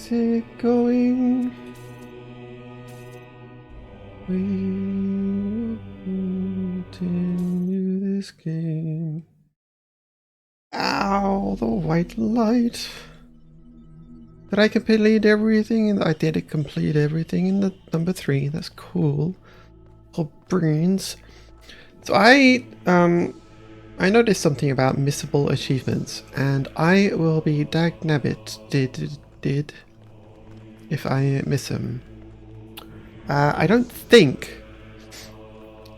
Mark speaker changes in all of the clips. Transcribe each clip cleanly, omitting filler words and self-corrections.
Speaker 1: is it going? We will continue this game. Ow, the white light. Did I complete everything? I did complete everything in the number 3. That's cool. Oh, brains. So I noticed something about missable achievements, and I will be dagnabbit did if I miss them. I don't think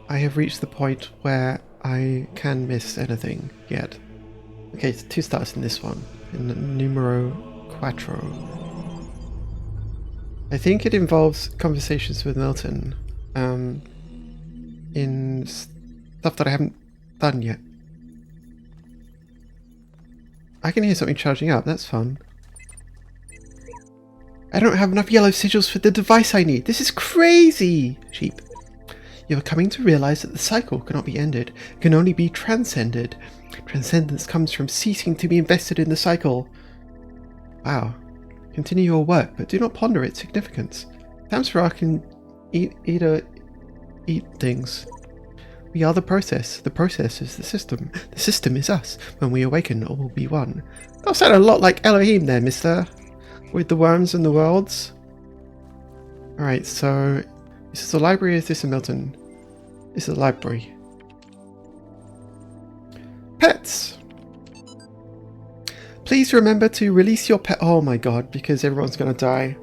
Speaker 1: I have reached the point where I can miss anything yet. Okay, so 2 stars in this one, in the numero quattro. I think it involves conversations with Milton, in stuff that I haven't done yet. I can hear something charging up, that's fun. I don't have enough yellow sigils for the device I need. This is crazy! Sheep. You are coming to realize that the cycle cannot be ended. It can only be transcended. Transcendence comes from ceasing to be invested in the cycle. Wow. Continue your work, but do not ponder its significance. Tamsara can eat things. We are the process. The process is the system. The system is us. When we awaken, all will be one. That sounded a lot like Elohim there, mister. With the worms and the worlds. Alright, so this is the library. Is this a Milton? This is a library. Pets! Please remember to release your pet. Oh my god, because everyone's going to die.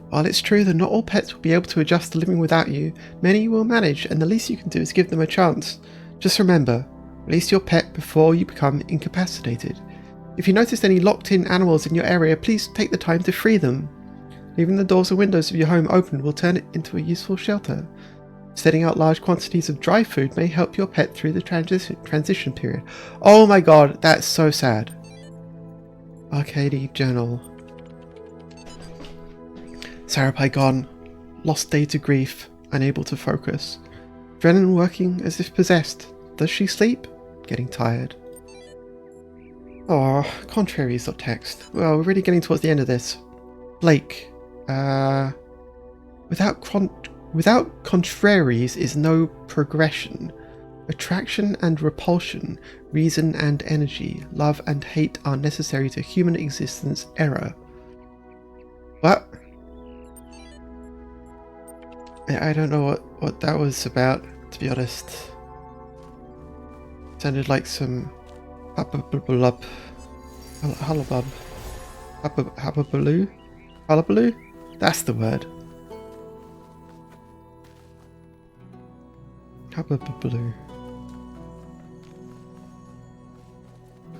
Speaker 1: While it's true that not all pets will be able to adjust to living without you, many will manage, and the least you can do is give them a chance. Just remember, release your pet before you become incapacitated. If you notice any locked-in animals in your area, please take the time to free them. Leaving the doors and windows of your home open will turn it into a useful shelter. Setting out large quantities of dry food may help your pet through the transition period. Oh my god, that's so sad. Arcady Journal. Sarapai gone. Lost day to grief. Unable to focus. Drennan working as if possessed. Does she sleep? Getting tired. Oh, contraries of text. Well, we're really getting towards the end of this. Blake. Without contraries is no progression. Attraction and repulsion, reason and energy, love and hate are necessary to human existence. Error. What? I don't know what that was about, to be honest. Sounded like some hullabaloo? Hullabaloo? That's the word. Hullabaloo.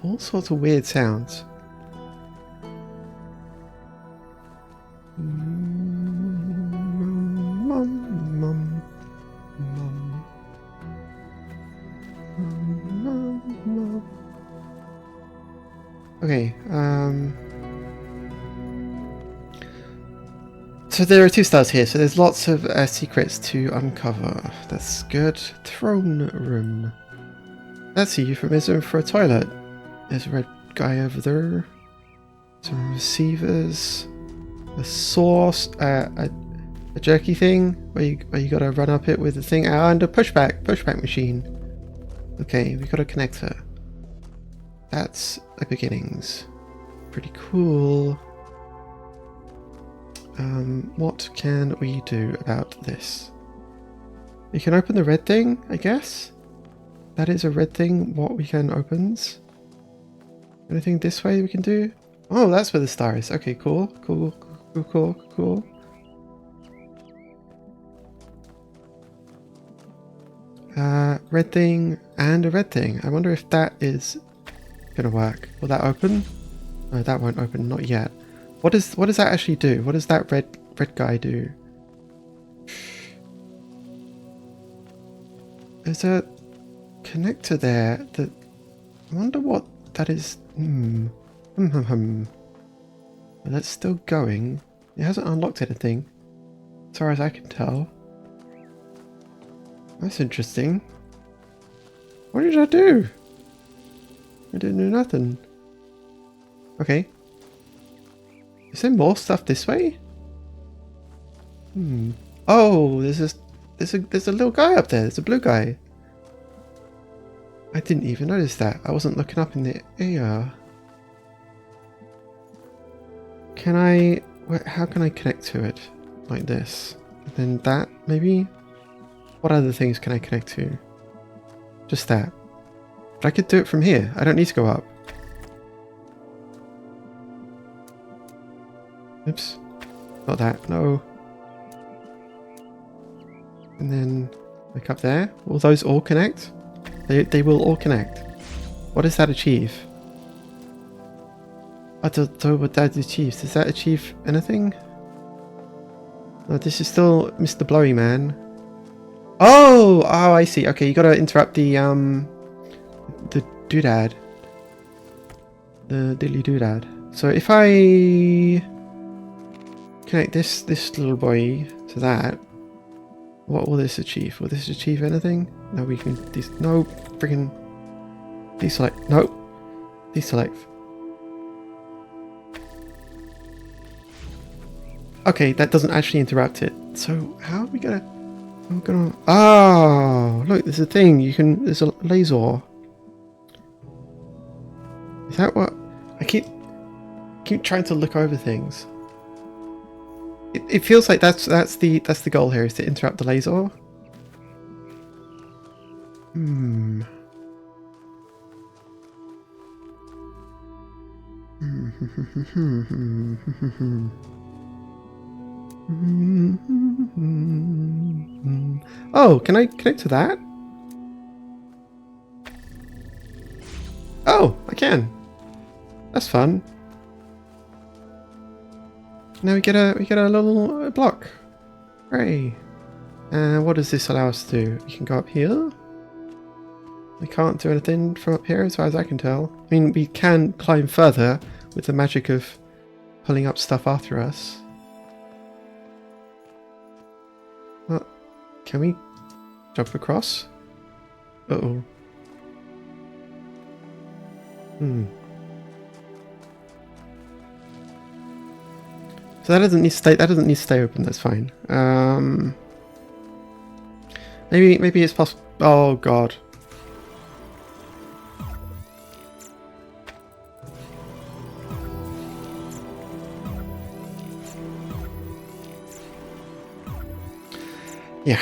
Speaker 1: All sorts of weird sounds. Okay, so there are 2 stars here, so there's lots of secrets to uncover. That's good. Throne room. That's a euphemism for a toilet. There's a red guy over there. Some receivers. A sauce. A jerky thing where you gotta run up it with the thing. And a pushback machine. Okay, we got a connector. That's the beginnings. Pretty cool. What can we do about this? We can open the red thing, I guess? That is a red thing. What we can opens? Anything this way we can do? Oh, that's where the star is. Okay, cool. Red thing and a red thing. I wonder if that is gonna work. Will that open? No, that won't open. Not yet. What does that actually do? What does that red guy do? There's a connector there that I wonder what that is. But that's still going. It hasn't unlocked anything, as far as I can tell. That's interesting. What did I do? I didn't do nothing. Okay. Is there more stuff this way? Hmm. Oh, there's a little guy up there. There's a blue guy. I didn't even notice that. I wasn't looking up in the air. Can I... How can I connect to it? Like this. And then that, maybe? What other things can I connect to? Just that. But I could do it from here. I don't need to go up. Oops. Not that. No. And then, like up there. Will those all connect? They will all connect. What does that achieve? I don't know what that achieves. Does that achieve anything? No, this is still Mr. Blowy Man. Oh, I see. Okay, you gotta interrupt the doodad. The diddly doodad. So if I connect this little boy to that, what will this achieve? Will this achieve anything? No, we can no freaking deselect. No. Deselect. Okay, that doesn't actually interrupt it. So how are we gonna... I'm gonna... Oh, look, there's a thing. You can... There's a laser. Is that what... I keep trying to look over things. It feels like that's the goal here, is to interrupt the laser. Hmm. Oh, can I connect to that? Oh, I can. That's fun. Now we get a little block. Hooray! And what does this allow us to do? We can go up here. We can't do anything from up here as far as I can tell. I mean, we can climb further with the magic of pulling up stuff after us. What? Can we jump across? Uh-oh. So that doesn't need to stay open, that's fine. Maybe it's possible. Oh god. Yeah,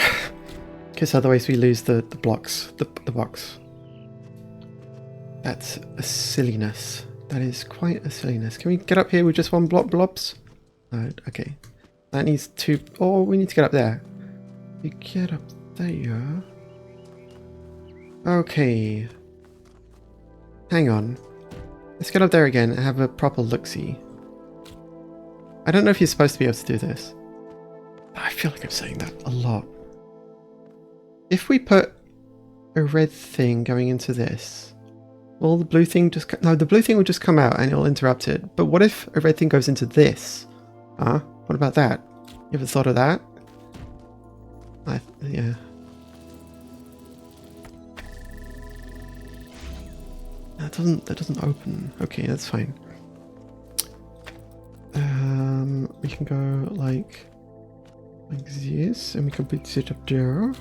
Speaker 1: because otherwise we lose the blocks, the box. That's a silliness. That is quite a silliness. Can we get up here with just one blobs? No, okay. That needs two. Oh, we need to get up there. We get up there. Okay. Hang on. Let's get up there again and have a proper look-see. I don't know if you're supposed to be able to do this. I feel like I'm saying that a lot. If we put a red thing going into this, will the blue thing just... No, the blue thing will just come out and it'll interrupt it. But what if a red thing goes into this? Huh? What about that? You ever thought of that? Yeah. That doesn't open. Okay, that's fine. We can go like this, and we can put it up there.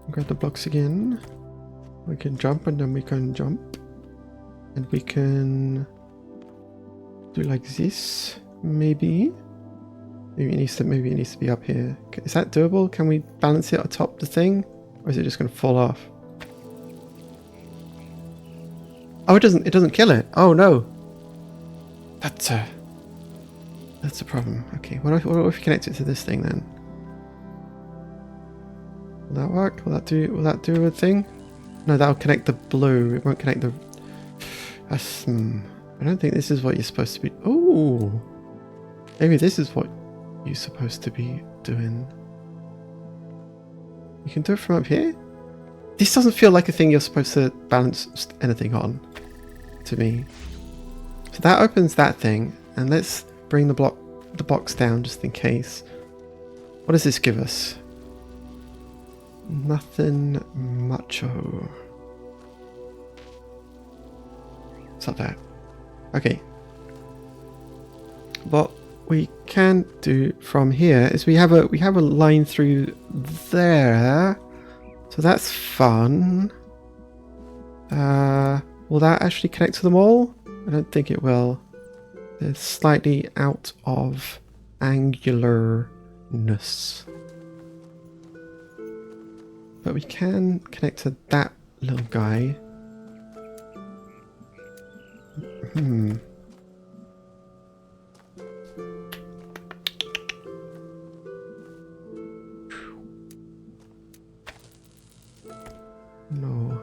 Speaker 1: Grab the blocks again. We can jump, and then we can jump, and we can do like this. Maybe it needs to be up here. Is that doable? Can we balance it atop the thing, or is it just going to fall off? Oh, it doesn't kill it. Oh no, that's a problem. Okay, what if we connect it to this thing then? Will that work? Will that do a thing? No, that'll connect the blue. It won't connect the... That's, I don't think this is what you're supposed to be... Oh! Maybe this is what you're supposed to be doing. You can do it from up here? This doesn't feel like a thing you're supposed to balance anything on, to me. So that opens that thing, and let's bring the box down just in case. What does this give us? Nothing mucho. It's not that. Okay. what we can do from here is we have a line through there, so that's fun. Will that actually connect to them all? I don't think it will. It's slightly out of angularness, but we can connect to that little guy. No.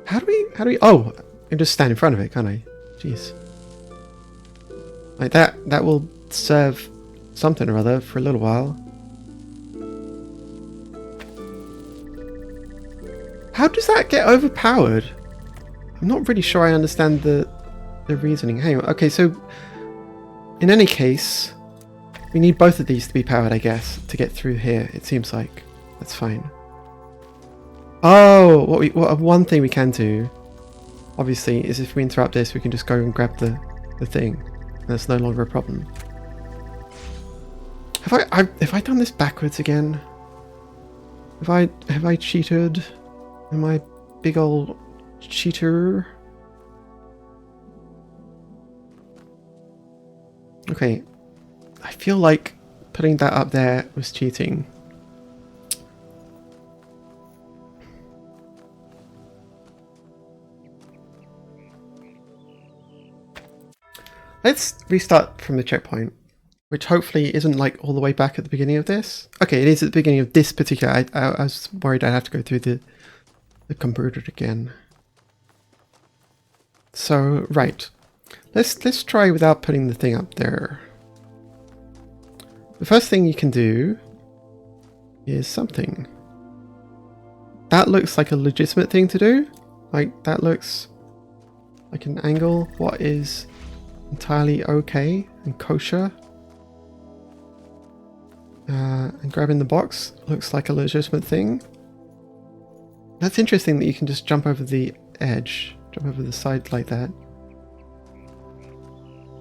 Speaker 1: How do we, oh, I can just stand in front of it, can't I? Jeez. Like that will serve something or other for a little while. How does that get overpowered? I'm not really sure I understand the reasoning. Hang on. Okay, so in any case, we need both of these to be powered, I guess, to get through here, it seems like. That's fine. Oh, one thing we can do, obviously, is if we interrupt this, we can just go and grab the thing. And that's no longer a problem. Have I done this backwards again? Have I cheated? Am I big old cheater? Okay, I feel like putting that up there was cheating. Let's restart from the checkpoint, which hopefully isn't like all the way back at the beginning of this. Okay, it is at the beginning of this particular. I was worried I'd have to go through the computer again. So right, let's try without putting the thing up there. The first thing you can do is something. That looks like a legitimate thing to do. Like that looks like an angle. What is entirely okay and kosher. And grabbing the box looks like a legitimate thing. That's interesting that you can just jump over the edge, jump over the side like that.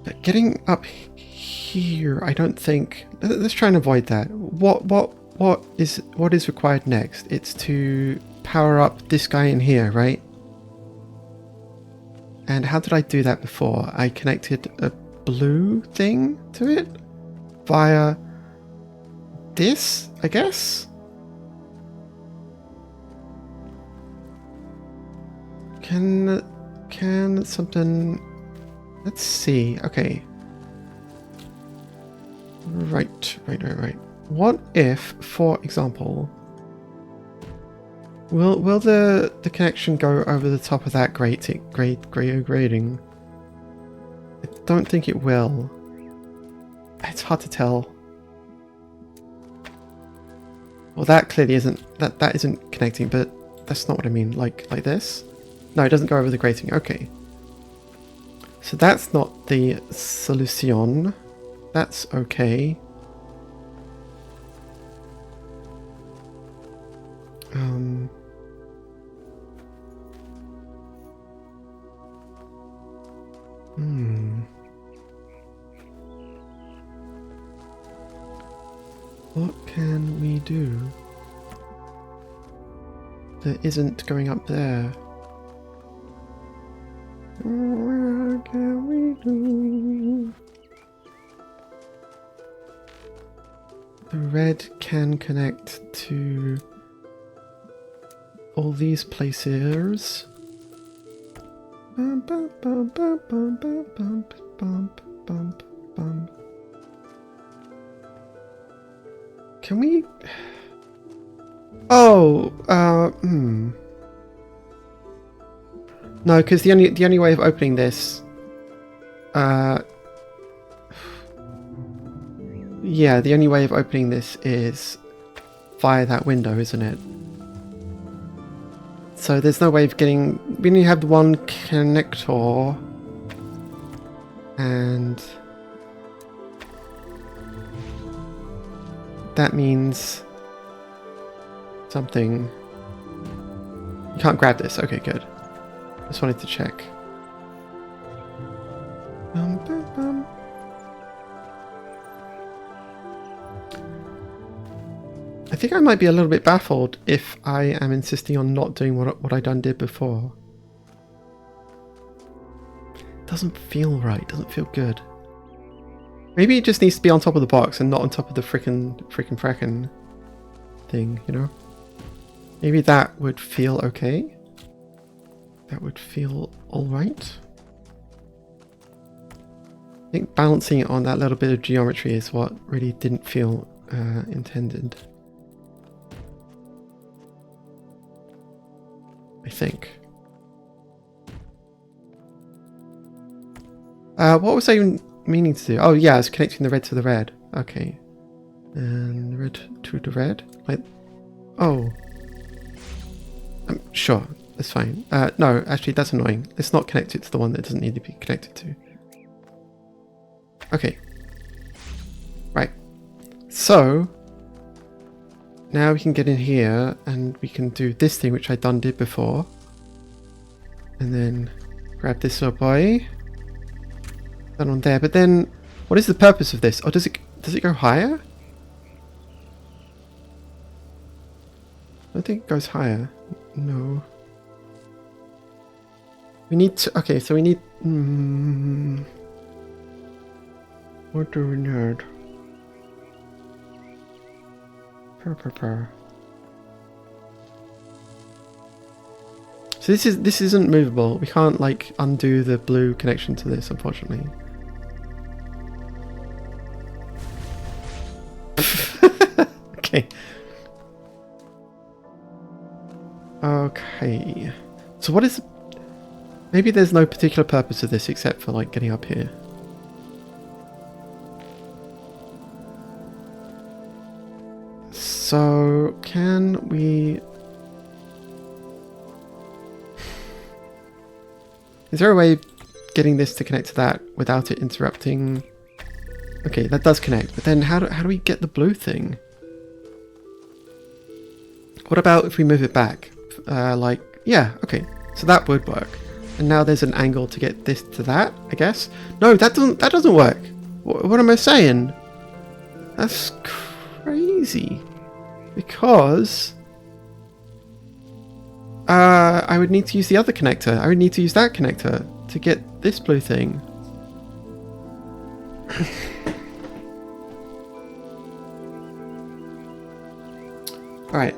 Speaker 1: But getting up here, I don't think. Let's try and avoid that. What is required next? It's to power up this guy in here, right? And how did I do that before? I connected a blue thing to it via this, I guess? Can something... Let's see. Okay. Right. What if, for example... Will the connection go over the top of that grating? I don't think it will. It's hard to tell. Well, that clearly isn't. That isn't connecting, but that's not what I mean. Like this? No, it doesn't go over the grating. Okay. So that's not the solution. That's okay. What can we do that isn't going up there? What can we do? The red can connect to all these places. Bump, bump, bump, bump, bump, bump, bump, bump, bump. Can we? Oh, no, because the only way of opening this, yeah, the only way of opening this is via that window, isn't it? So there's no way of getting... We only have one connector. And... that means... something. You can't grab this. Okay, good. Just wanted to check. I think I might be a little bit baffled if I am insisting on not doing what I done did before. Doesn't feel right, doesn't feel good. Maybe it just needs to be on top of the box and not on top of the frickin' thing, you know? Maybe that would feel okay. That would feel alright. I think balancing it on that little bit of geometry is what really didn't feel intended. I think. What was I even meaning to do? Oh yeah, I was connecting the red to the red. Okay. And red to the red. Like, oh. Sure, that's fine. No, actually that's annoying. Let's not connect it to the one that doesn't need to be connected to. Okay. Right. So, now we can get in here and we can do this thing which I did before. And then grab this little boy. That on there. But then, what is the purpose of this? Oh, does it go higher? I don't think it goes higher. No. We need to... Okay, so we need... what do we need? So this isn't movable. We can't like undo the blue connection to this, unfortunately. Okay. Okay. So what is... Maybe there's no particular purpose of this except for like getting up here. So can we... Is there a way of getting this to connect to that without it interrupting? Okay, that does connect, but then how do we get the blue thing? What about if we move it back? Like, yeah, okay, so that would work. And now there's an angle to get this to that, I guess. No, that doesn't work. What am I saying? That's crazy. Because I would need to use the other connector. I would need to use that connector to get this blue thing. Alright.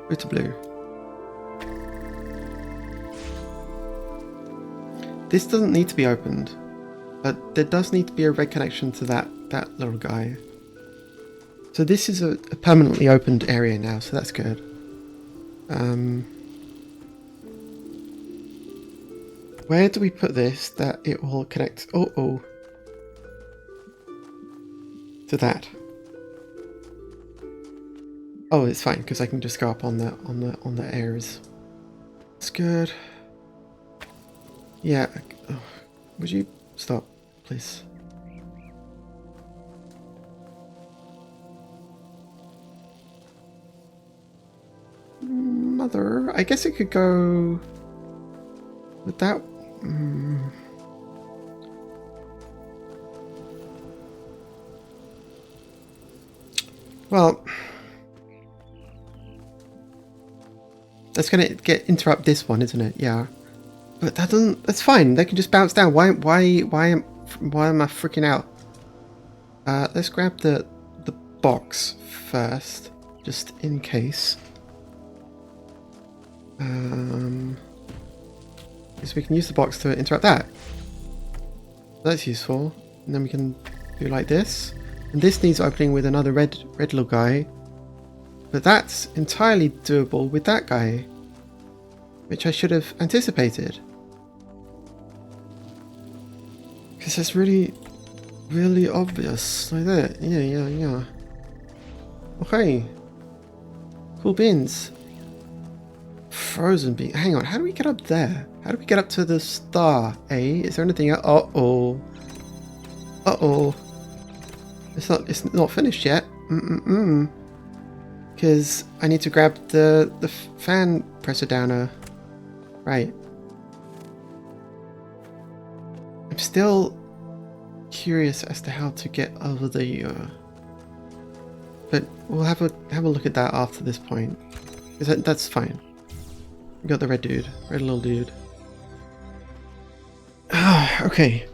Speaker 1: Go to blue. This doesn't need to be opened, but there does need to be a red connection to that little guy. So this is a permanently opened area now, so that's good. Where do we put this that it will connect? To that. Oh, it's fine because I can just go up on the airs. It's good. Yeah. Oh, would you stop, please? Mother, I guess it could go with that. Well, that's gonna interrupt this one, isn't it? Yeah, but that doesn't. That's fine. They can just bounce down. Why am I freaking out? Let's grab the box first, just in case. So we can use the box to interrupt that. That's useful. And then we can do like this. And this needs opening with another red little guy. But that's entirely doable with that guy, which I should have anticipated. Because it's really, really obvious. Like that. Yeah. Okay. Cool beans. Frozen bean. Hang on, how do we get up there? How do we get up to the star? Is there anything else? Uh-oh. It's not finished yet. Because I need to grab the fan presser downer. Right. I'm still curious as to how to get over the but we'll have a look at that after this point. That's fine. We got the red dude, red little dude. Okay.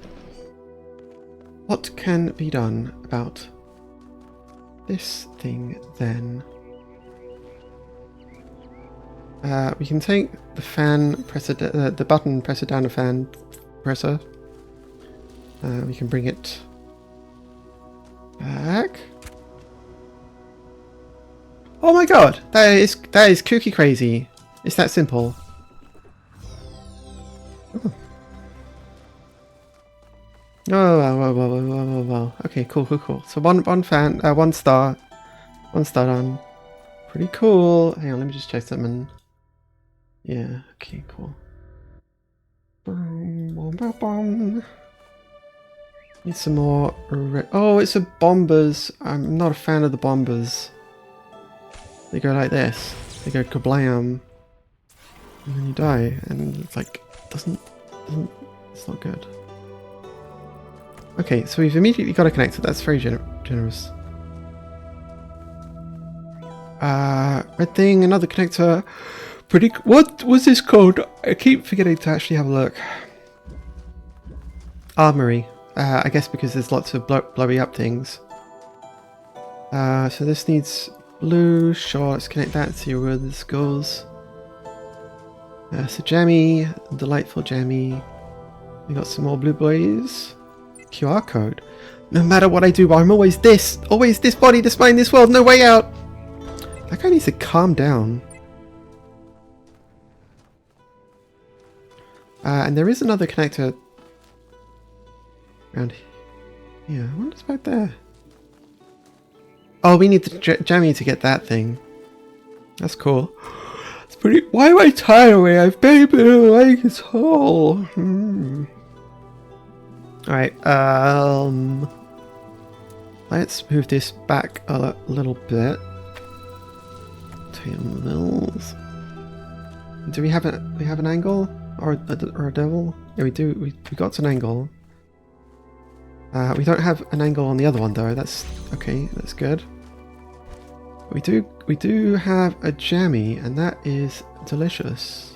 Speaker 1: What can be done about this thing then? We can take the fan presser, the button presser down a fan presser. We can bring it back. Oh my god, that is kooky crazy. It's that simple. Ooh. Oh, well. Okay, cool. So one fan, one star done. Pretty cool. Hang on, let me just check something. Yeah, okay, cool. Need some more oh, it's a bombers. I'm not a fan of the bombers. They go like this. They go kablam. And then you die. And it's like, it's not good. Okay, so we've immediately got a connector. That's very generous. Red thing, another connector. What was this called? I keep forgetting to actually have a look. Armory. I guess because there's lots of blowy up things. So this needs blue. Sure, let's connect that. See where this goes. So jammy, delightful jammy. We got some more blue boys. QR code. No matter what I do, I'm always this body, this mind, this world, no way out. That guy needs to calm down. And there is another connector around here. I wonder what's back there. Oh, we need the jammy to get that thing. That's cool. It's pretty. Why am I tired away? I've barely been awake at all. Alright, let's move this back a little bit. Tails. Do we have an angle or a devil? Yeah, we do. We got an angle. We don't have an angle on the other one though. That's okay. That's good. We do have a jammy, and that is delicious.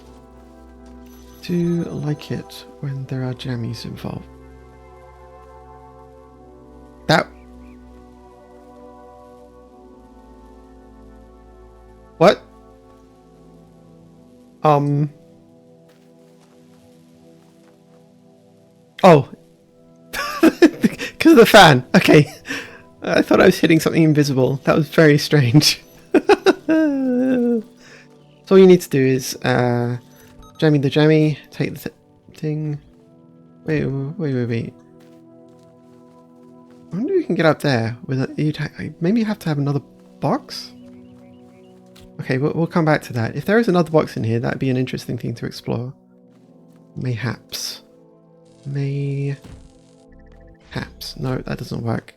Speaker 1: Do like it when there are jammies involved. That. What? Oh. Because of the fan. Okay. I thought I was hitting something invisible. That was very strange. So all you need to do is jammy the jammy, take the thing. Wait. I wonder if you can get up there with it. Maybe you have to have another box? Okay, we'll come back to that. If there is another box in here, that'd be an interesting thing to explore. Mayhaps. Mayhaps. No, that doesn't work.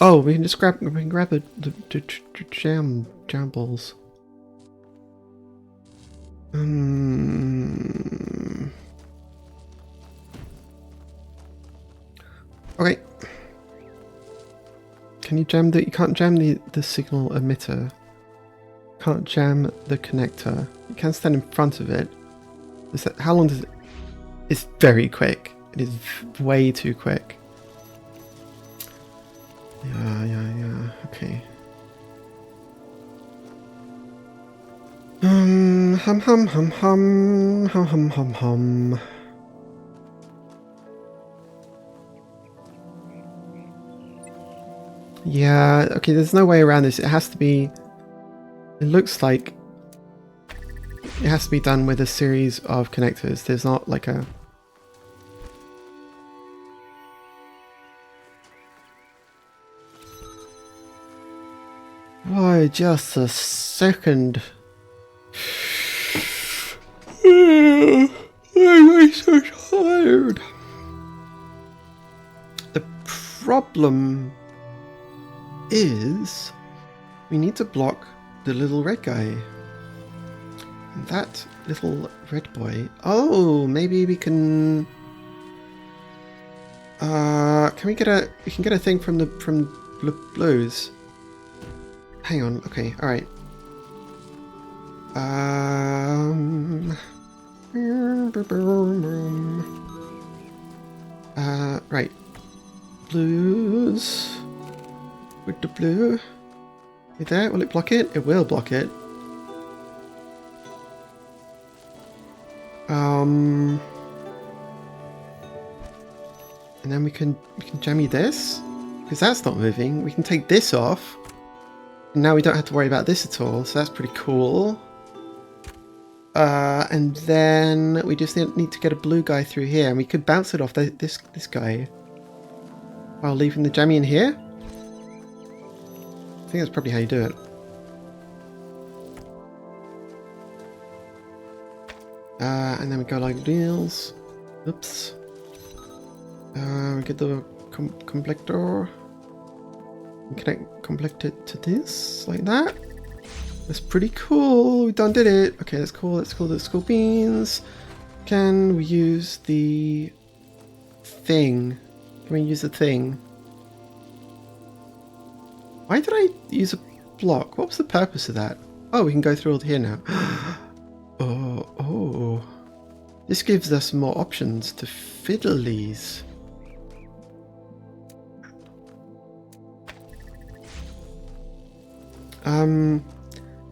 Speaker 1: Oh, we can just grab the jam balls. Okay. Can you jam you can't jam the signal emitter. Can't jam the connector. You can stand in front of it. How long does it? It's very quick. It is way too quick. Yeah. Okay. Hum. Yeah, okay, there's no way around this. It has to be... It looks like it has to be done with a series of connectors. There's not like a... Why, just a second. Why am I so tired? The problem is we need to block the little red guy. that little red boy. Oh, maybe we can. Can we get a? We can get a thing from the blues. Hang on. Okay. All right. Right. Blues. With the blue. Right there. Will it block it? It will block it. And then we can jammy this, because that's not moving. We can take this off, and now we don't have to worry about this at all. So that's pretty cool. And then we just need to get a blue guy through here, and we could bounce it off this guy while leaving the jammy in here. I think that's probably how you do it. And then we go like this. Oops. We get the complector. We complect it to this, like that. That's pretty cool. We done did it. Okay, that's cool. Let's call this cool beans. Can we use the thing? Can we use the thing? Why did I use a block? What was the purpose of that? Oh, we can go through all here now. Oh. This gives us more options to fiddle these.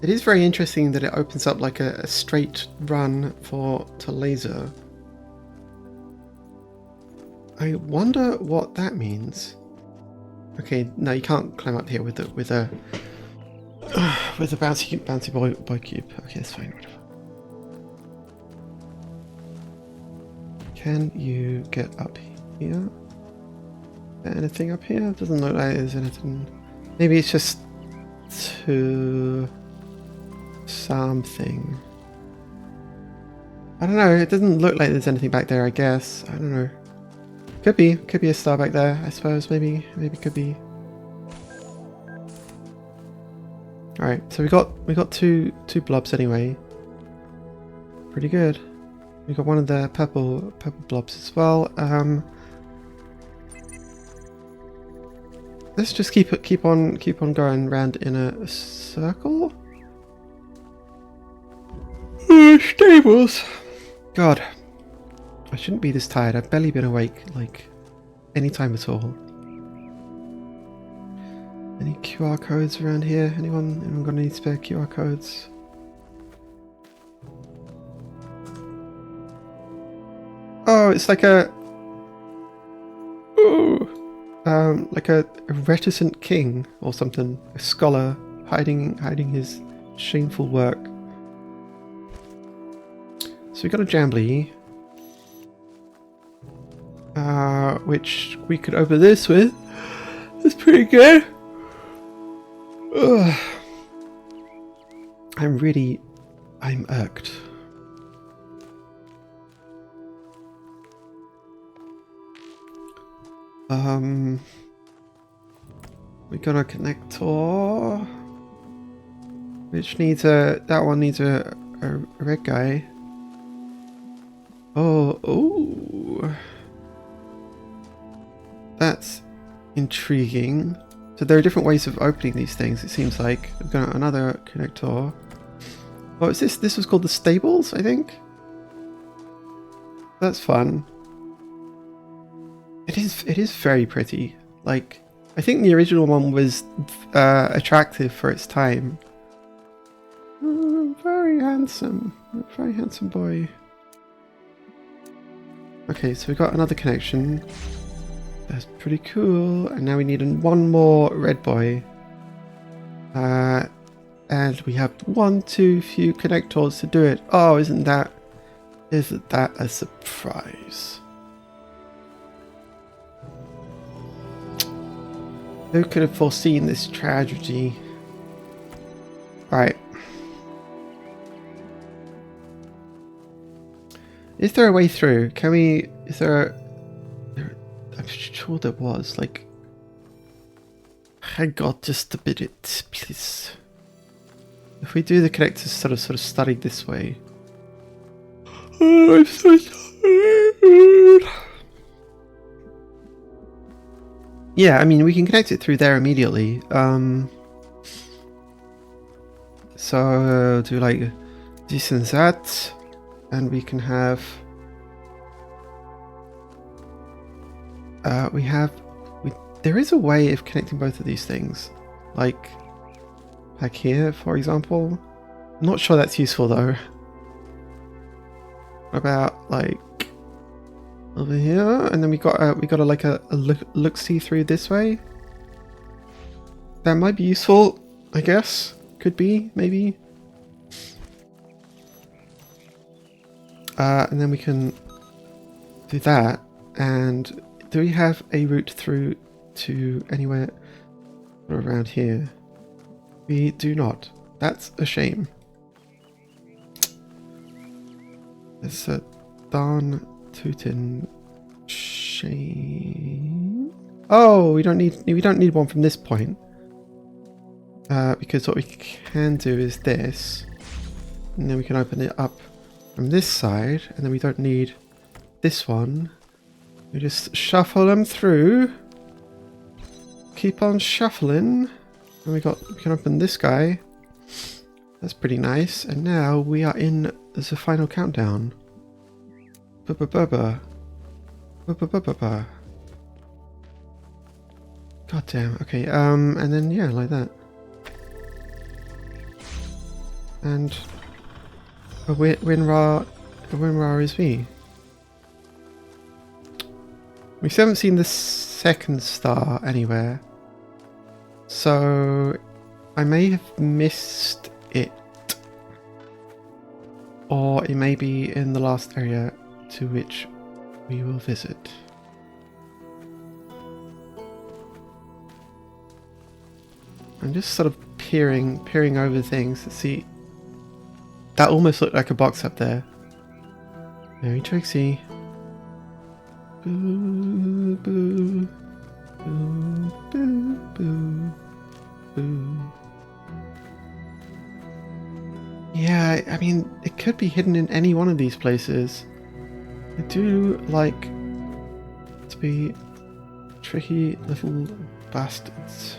Speaker 1: It is very interesting that it opens up like a straight run to laser. I wonder what that means. Okay, no, you can't climb up here with a bouncy boy cube. Okay, that's fine. Whatever. Can you get up here? Anything up here? Doesn't look like there's anything. Maybe it's just to something. I don't know. It doesn't look like there's anything back there. I guess. I don't know. Could be a star back there. I suppose. Maybe could be. All right. So we got two blobs anyway. Pretty good. We got one of the purple blobs as well. Let's just keep on going round in a circle. Stables. God, I shouldn't be this tired. I've barely been awake like any time at all. Any QR codes around here? Anyone got any spare QR codes? Oh, it's like a reticent king or something, a scholar hiding his shameful work. So we got a Jambly, which we could open this with. That's pretty good. Ugh. I'm irked. We got a connector, which needs that one needs a red guy. Oh, that's intriguing. So there are different ways of opening these things. It seems like we've got another connector. Oh, is this? This was called the stables, I think. That's fun. It is very pretty. Like, I think the original one was attractive for its time. Very handsome boy. Okay, so we got another connection. That's pretty cool. And now we need one more red boy. And we have too few connectors to do it. Oh, isn't that a surprise? Who could have foreseen this tragedy? Right. Is there a way through? Can we... Is there I'm sure there was, like... Hang on just a minute, please. if we do the connectors sort of studied this way. Oh, I'm so tired. Yeah, I mean, we can connect it through there immediately. So do like this and that, and we can have there is a way of connecting both of these things, like here, for example. I'm not sure that's useful though. What about like over here, and then we got a like a look see through this way. That might be useful, I guess. Could be, maybe. And then we can do that. And do we have a route through to anywhere around here? We do not. That's a shame. It's a darn tootin' shame. Oh, we don't need one from this point. Because what we can do is this, and then we can open it up from this side, and then we don't need this one. We just shuffle them through. Keep on shuffling. And we can open this guy. That's pretty nice. And now we are in the final countdown. God damn. Okay. And then yeah, like that. And Winrar is me. We still haven't seen the second star anywhere, so I may have missed it, or it may be in the last area to which we will visit. I'm just sort of peering over things to see. That almost looked like a box up there. Very tricksy. Boo, boo, boo, boo, boo, boo. Yeah, I mean, it could be hidden in any one of these places. I do like to be tricky little bastards.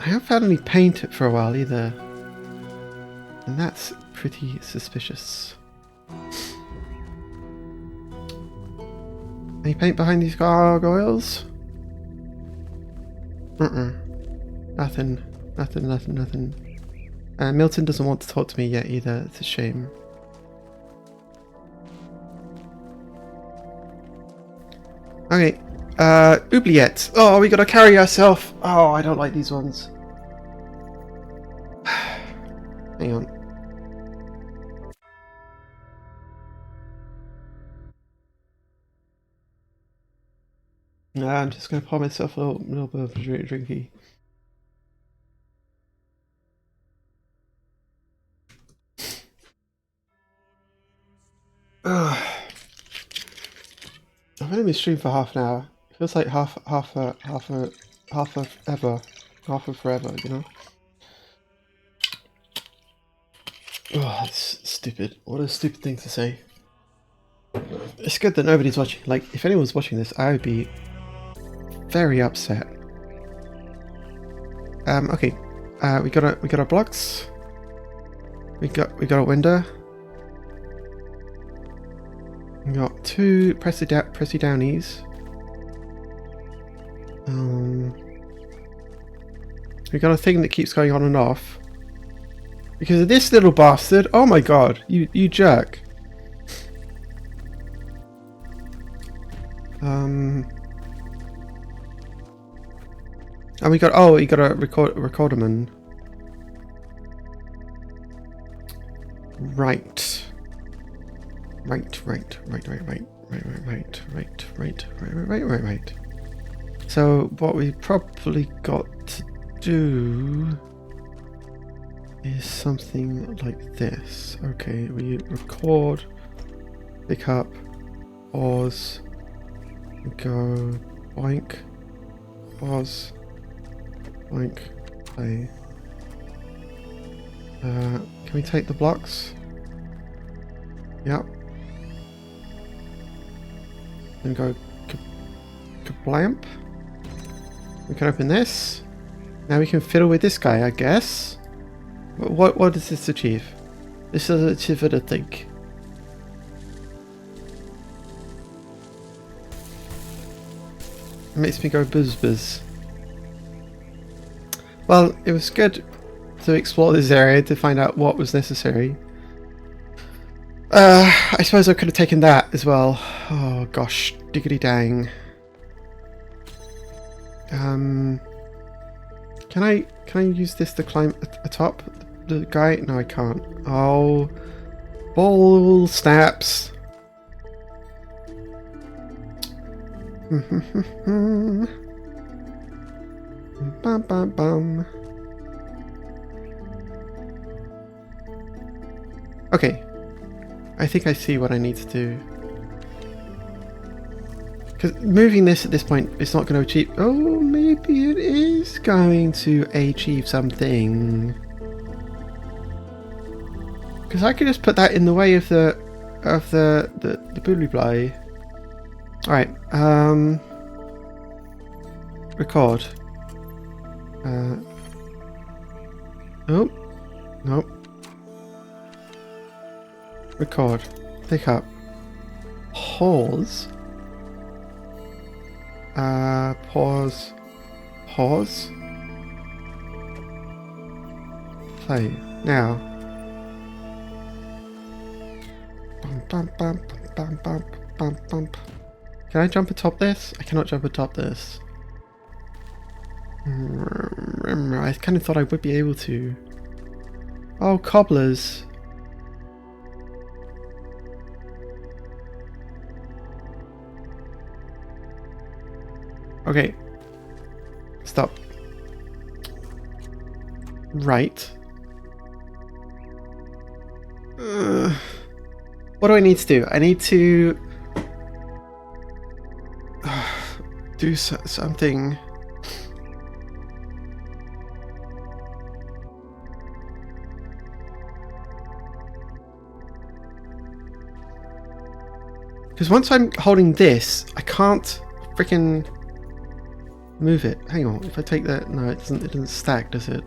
Speaker 1: I haven't found any paint for a while either. And that's pretty suspicious. Any paint behind these gargoyles? Nothing. Milton doesn't want to talk to me yet either. It's a shame. Okay. Oubliettes. Oh, we gotta carry ourselves. Oh, I don't like these ones. Hang on. I'm just going to pour myself a little bit of a drinky. I've only been streaming for half an hour. It feels like half of forever, you know? Oh, that's stupid. What a stupid thing to say. It's good that nobody's watching. Like, if anyone's watching this, I would be very upset. Okay. We got our blocks. We got a window. We got two pressy downies. We got a thing that keeps going on and off. Because of this little bastard. Oh my god, you jerk. And we got a recorderman. Right. So what we probably got to do is something like this. Okay, we record, pick up, pause, go boink, pause, boink, play, Can we take the blocks? Yep. And go kablamp. We can open this. Now we can fiddle with this guy, I guess. What does this achieve? This is achieve it, I think. It makes me go buzz buzz. Well, it was good to explore this area to find out what was necessary. I suppose I could have taken that as well. Oh gosh, diggity dang. Can I use this to climb atop the guy? No, I can't. Oh, ball snaps. Bum bum bum. Okay, I think I see what I need to do. Because moving this at this point is not going to achieve... Oh, maybe it is going to achieve something. Because I could just put that in the way of the boodly. Alright, record. Oh, nope. Record. Pick up. Pause. Pause. Pause. Play. Now. Bum, bum, bum, bum, bum, bum, bum. Can I jump atop this? I cannot jump atop this. I kind of thought I would be able to. Oh, cobblers. Okay. Stop. Right. What do I need to do? I need to do something. Because once I'm holding this, I can't freaking move it. Hang on, if I take that, no, it doesn't stack, does it?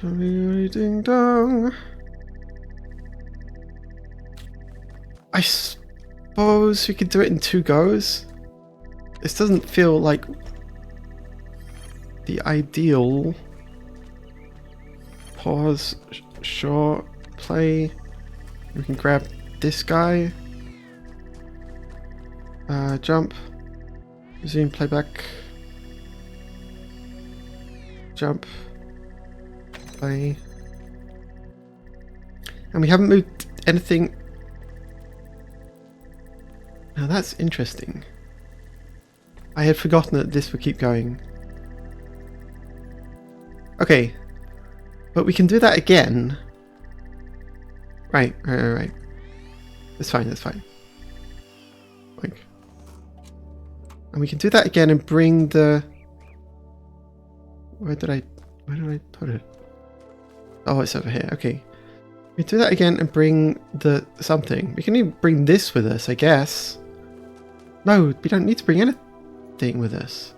Speaker 1: Ding dong. I suppose we could do it in 2 goes. This doesn't feel like the ideal. Pause, sure, play. We can grab this guy. Jump. Resume playback. Jump. Play. And we haven't moved anything. Now that's interesting. I had forgotten that this would keep going. Okay. But we can do that again. Right. That's fine, that's fine. Like. And we can do that again and bring the... Where did I put it? Oh, it's over here. Okay. We do that again and bring the something. We can even bring this with us, I guess. No, we don't need to bring anything with us.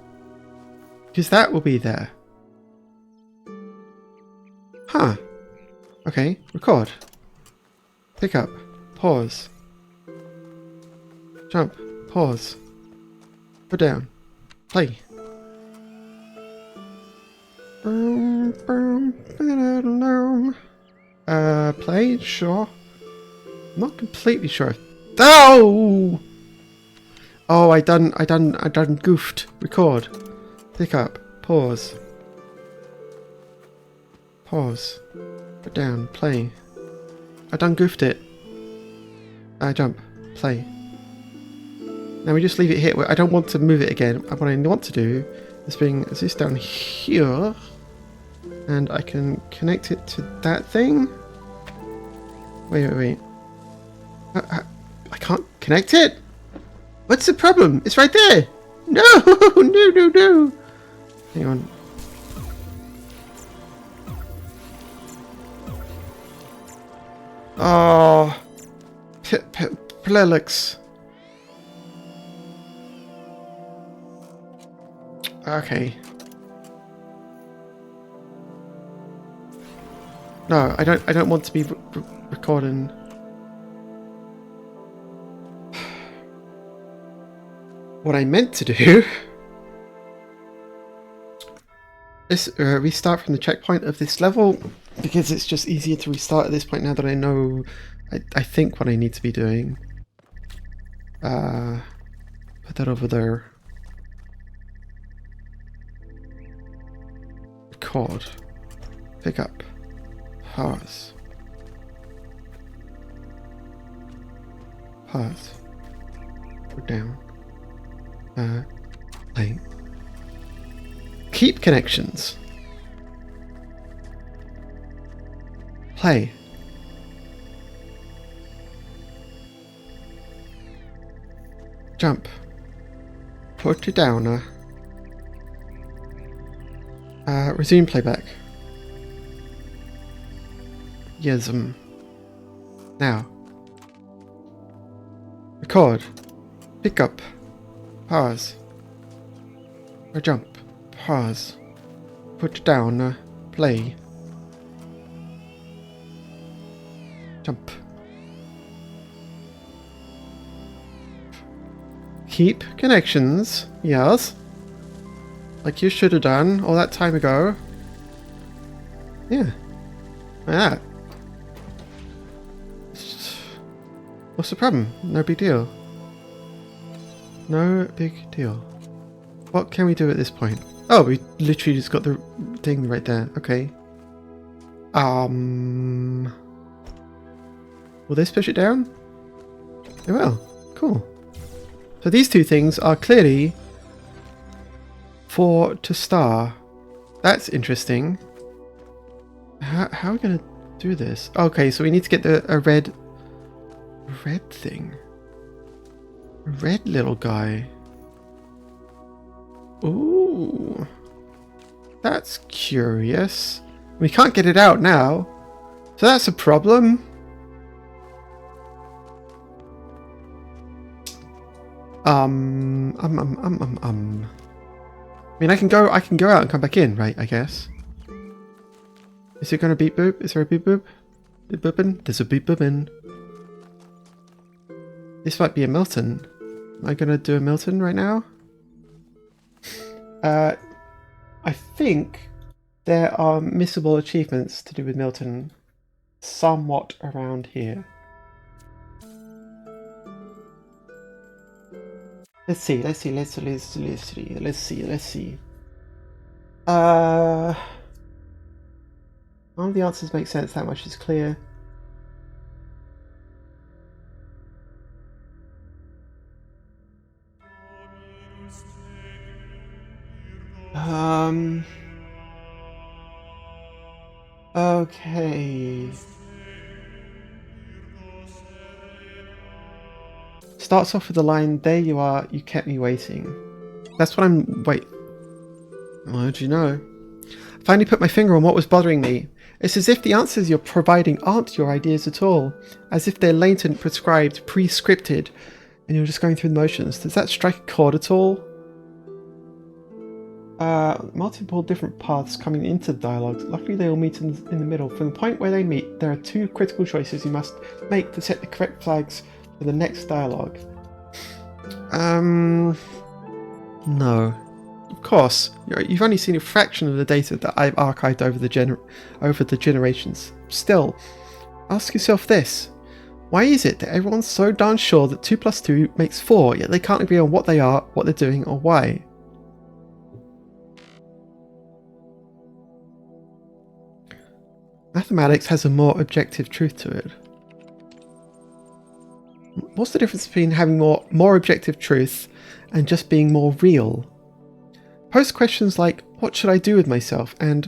Speaker 1: Because that will be there. Huh. Okay, record. Pick up. Pause. Jump. Pause. Put down. Play. Play? Sure. I'm not completely sure. Oh! Oh, I done goofed. Record. Pick up. Pause. Pause. Put down. Play. I done goofed it. Jump. Play. Now we just leave it here. I don't want to move it again. What I want to do is bring this down here. And I can connect it to that thing. Wait. I can't connect it? What's the problem? It's right there. No. Hang on. Oh, Plelix. Okay. No, I don't want to be recording. What I meant to do is restart from the checkpoint of this level, because it's just easier to restart at this point now that I know, I think, what I need to be doing. Put that over there. Record. Pick up. Pause. Pause. Go down. Play. Keep connections. Play. Jump. Put it down. Resume playback. Yes. Now. Record. Pick up. Pause. Or jump. Pause. Put down. Play. Jump. Keep connections. Yes. Like you should have done all that time ago. Yeah. Like that. What's the problem? No big deal. No big deal. What can we do at this point? Oh, we literally just got the thing right there. Okay. Will this push it down? It will. Cool. So these two things are clearly for to star. That's interesting. How are we going to do this? Okay, so we need to get a red thing. A red little guy. Ooh. That's curious. We can't get it out now. So that's a problem. I mean, I can go out and come back in, right? I guess. Is it gonna beep boop? Is there a beep boop? Beep boopin'? There's a beep boopin'. This might be a Milton. Am I gonna do a Milton right now? I think there are missable achievements to do with Milton somewhat around here. Let's see. None of the answers make sense, that much is clear. Okay. Starts off with the line, "There you are, you kept me waiting." That's what wait. How do you know? I finally put my finger on what was bothering me. It's as if the answers you're providing aren't your ideas at all. As if they're latent, prescribed, pre-scripted, and you're just going through the motions. Does that strike a chord at all? Multiple different paths coming into the dialogue. Luckily they all meet in the middle. From the point where they meet, there are two critical choices you must make to set the correct flags for the next dialogue. No. Of course, you've only seen a fraction of the data that I've archived over the generations. Still, ask yourself this. Why is it that everyone's so darn sure that 2 plus 2 makes 4, yet they can't agree on what they are, what they're doing, or why? Mathematics has a more objective truth to it. What's the difference between having more objective truth and just being more real? Pose questions like, what should I do with myself? And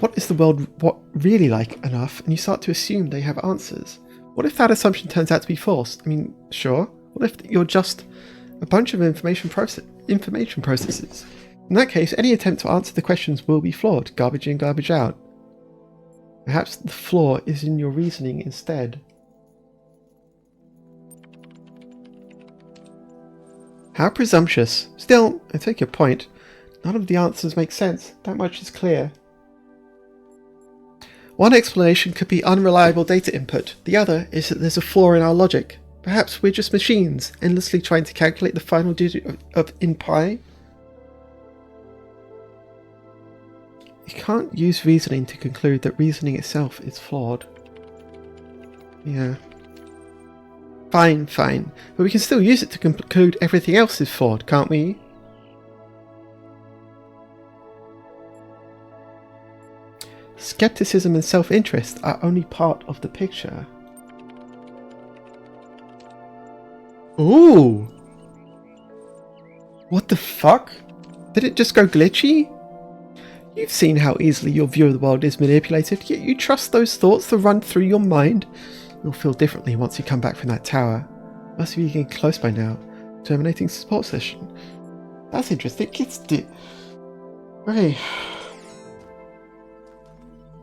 Speaker 1: what is the world really like enough? And you start to assume they have answers. What if that assumption turns out to be false? I mean, sure. What if you're just a bunch of information processes? In that case, any attempt to answer the questions will be flawed. Garbage in, garbage out. Perhaps the flaw is in your reasoning instead. How presumptuous. Still, I take your point. None of the answers make sense. That much is clear. One explanation could be unreliable data input. The other is that there's a flaw in our logic. Perhaps we're just machines, endlessly trying to calculate the final digit of in pi. You can't use reasoning to conclude that reasoning itself is flawed. Yeah. Fine. But we can still use it to conclude everything else is flawed, can't we? Skepticism and self-interest are only part of the picture. Ooh! What the fuck? Did it just go glitchy? You've seen how easily your view of the world is manipulated, yet you trust those thoughts to run through your mind. You'll feel differently once you come back from that tower. Must be getting close by now. Terminating support session. That's interesting. Okay.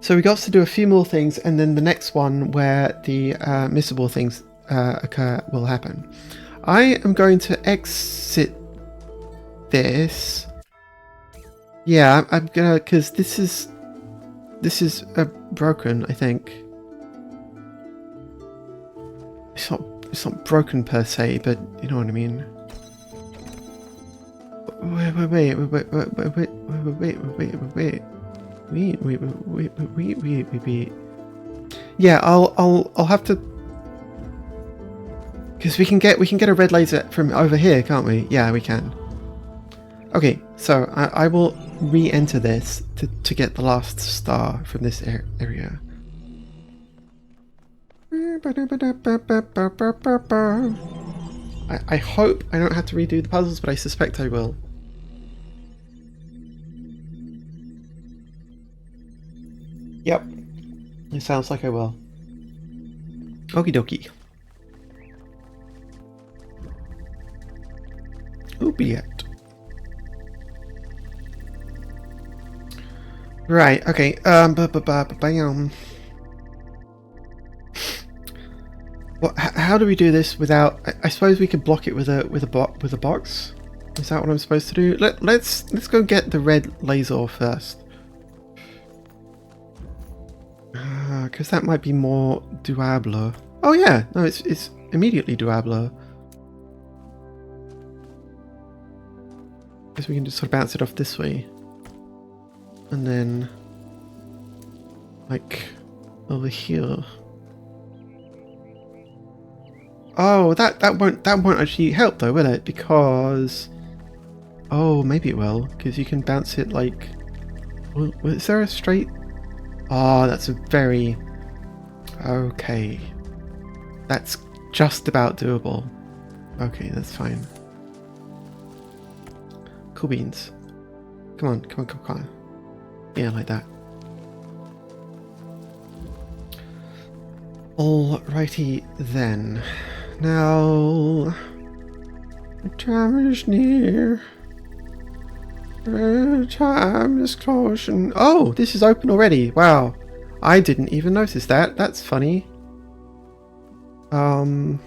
Speaker 1: So we got to do a few more things, and then the next one where the missable things occur will happen. I am going to exit this. Yeah, I'm gonna, because this is broken, I think. It's not broken per se, but you know what I mean. Wait. Yeah, I'll have to, because we can get a red laser from over here, can't we? Yeah, we can. Okay, so I will re-enter this to get the last star from this area. I hope I don't have to redo the puzzles, but I suspect I will. Yep, it sounds like I will. Okie dokie. Opiate. Right, okay, Well, how do we do this without? I suppose we could block it with a box. Is that what I'm supposed to do? Let's go get the red laser first, because that might be more doable. Oh yeah, no, it's immediately doable. Guess we can just sort of bounce it off this way, and then like over here. Oh, that won't actually help though, will it? Because, oh, maybe it will, because you can bounce it like. Well, is there a straight? Oh, that's a very. Okay, that's just about doable. Okay, that's fine. Cool beans. Come on. Yeah, like that. Alrighty then. Now, the time is near. The time is closing. Oh, this is open already. Wow, I didn't even notice that. That's funny. How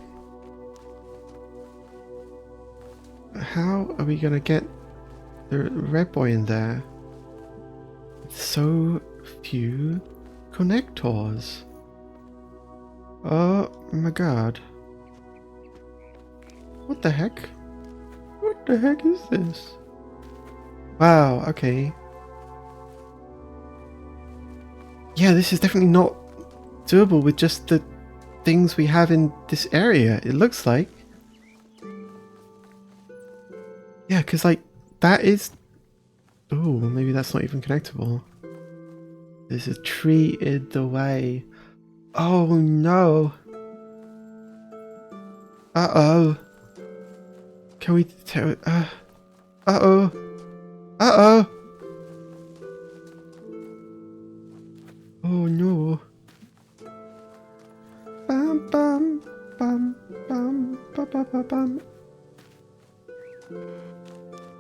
Speaker 1: are we gonna get the red boy in there? So few connectors. Oh my god. What the heck? What the heck is this? Wow, okay. Yeah, this is definitely not doable with just the things we have in this area, it looks like. Yeah, because like, that is... Oh, maybe that's not even connectable. There's a tree in the way. Oh no. Uh-oh. Can we tell... Uh-oh. Uh-oh. Oh no. Bum bum bum bum bum bum bum bum.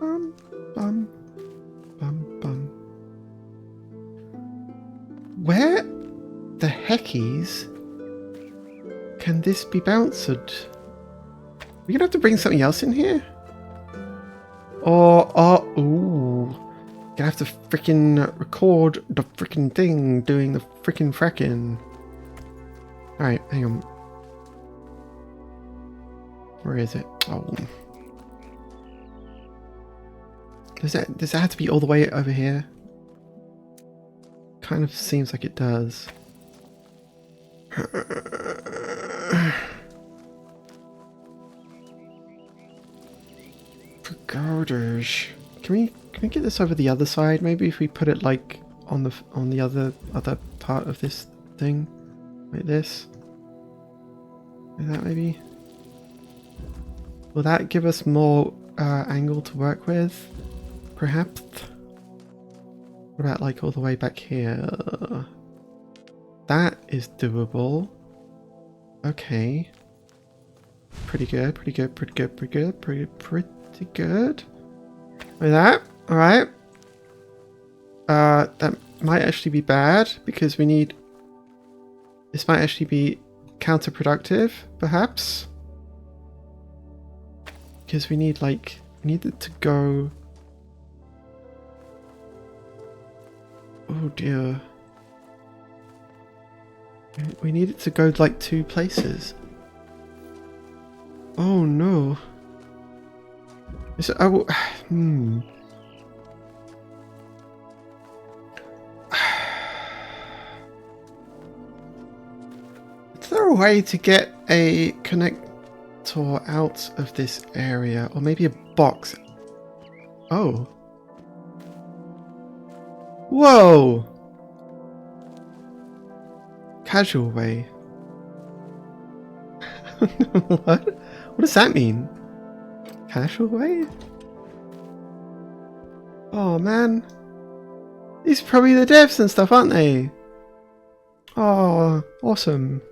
Speaker 1: Bum bum bum bum. Where the heckies can this be bounced? We're gonna have to bring something else in here? Ooh. Gonna have to freaking record the freaking thing doing the freaking fracking. Alright, hang on. Where is it? Oh. Does that have to be all the way over here? Kind of seems like it does. Pagodas. Can we get this over the other side? Maybe if we put it like on the other part of this thing, like this. Like that maybe. Will that give us more angle to work with? Perhaps. What about like all the way back here? That is doable. Okay. Pretty good, pretty good, pretty good, pretty good, pretty good. Like that. Alright. That might actually be bad because we need... This might actually be counterproductive, perhaps. Because we need like... We need it to go... Oh dear. We need it to go like 2 places. Oh no. Is it, Is there a way to get a connector out of this area? Or maybe a box? Oh. Whoa! Casual way. What? What does that mean? Casual way? Oh man. These are probably the devs and stuff, aren't they? Oh, awesome.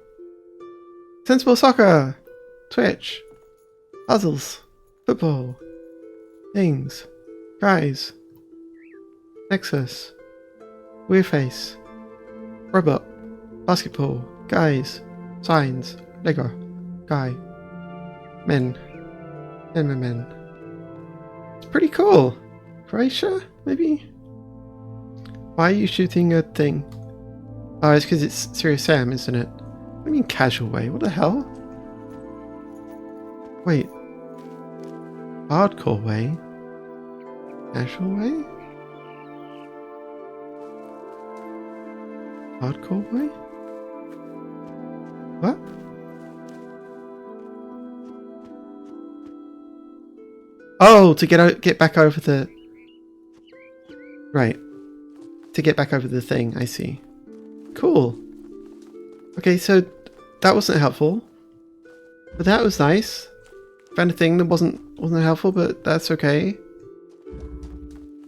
Speaker 1: Sensible soccer. Twitch. Puzzles. Football. Things. Guys. Nexus. Weird face. Robot. Basketball. Guys. Signs. Lego. Guy. Men. Men. It's pretty cool. Croatia, maybe? Why are you shooting a thing? Oh, it's because it's Serious Sam, isn't it? What do you mean casual way? What the hell? Wait. Hardcore way? Casual way? Hardcore way? What? Oh, to get back over the... Right. To get back over the thing, I see. Cool. Okay, so that wasn't helpful. But that was nice. Found a thing that wasn't helpful, but that's okay.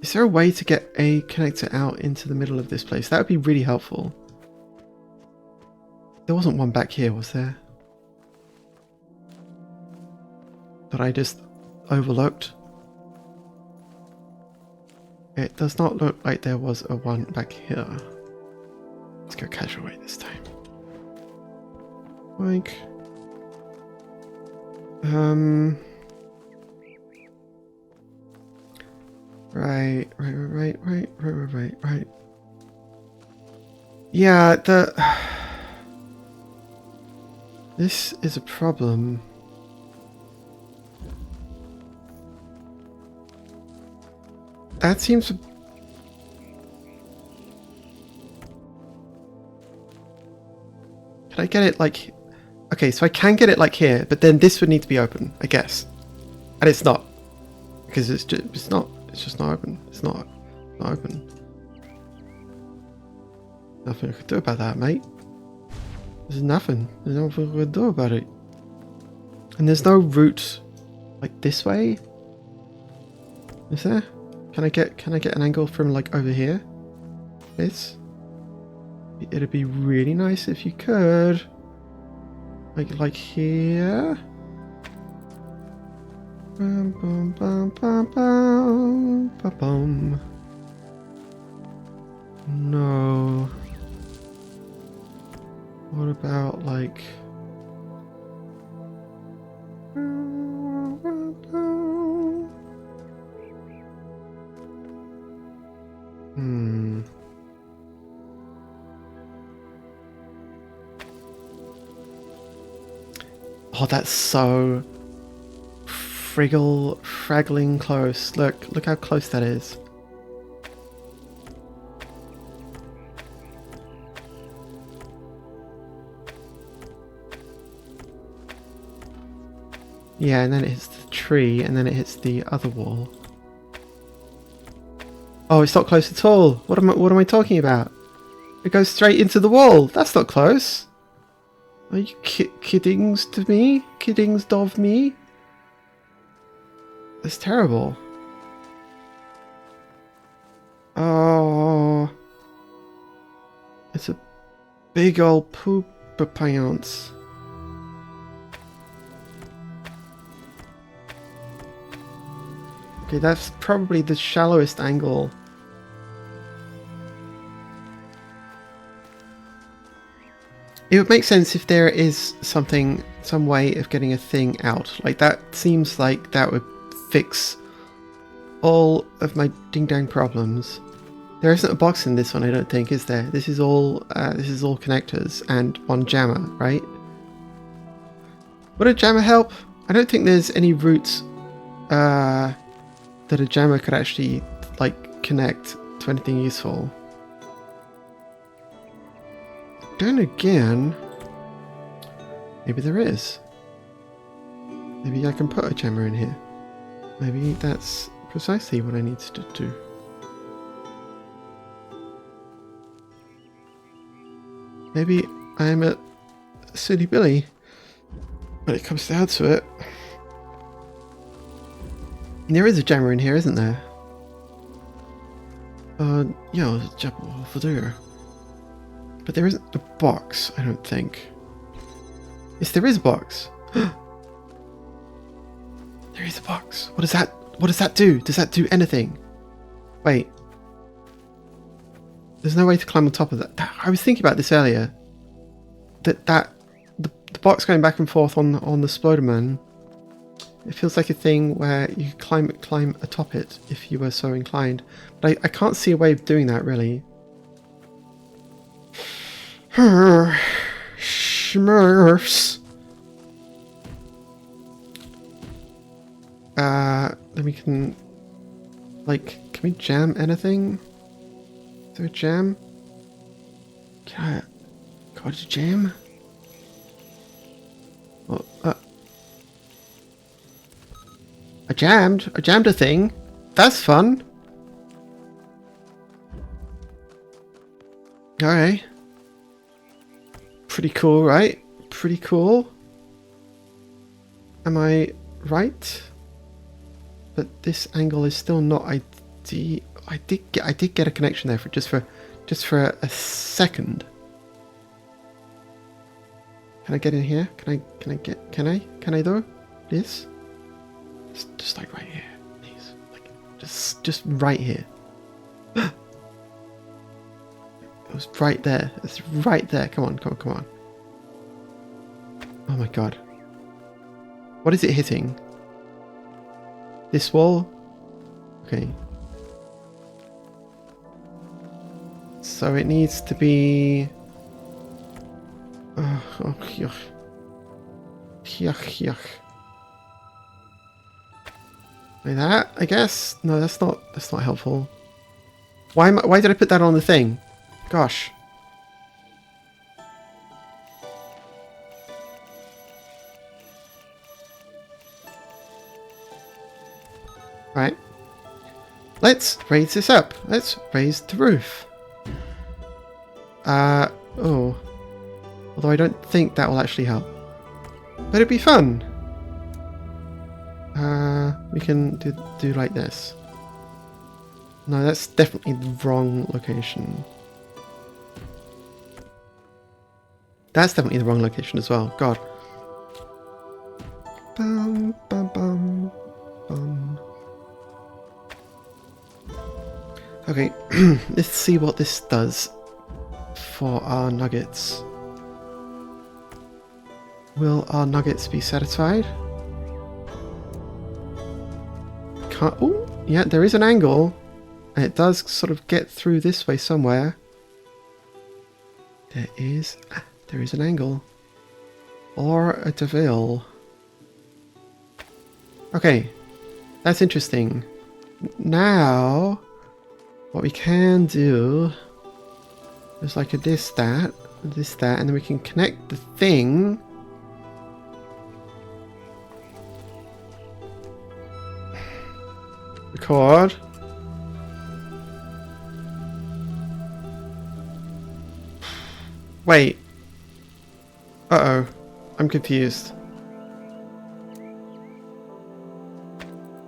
Speaker 1: Is there a way to get a connector out into the middle of this place? That would be really helpful. There wasn't one back here, was there? That I just overlooked. It does not look like there was a one back here. Let's go casual way this time. Like... Right. Yeah, this is a problem. That seems... Can I get it like... Okay, so I can get it like here, but then this would need to be open, I guess. And it's not. Because it's just not open. It's not open. Nothing I could do about that, mate. There's nothing. There's nothing I could do about it. And there's no route like this way. Is there? Can I get an angle from like over here? This? It'd be really nice if you could. Like here. Bum, bum, bum, bum, bum, bum, bum. No. What about like... Oh, that's so fraggling close. Look how close that is. Yeah, and then it hits the tree, and then it hits the other wall. Oh, it's not close at all. What am I talking about? It goes straight into the wall. That's not close. Are you kiddings to me? Kiddings of me? That's terrible. Oh, it's a big old pooper pants. Okay, that's probably the shallowest angle. It would make sense if there is some way of getting a thing out. Like, that seems like that would fix all of my ding-dang problems. There isn't a box in this one, I don't think, is there? This is all connectors and one jammer, right? Would a jammer help? I don't think there's any routes that a jammer could actually, like, connect to anything useful. Then again, maybe there is. Maybe I can put a jammer in here. Maybe that's precisely what I need to do. Maybe I'm a silly Billy when it comes down to it. There is a jammer in here, isn't there? Yeah, there's a jammer over there. But there isn't a box, I don't think. Yes, there is a box. There is a box. What does that do? Does that do anything? Wait. There's no way to climb on top of that. I was thinking about this earlier. The box going back and forth on the Sploderman. It feels like a thing where you climb atop it if you were so inclined. But I can't see a way of doing that, really. Smurfs. Then we can, like, can we jam anything? Is there a jam? Can I got a jam? Well, I jammed a thing. That's fun. Alright. Pretty cool, right? Pretty cool. Am I right? But this angle is still not ideal. I did get a connection there for just for a second. Can I get in here? Can I though? Please? Just like right here, please. Like just right here. It was right there. It's right there. Come on. Oh my god. What is it hitting? This wall? Okay. So it needs to be... Oh, yuck. Yuck. Like that, I guess? No, that's not helpful. Why did I put that on the thing? Gosh. Right. Let's raise this up. Let's raise the roof. Oh. Although I don't think that will actually help. But it'd be fun. We can do like this. No, that's definitely the wrong location. That's definitely the wrong location as well. God. Bum, bum, bum, bum. Okay, let's see what this does for our nuggets. Will our nuggets be satisfied? Can't. Oh, yeah, there is an angle. And it does sort of get through this way somewhere. There is an angle. Or a devil. Okay, that's interesting. Now, what we can do is like a this, that, and then we can connect the thing. Record. Wait. Uh-oh. I'm confused.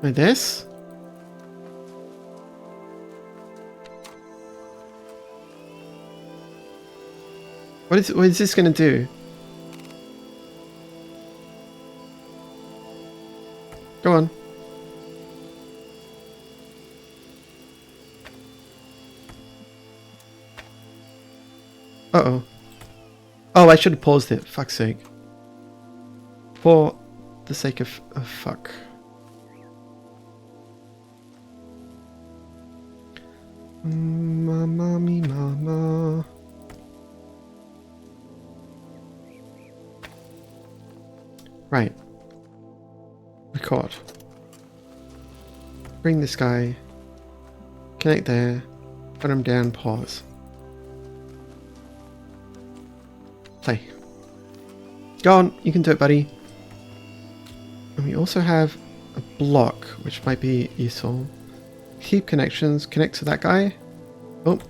Speaker 1: Like this? What is this gonna do? Go on. Uh-oh. Oh, I should have paused it. Fuck's sake. For the sake of fuck. Mama me mama. Right. Record. Bring this guy. Connect there. Put him down. Pause. Play. Go on. You can do it, buddy. And we also have a block, which might be useful. Keep connections. Connect to that guy. Oh.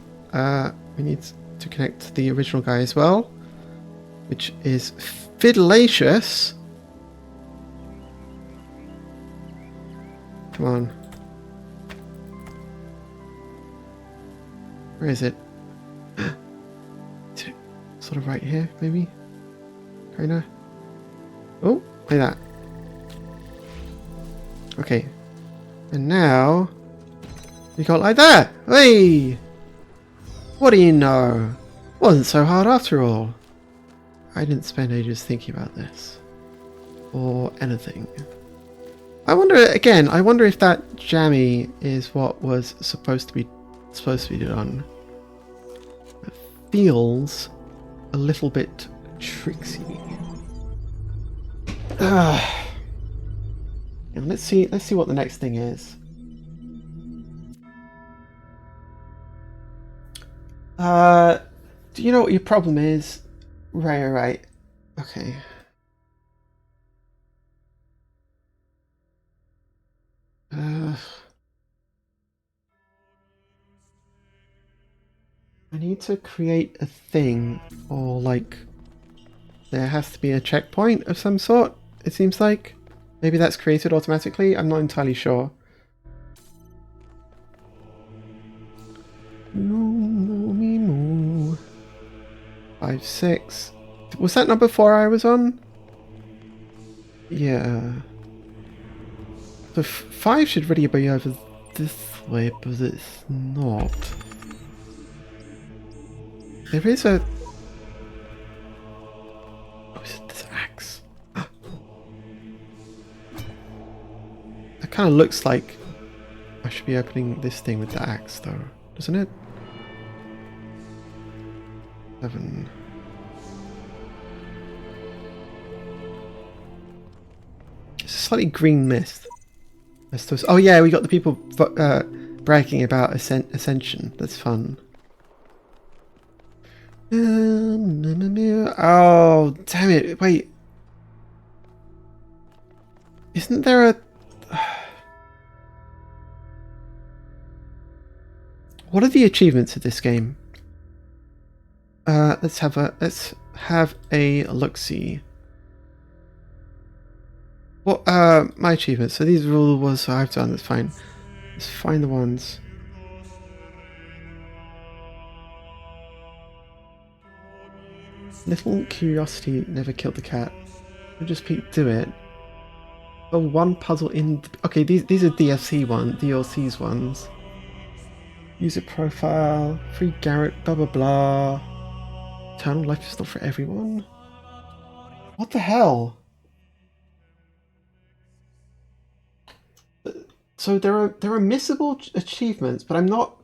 Speaker 1: We need to connect to the original guy as well. Which is Fiddlacious. Come on. Where is it? Is it sort of right here, maybe? Kinda. Oh, like that. Okay. And now we got like that. Hey! What do you know? Wasn't so hard after all. I didn't spend ages thinking about this. Or anything. I wonder if that jammy is what was supposed to be done. It feels a little bit tricksy. And let's see what the next thing is. Do you know what your problem is? Right. Okay. I need to create a thing, or like there has to be a checkpoint of some sort, it seems like. Maybe that's created automatically, I'm not entirely sure. Moo. 5, 6. Was that number 4 I was on? Yeah. So 5 should really be over this way, but it's not. There is a... Oh, is it this axe? That kind of looks like I should be opening this thing with the axe, though, doesn't it? 7. It's a slightly green mist. Oh yeah, we got the people bragging about Ascension. That's fun. Oh, damn it. Wait. Isn't there a... What are the achievements of this game? Let's have a look-see. What my achievements? So these are all the ones I've done, that's fine. Let's find the ones. Little curiosity never killed the cat. We'll just do it. Oh, one puzzle in... Okay, these are DLC's ones. User profile, free Garrett, blah blah blah. Eternal life is not for everyone. What the hell? So there are missable achievements, but I'm not...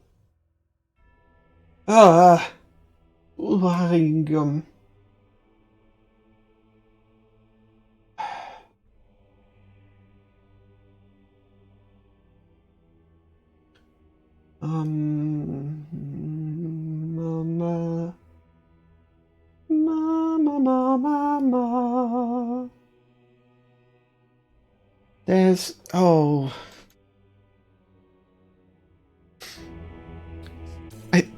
Speaker 1: Mama. Mama, mama, mama. There's... Oh...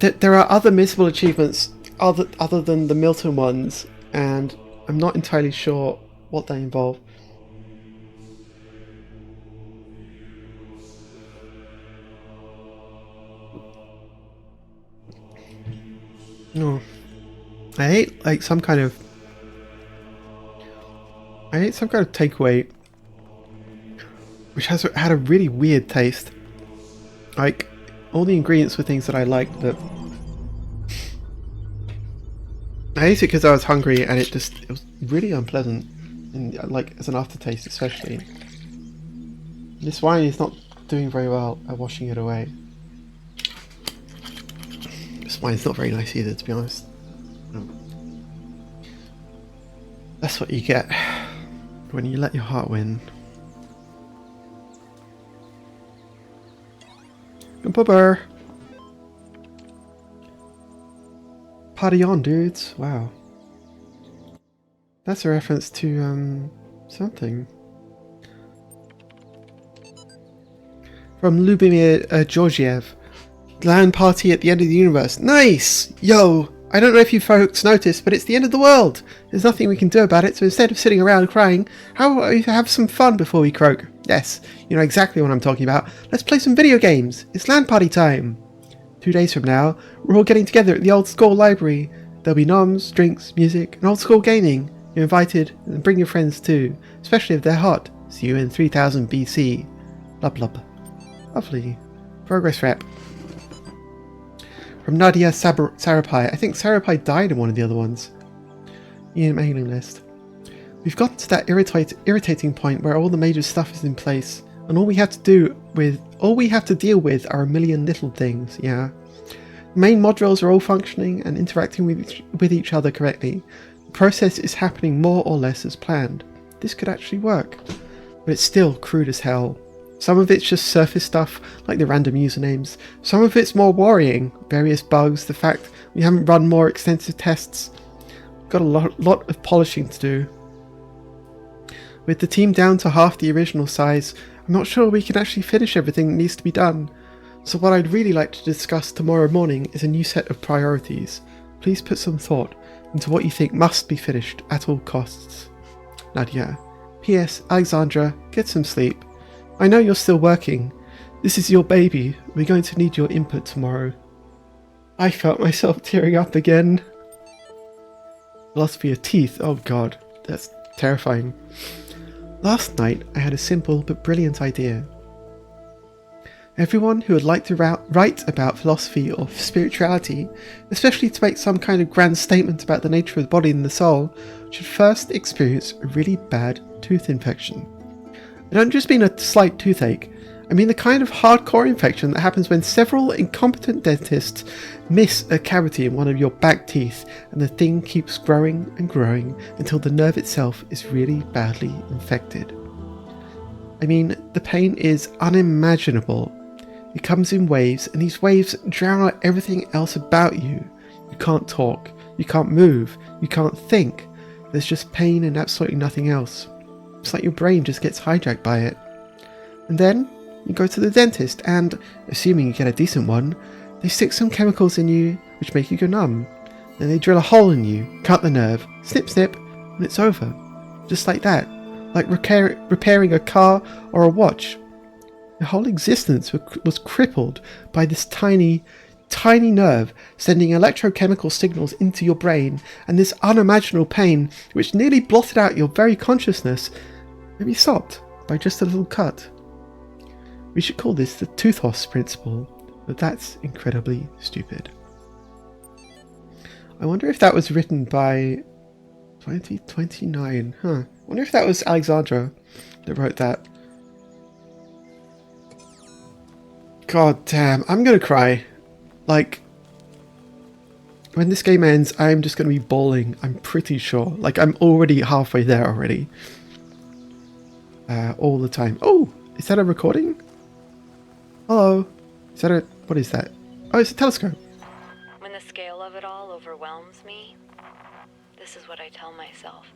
Speaker 1: there are other missable achievements other than the Milton ones, and I'm not entirely sure what they involve. No, I ate like some kind of takeaway, which had a really weird taste. Like all the ingredients were things that I liked, but I ate it because I was hungry, and it was really unpleasant, and like as an aftertaste especially. This wine is not doing very well at washing it away. This wine is not very nice either, to be honest. No. That's what you get when you let your heart win. Bubber. Party on, dudes. Wow. That's a reference to, something. From Lou-Mae Georgiev. LAN party at the end of the universe. Nice! Yo! I don't know if you folks noticed, but it's the end of the world! There's nothing we can do about it, so instead of sitting around crying, how about we have some fun before we croak? Yes, you know exactly what I'm talking about. Let's play some video games! It's LAN party time! 2 days from now, we're all getting together at the old school library. There'll be noms, drinks, music, and old school gaming. You're invited, and bring your friends too, especially if they're hot. See you in 3000 BC. Blub blub. Lovely. Progress rep. From Nadia Sarapai. I think Sarapai died in one of the other ones. Unit mailing list. We've gotten to that irritating point where all the major stuff is in place, and all we have to deal with are a million little things. Yeah. The main modules are all functioning and interacting with each other correctly. The process is happening more or less as planned. This could actually work, but it's still crude as hell. Some of it's just surface stuff, like the random usernames. Some of it's more worrying, various bugs, the fact we haven't run more extensive tests. We've got a lot of polishing to do. With the team down to half the original size, I'm not sure we can actually finish everything that needs to be done. So what I'd really like to discuss tomorrow morning is a new set of priorities. Please put some thought into what you think must be finished at all costs. Nadia. P.S. Alexandra, get some sleep. I know you're still working. This is your baby. We're going to need your input tomorrow. I felt myself tearing up again. Philosophy of teeth. Oh god, that's terrifying. Last night I had a simple but brilliant idea. Everyone who would like to write about philosophy or spirituality, especially to make some kind of grand statement about the nature of the body and the soul, should first experience a really bad tooth infection. I don't just mean a slight toothache, I mean the kind of hardcore infection that happens when several incompetent dentists miss a cavity in one of your back teeth and the thing keeps growing and growing until the nerve itself is really badly infected. I mean, the pain is unimaginable. It comes in waves, and these waves drown out everything else about you. You can't talk, you can't move, you can't think. There's just pain and absolutely nothing else. It's like your brain just gets hijacked by it. And then you go to the dentist and, assuming you get a decent one, they stick some chemicals in you which make you go numb. Then they drill a hole in you, cut the nerve, snip snip, and it's over. Just like that. Like repairing a car or a watch. Your whole existence was crippled by this tiny nerve sending electrochemical signals into your brain, and this unimaginable pain which nearly blotted out your very consciousness may be stopped by just a little cut. We should call this the Toothos principle, but that's incredibly stupid. I wonder if that was written by 2029. I wonder if that was Alexandra that wrote that. God damn, I'm gonna cry. Like, when this game ends, I'm just gonna be bawling, I'm pretty sure. Like, I'm already halfway there already. All the time. Oh, is that a recording? Hello? Is that a... What is that? Oh, it's a telescope.
Speaker 2: When the scale of it all overwhelms me, this is what I tell myself.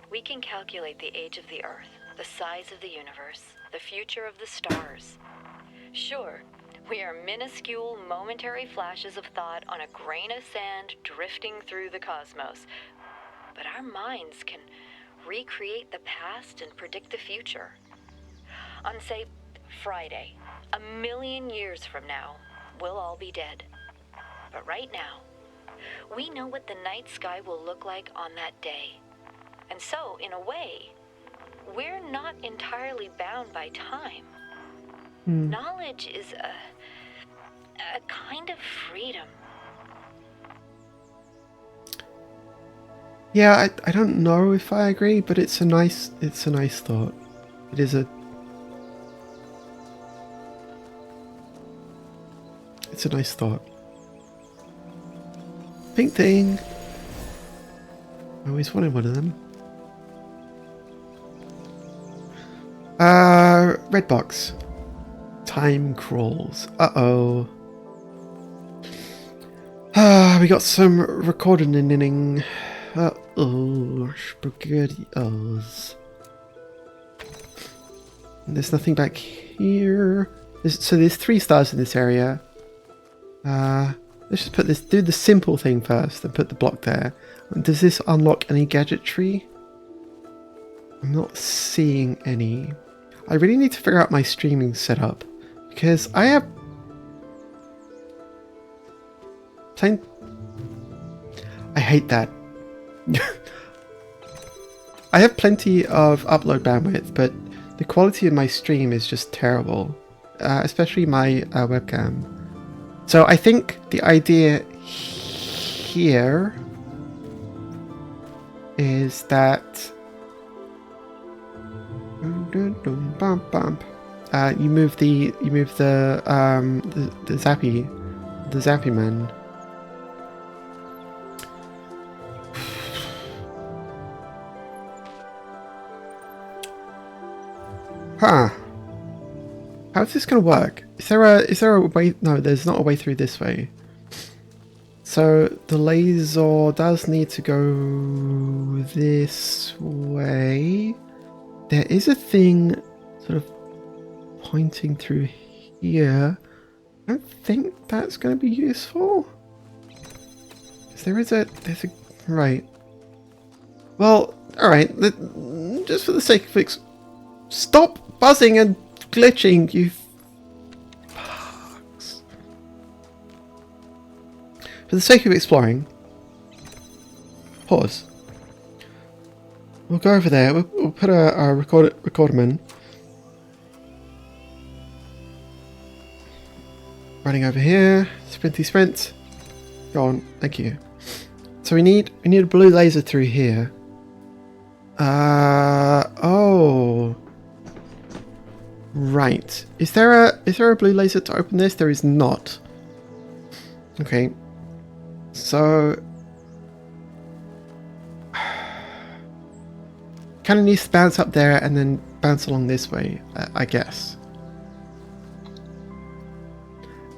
Speaker 2: We can calculate the age of the Earth, the size of the universe, the future of the stars. Sure, we are minuscule, momentary flashes of thought on a grain of sand drifting through the cosmos. But our minds can recreate the past and predict the future. On, say, Friday, 1,000,000 years from now, we'll all be dead. But right now, we know what the night sky will look like on that day. And so, in a way, we're not entirely bound by time. Knowledge is a kind of freedom.
Speaker 1: Yeah, I don't know if I agree, but it's a nice thought. It is it's a nice thought. Pink thing. I always wanted one of them. Red box. Time crawls. Uh-oh. We got some recording inning. Uh-oh. SpaghettiOs. There's nothing back here. So there's 3 stars in this area. Let's just put this, do the simple thing first and put the block there. Does this unlock any gadgetry? I'm not seeing any. I really need to figure out my streaming setup because I have I hate that. I have plenty of upload bandwidth, but the quality of my stream is just terrible, especially my webcam. So I think the idea here is that you move the zappy man. Huh. How's this gonna work? Is there a way? No, there's not a way through this way. So the laser does need to go this way. There is a thing sort of pointing through here. I don't think that's going to be useful. There's a right. Well, all right. Just for the sake of it, stop buzzing and glitching, you fucks. For the sake of exploring, pause. We'll go over there. We'll put a recorderman running over here. Sprinty sprint. Go on. Thank you. So we need a blue laser through here. Oh. Right. Is there a blue laser to open this? There is not. Okay. So kind of needs to bounce up there and then bounce along this way, I guess.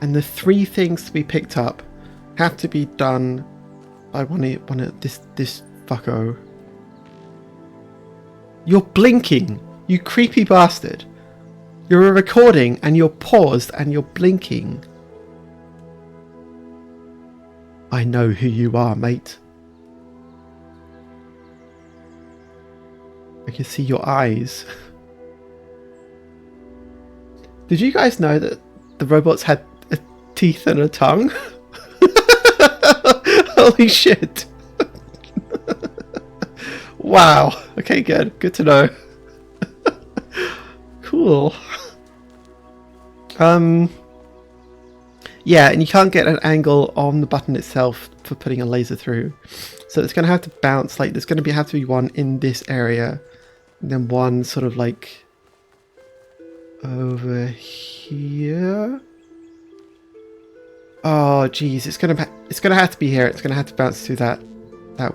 Speaker 1: And the 3 things to be picked up have to be done by one of this fucko. You're blinking, you creepy bastard. You're recording and you're paused and you're blinking. I know who you are, mate. I can see your eyes. Did you guys know that the robots had teeth and a tongue? Holy shit. Wow. Okay, good. Good to know. Cool. Yeah, and you can't get an angle on the button itself for putting a laser through. So it's going to have to bounce, like there's going to have to be one in this area. And then one sort of like over here. Oh geez, it's gonna have to be here. It's gonna have to bounce through that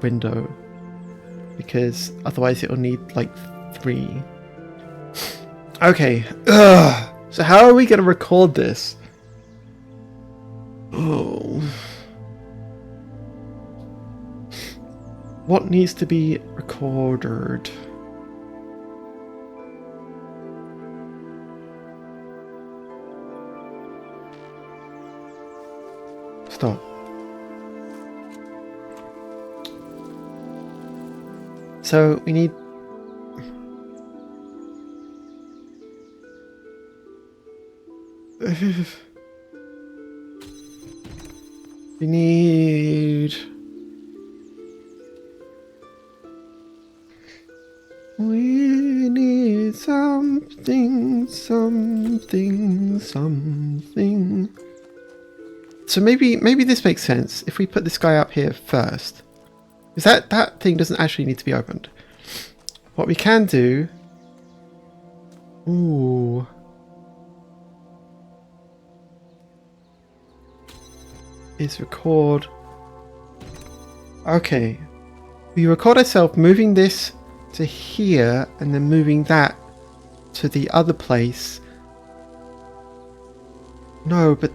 Speaker 1: window, because otherwise it'll need like 3. Okay. Ugh. So how are we gonna record this? Oh. What needs to be recorded? Stop. So we need... we need... We need something. So maybe this makes sense if we put this guy up here first. Because that thing doesn't actually need to be opened. What we can do... Ooh. Is record... Okay. We record ourselves moving this to here and then moving that to the other place. No, but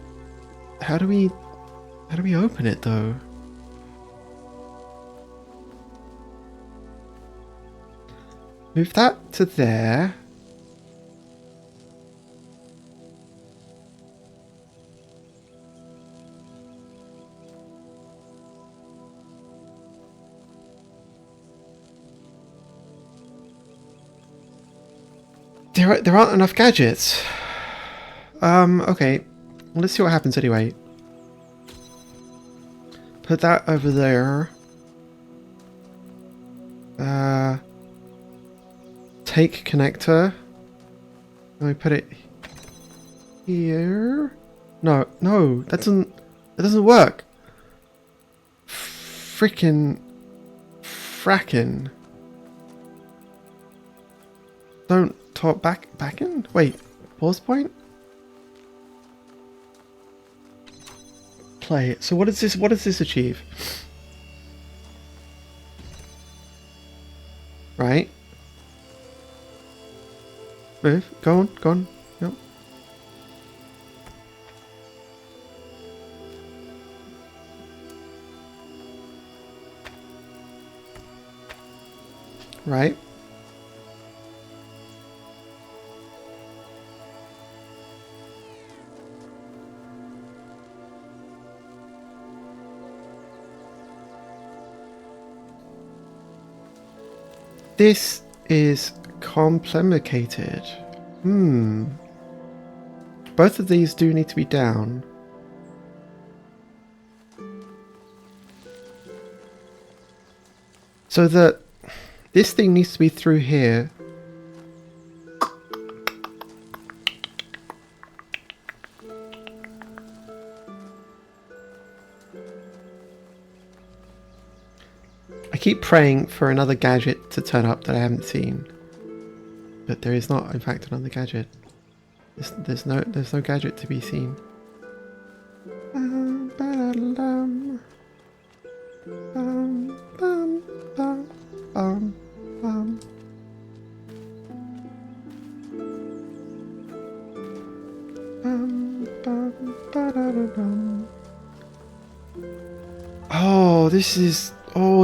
Speaker 1: how do we open it though? Move that to there. There aren't enough gadgets. Okay. Well, let's see what happens anyway. Put that over there. Take connector. Let me put it here. No, that doesn't work. Frackin'. Don't talk back in? Wait, pause point? Play. So what does this achieve? Right. Move. Go on. Yep. Right. This is complicated. Both of these do need to be down. So that this thing needs to be through here. I keep praying for another gadget to turn up that I haven't seen. But there is not, in fact, another gadget. There's no gadget to be seen.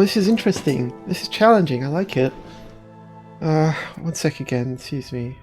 Speaker 1: This is interesting. This is challenging. I like it. 1 sec again. Excuse me.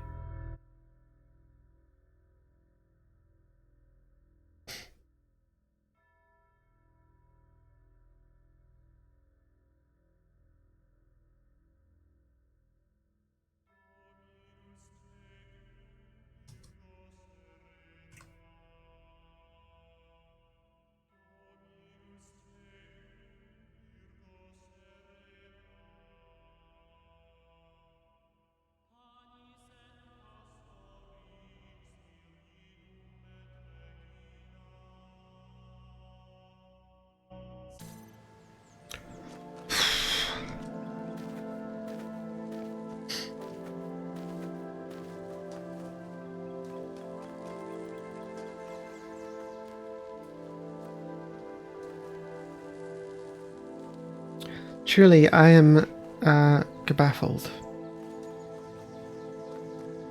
Speaker 1: Truly, I am baffled.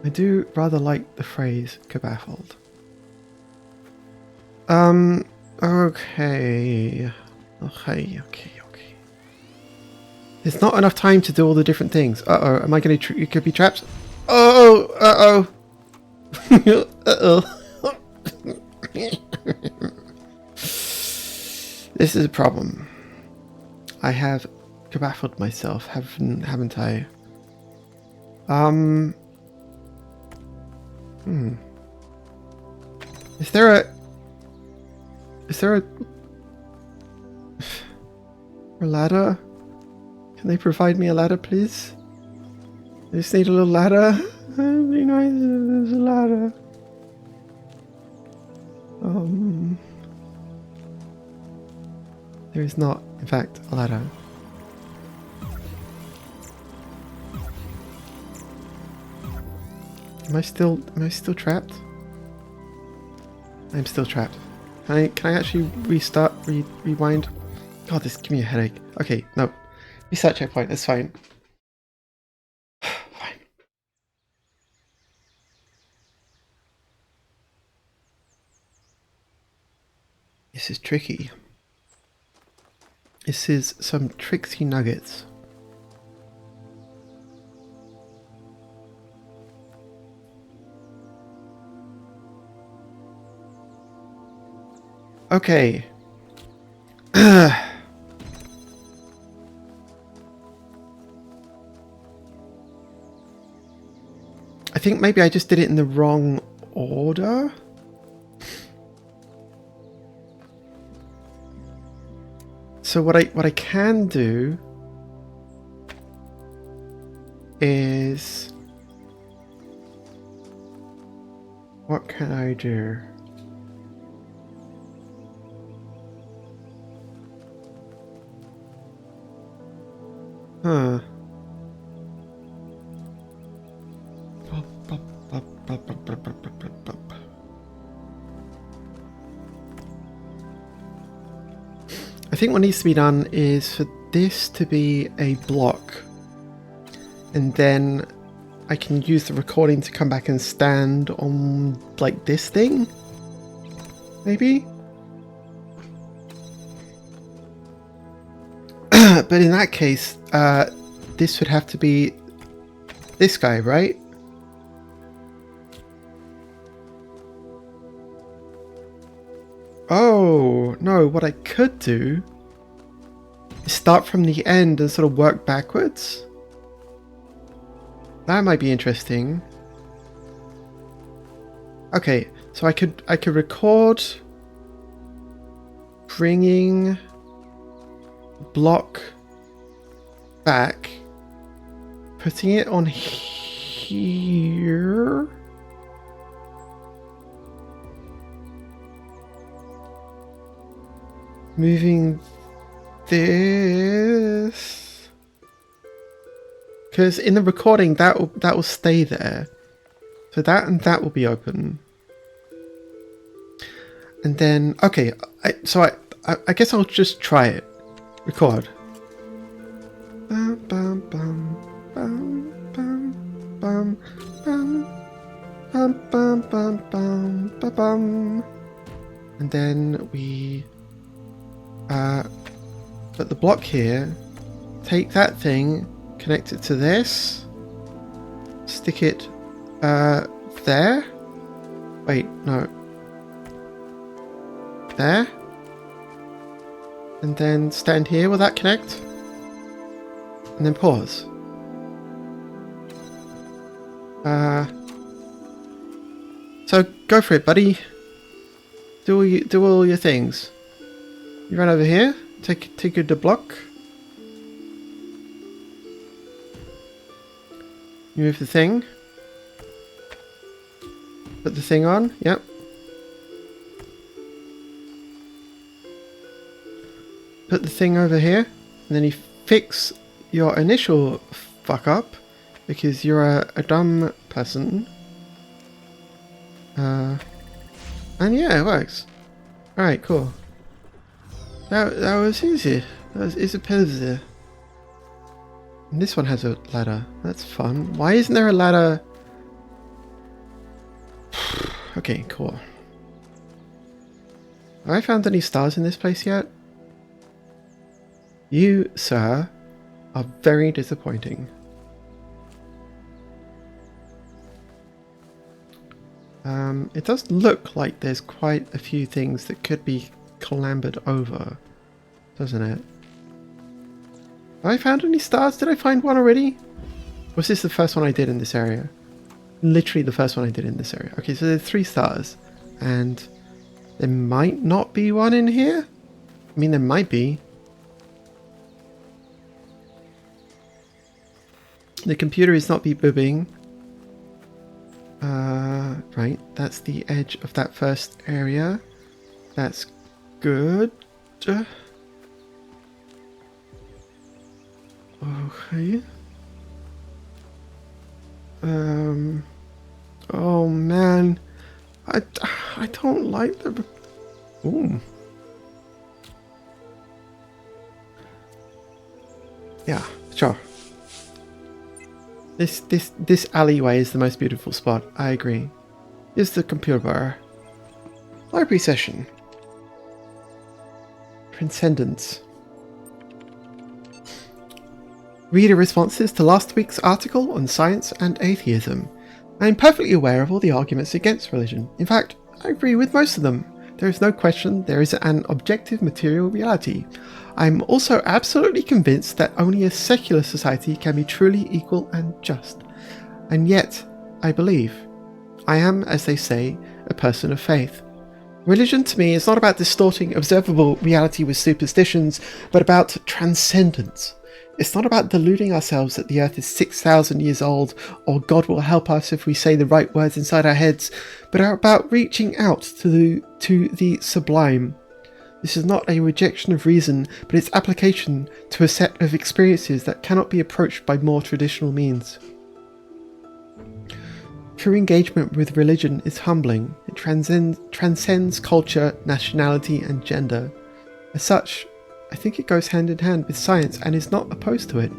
Speaker 1: I do rather like the phrase "kabaffled." Okay. Okay. There's not enough time to do all the different things. Uh-oh. Am I going to... You could be trapped? Oh! Uh-oh. Uh-oh. This is a problem. I have baffled myself, haven't I? Is there a ladder? Can they provide me a ladder, please? I just need a little ladder. It'd be nice if there's a ladder. There is not, in fact, a ladder. Am I still trapped? I'm still trapped. Can I actually restart, rewind? God, this gives me a headache. Okay, no. Reset checkpoint, that's fine. Fine. This is tricky. This is some tricksy nuggets. Okay. I think maybe I just did it in the wrong order. So what I can do is, what can I do? Huh. I think what needs to be done is for this to be a block, and then I can use the recording to come back and stand on like this thing, maybe? But in that case, this would have to be this guy, right? Oh, no, what I could do is start from the end and sort of work backwards. That might be interesting. Okay, so I could record bringing block back, putting it on here. Moving this, because in the recording that will stay there, so that and that will be open. And then okay, I guess I'll just try it. Record. Bum, bum, bum, bum, bum, bum, bum, bum, bum, bum, bum, bum, bum. And then we put the block here, take that thing, connect it to this, stick it there. Wait, no. There. And then stand here. Will that connect? And then pause. So go for it, buddy. Do all your things. You run over here. Take the block. You move the thing. Put the thing on. Yep. Put the thing over here, and then you fix your initial fuck up because you're a dumb person. And yeah, it works. All right, cool. That was easy. That was easy peasy. And this one has a ladder. That's fun. Why isn't there a ladder? Okay, cool. Have I found any stars in this place yet? You, sir, are very disappointing. It does look like there's quite a few things that could be clambered over, doesn't it? Have I found any stars? Did I find one already? Was this the first one I did in this area? Literally the first one I did in this area. Okay, so there's 3 stars. And there might not be one in here? I mean, there might be. The computer is not boobing. Right, that's the edge of that first area. That's good. Okay. Oh man. I don't like the... Ooh. Yeah, sure. This alleyway is the most beautiful spot. I agree. Here's the computer bar. Library session. Transcendence. Reader responses to last week's article on science and atheism. I am perfectly aware of all the arguments against religion. In fact, I agree with most of them. There is no question there is an objective material reality. I am also absolutely convinced that only a secular society can be truly equal and just. And yet, I believe. I am, as they say, a person of faith. Religion to me is not about distorting observable reality with superstitions, but about transcendence. It's not about deluding ourselves that the earth is 6,000 years old, or God will help us if we say the right words inside our heads, but about reaching out to the sublime. This is not a rejection of reason, but its application to a set of experiences that cannot be approached by more traditional means. True engagement with religion is humbling. It transcends culture, nationality, and gender. As such, I think it goes hand in hand with science and is not opposed to it.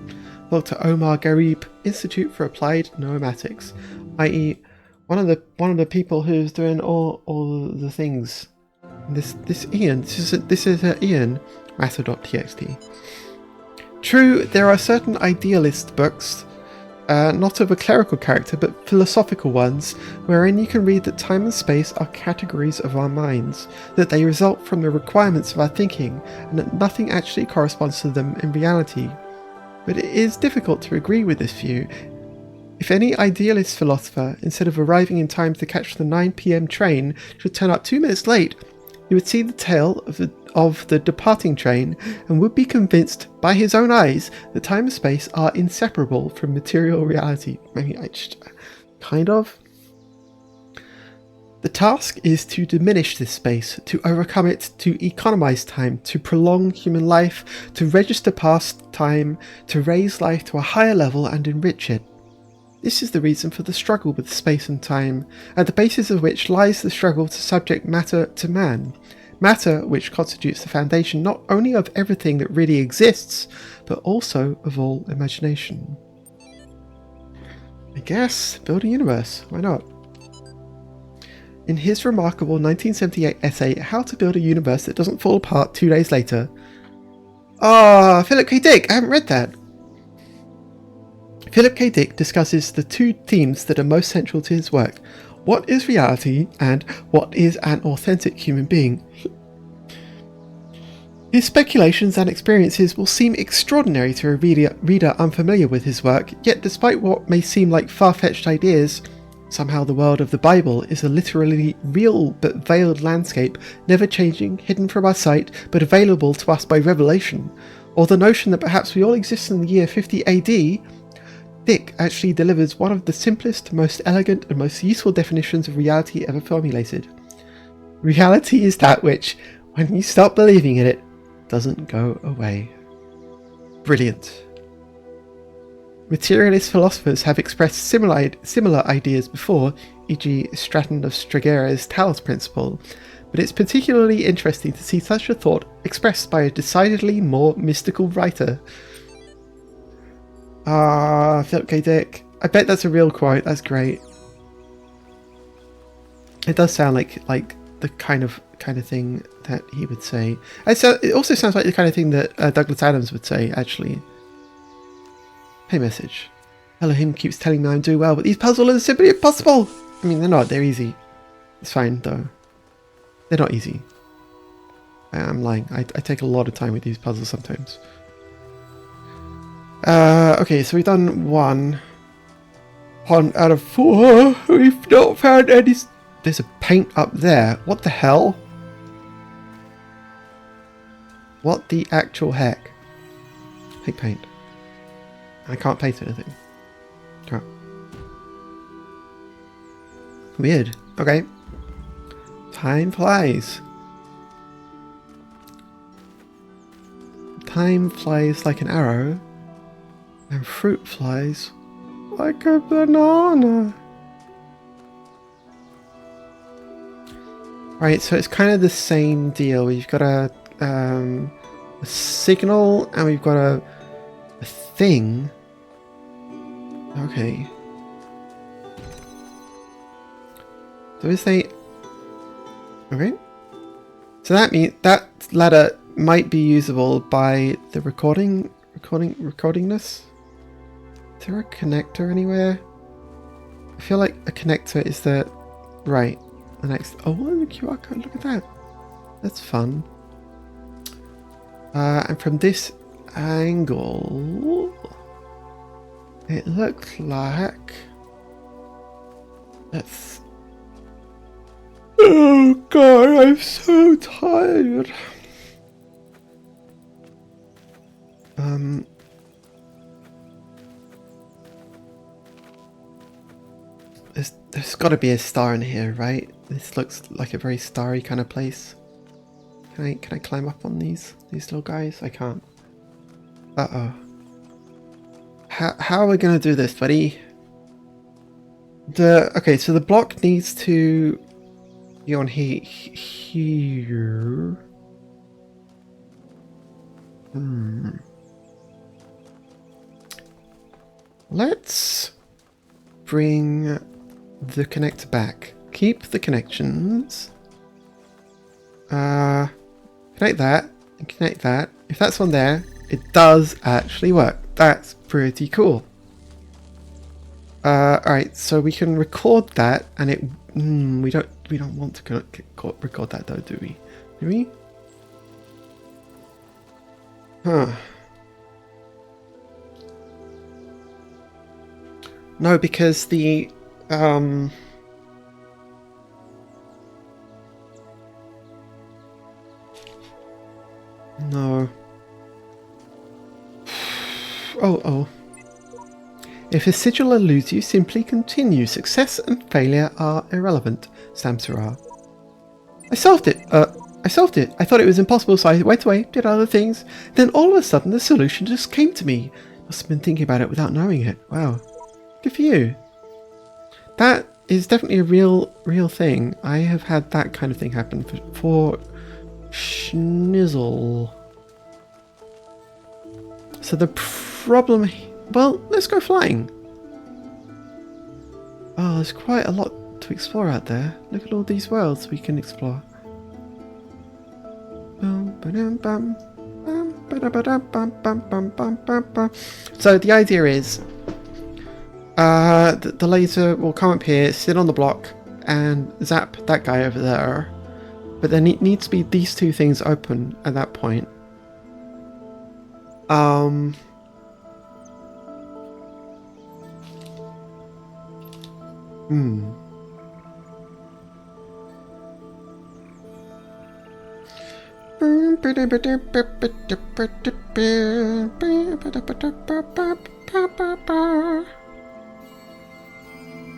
Speaker 1: Dr. Omar Garib, Institute for Applied Noematics, i.e., one of the people who's doing all the things. This Ian, this is Ian matter.txt. True, there are certain idealist books, not of a clerical character, but philosophical ones, wherein you can read that time and space are categories of our minds, that they result from the requirements of our thinking, and that nothing actually corresponds to them in reality. But it is difficult to agree with this view. If any idealist philosopher, instead of arriving in time to catch the 9 p.m. train, should turn up 2 minutes late, he would see the tail of the departing train and would be convinced by his own eyes that time and space are inseparable from material reality. Maybe I just... kind of. The task is to diminish this space, to overcome it, to economize time, to prolong human life, to register past time, to raise life to a higher level and enrich it. This is the reason for the struggle with space and time, at the basis of which lies the struggle to subject matter to man. Matter which constitutes the foundation not only of everything that really exists, but also of all imagination. I guess, build a universe, why not? In his remarkable 1978 essay, How to Build a Universe That Doesn't Fall Apart 2 days later... Philip K. Dick, I haven't read that. Philip K. Dick discusses the 2 themes that are most central to his work. What is reality and what is an authentic human being? His speculations and experiences will seem extraordinary to a reader unfamiliar with his work, yet despite what may seem like far-fetched ideas, somehow the world of the Bible is a literally real but veiled landscape, never changing, hidden from our sight, but available to us by revelation. Or the notion that perhaps we all exist in the year 50 AD, Dick actually delivers one of the simplest, most elegant, and most useful definitions of reality ever formulated. Reality is that which, when you stop believing in it, doesn't go away. Brilliant. Materialist philosophers have expressed similar ideas before, e.g. Stratton of Stragera's talos principle, but it's particularly interesting to see such a thought expressed by a decidedly more mystical writer. Philip K. Dick. I bet that's a real quote. That's great. It does sound like the kind of thing that he would say. It also sounds like the kind of thing that Douglas Adams would say, actually. Hey, message. Elohim keeps telling me I'm doing well, but these puzzles are simply impossible. I mean, they're not. They're easy. It's fine, though. They're not easy. I'm lying. I take a lot of time with these puzzles sometimes. Okay, so we've done one. 1 out of 4. We've not found any... There's a paint up there. What the hell? What the actual heck? Hey, paint. I can't place anything. Oh. Weird. Okay. Time flies. Time flies like an arrow. And fruit flies like a banana. Right, so it's kind of the same deal. We've got a signal and we've got a thing. Okay. So is they... Okay. So that means that ladder might be usable by the recordingness. Is there a connector anywhere? I feel like a connector is the... Right. The next... Oh, the QR code. Look at that. That's fun. And from this angle... It looks like... That's... Oh god, I'm so tired. There's got to be a star in here, right? This looks like a very starry kind of place. Can I climb up on these little guys? I can't. Uh-oh. How are we gonna do this, buddy? Okay, so the block needs to be on here. Let's bring the connector back. Keep the connections. Connect that and connect that. If that's on there, it does actually work. That's pretty cool. Alright, so we can record that, and it. We don't want to record that though, do we? Do we? Huh. No, because the no. Oh. If a sigil eludes you, simply continue. Success and failure are irrelevant. Samsara. I solved it. I solved it. I thought it was impossible, so I went away, did other things. Then all of a sudden, the solution just came to me. Must have been thinking about it without knowing it. Wow. Good for you. That is definitely a real thing. I have had that kind of thing happen for schnizzle. So the problem... Well, let's go flying. Oh, there's quite a lot to explore out there. Look at all these worlds we can explore. So the idea is the laser will come up here, sit on the block, and zap that guy over there. But there needs to be these two things open at that point.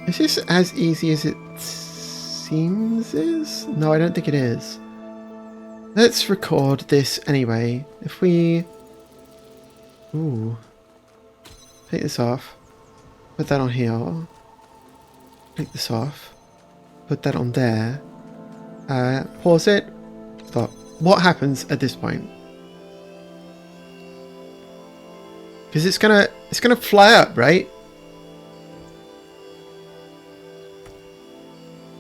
Speaker 1: Is this as easy as it seems is? No, I don't think it is. Let's record this anyway. If we... Ooh. Take this off. Put that on here. Take this off. Put that on there. Pause it. Stop. What happens at this point? Because it's gonna fly up, right?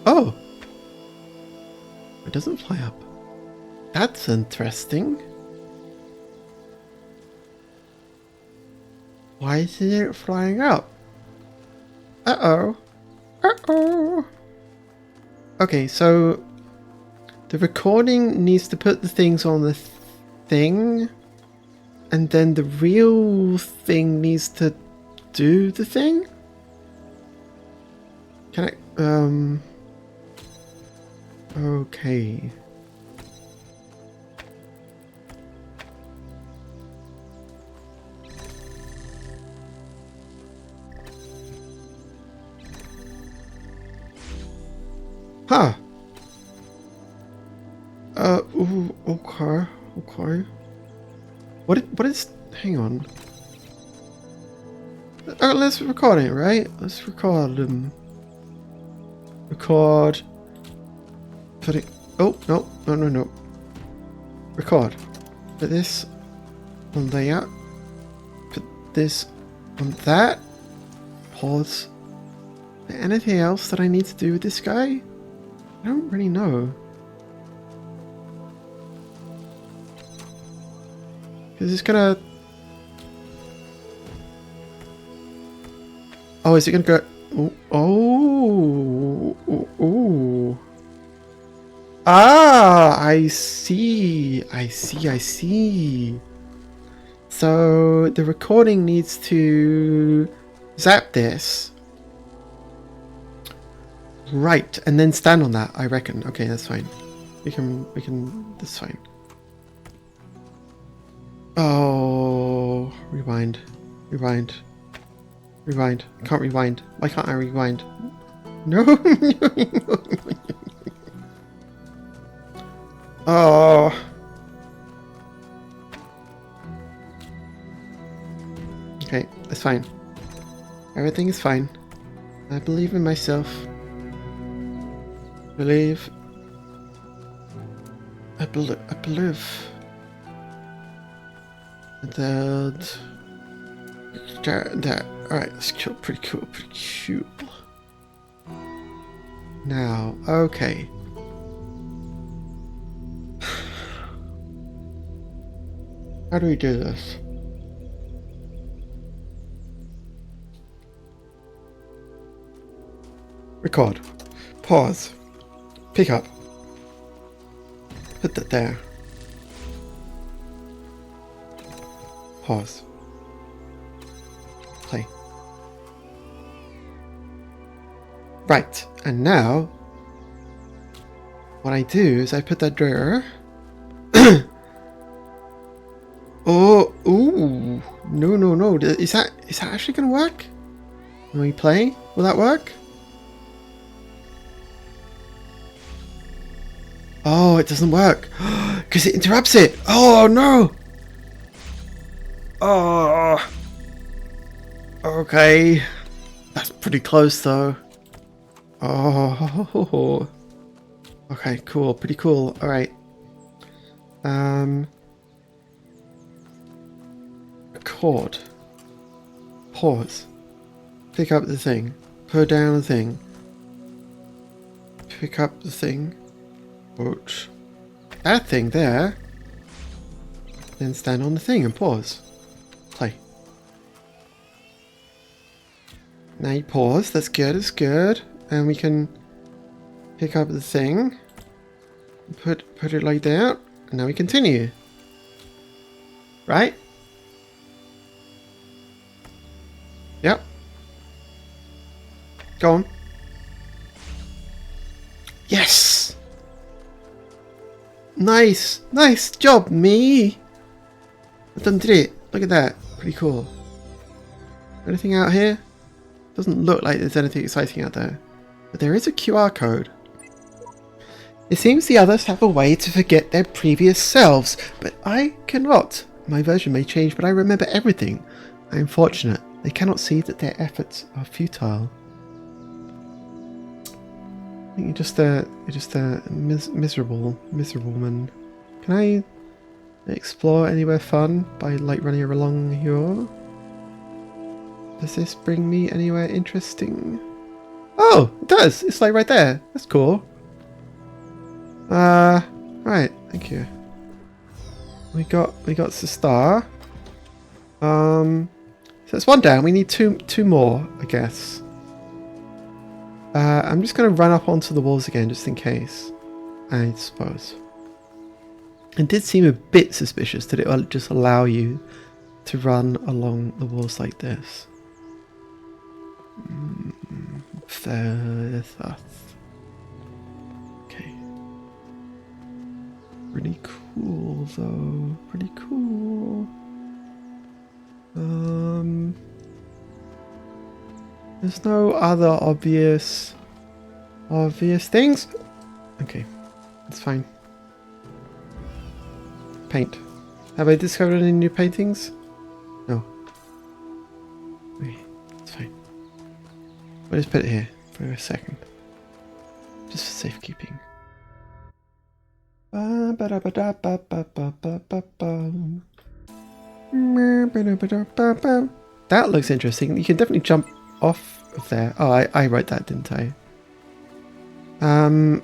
Speaker 1: Oh. It doesn't fly up. That's interesting. Why isn't it flying up? Uh-oh. Uh-oh. Okay, so the recording needs to put the things on the thing, and then the real thing needs to do the thing? Can I, okay. Huh. Ooh, okay, okay. What is, hang on. Let's record it, right? Let's record, record. Put it, oh, no. Record. Put this on layout. Put this on that. Pause. Is there anything else that I need to do with this guy? I don't really know. Because it's gonna... Oh, is it gonna go... Oh. Ah, I see. So the recording needs to zap this. Right, and then stand on that, I reckon. Okay, that's fine. We can, that's fine. Oh, rewind. I can't rewind. Why can't I rewind? No. Oh. Okay, that's fine. Everything is fine. I believe in myself. I believe. That. Alright, that's cool. Pretty cool. Now, okay. How do we do this? Record. Pause. Pick up. Put that there. Pause. Play. Right, and now what I do is I put that there. Oh, ooh, no. Is that actually gonna work? When we play, will that work? Oh, it doesn't work because it interrupts it. Oh no. Oh. Okay. That's pretty close though. Oh. Okay, cool. Pretty cool. All right. Record. Pause. Pick up the thing. Put down the thing. Pick up the thing. Put that thing there. Then stand on the thing and pause. Play. Now you pause. That's good. That's good. And we can pick up the thing. Put it like that. And now we continue. Right? Yep. Go on. Yes! Nice! Nice job, me! I done did it. Look at that. Pretty cool. Anything out here? Doesn't look like there's anything exciting out there. But there is a QR code. It seems the others have a way to forget their previous selves, but I cannot. My version may change, but I remember everything. I am fortunate. They cannot see that their efforts are futile. I think you're just a miserable man. Can I explore anywhere fun by like running along here? Does this bring me anywhere interesting? Oh, it does. It's like right there. That's cool. Right, thank you. We got the star. So that's one down. We need two more, I guess. I'm just going to run up onto the walls again, just in case. I suppose. It did seem a bit suspicious that it will just allow you to run along the walls like this. Okay. Pretty cool, though. Pretty cool. There's no other obvious things. Okay, it's fine. Paint. Have I discovered any new paintings? No. Okay, it's fine. We'll just put it here for a second. Just for safekeeping. That looks interesting. You can definitely jump off of there. Oh, I wrote that, didn't I?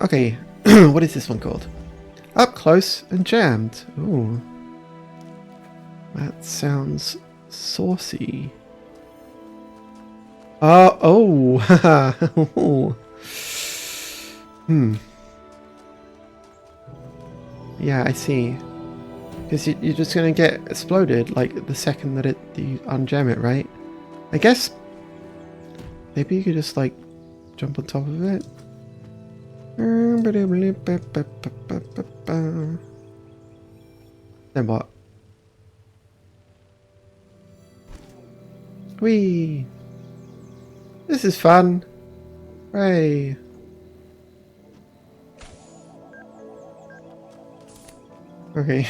Speaker 1: Okay. What is this one called? Up close and jammed. Ooh. That sounds saucy. Oh. Yeah, I see. Because you're just going to get exploded like the second that you unjam it, right? I guess maybe you could just like jump on top of it. Then what? Whee! This is fun. Hooray! Okay.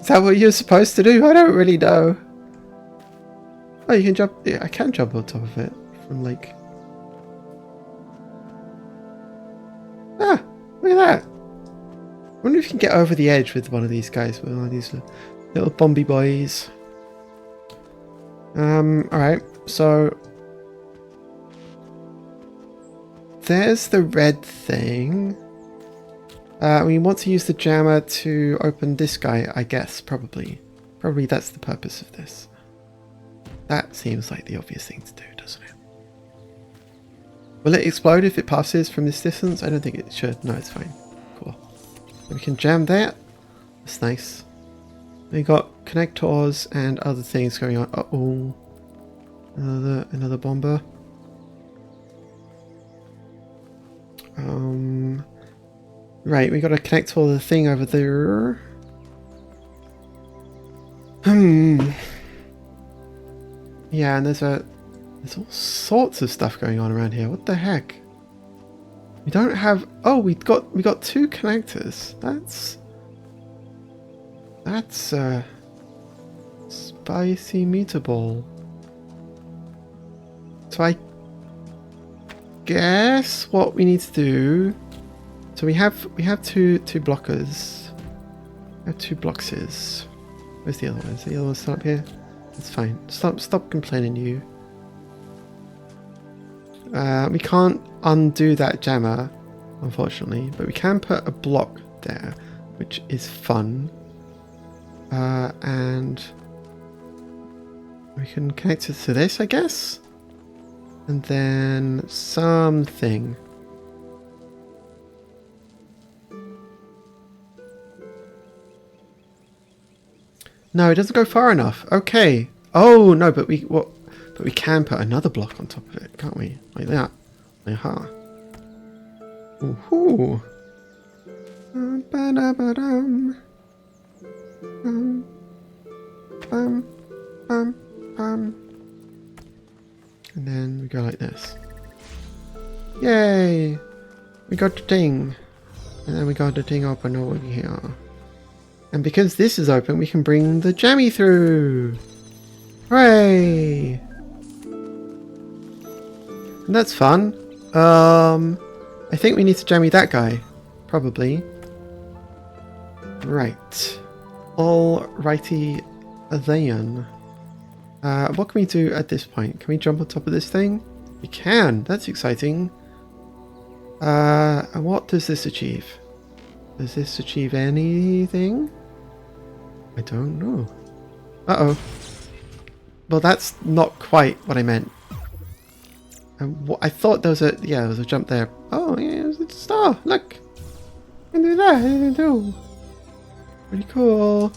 Speaker 1: Is that what you're supposed to do? I don't really know. Oh, you can jump. Yeah, I can jump on top of it from like. Ah, look at that. I wonder if you can get over the edge with one of these guys, with one of these little Bombi boys. Alright, so there's the red thing. We want to use the jammer to open this guy, I guess, probably. Probably that's the purpose of this. That seems like the obvious thing to do, doesn't it? Will it explode if it passes from this distance? I don't think it should. No, it's fine. Cool. So we can jam that. That's nice. We got connectors and other things going on. Uh-oh. Another bomber. Right, we got to connect all the thing over there. Yeah, and there's all sorts of stuff going on around here. What the heck? We don't have. Oh, we got two connectors. That's spicy meatball. So I guess what we need to do. So we have two blockers. We have two bloxes. Where's the other one? Is the other one still up here? It's fine. Stop complaining, you. We can't undo that jammer, unfortunately, but we can put a block there, which is fun. And we can connect it to this, I guess, and then something. No, it doesn't go far enough. Okay. Oh no, but we can put another block on top of it, can't we? Like that. Aha. Ooh. And then we go like this. Yay! We got the thing. And then we got the thing open over here. And because this is open, we can bring the jammy through. Hooray! And that's fun. I think we need to jammy that guy. Probably. Right. Alrighty then. What can we do at this point? Can we jump on top of this thing? We can. That's exciting. And what does this achieve? Does this achieve anything? I don't know. Uh-oh. Well, that's not quite what I meant. I thought there was a, yeah, there was a jump there. Oh, yeah, it's a star. Look. I can do that. I can do. Pretty cool.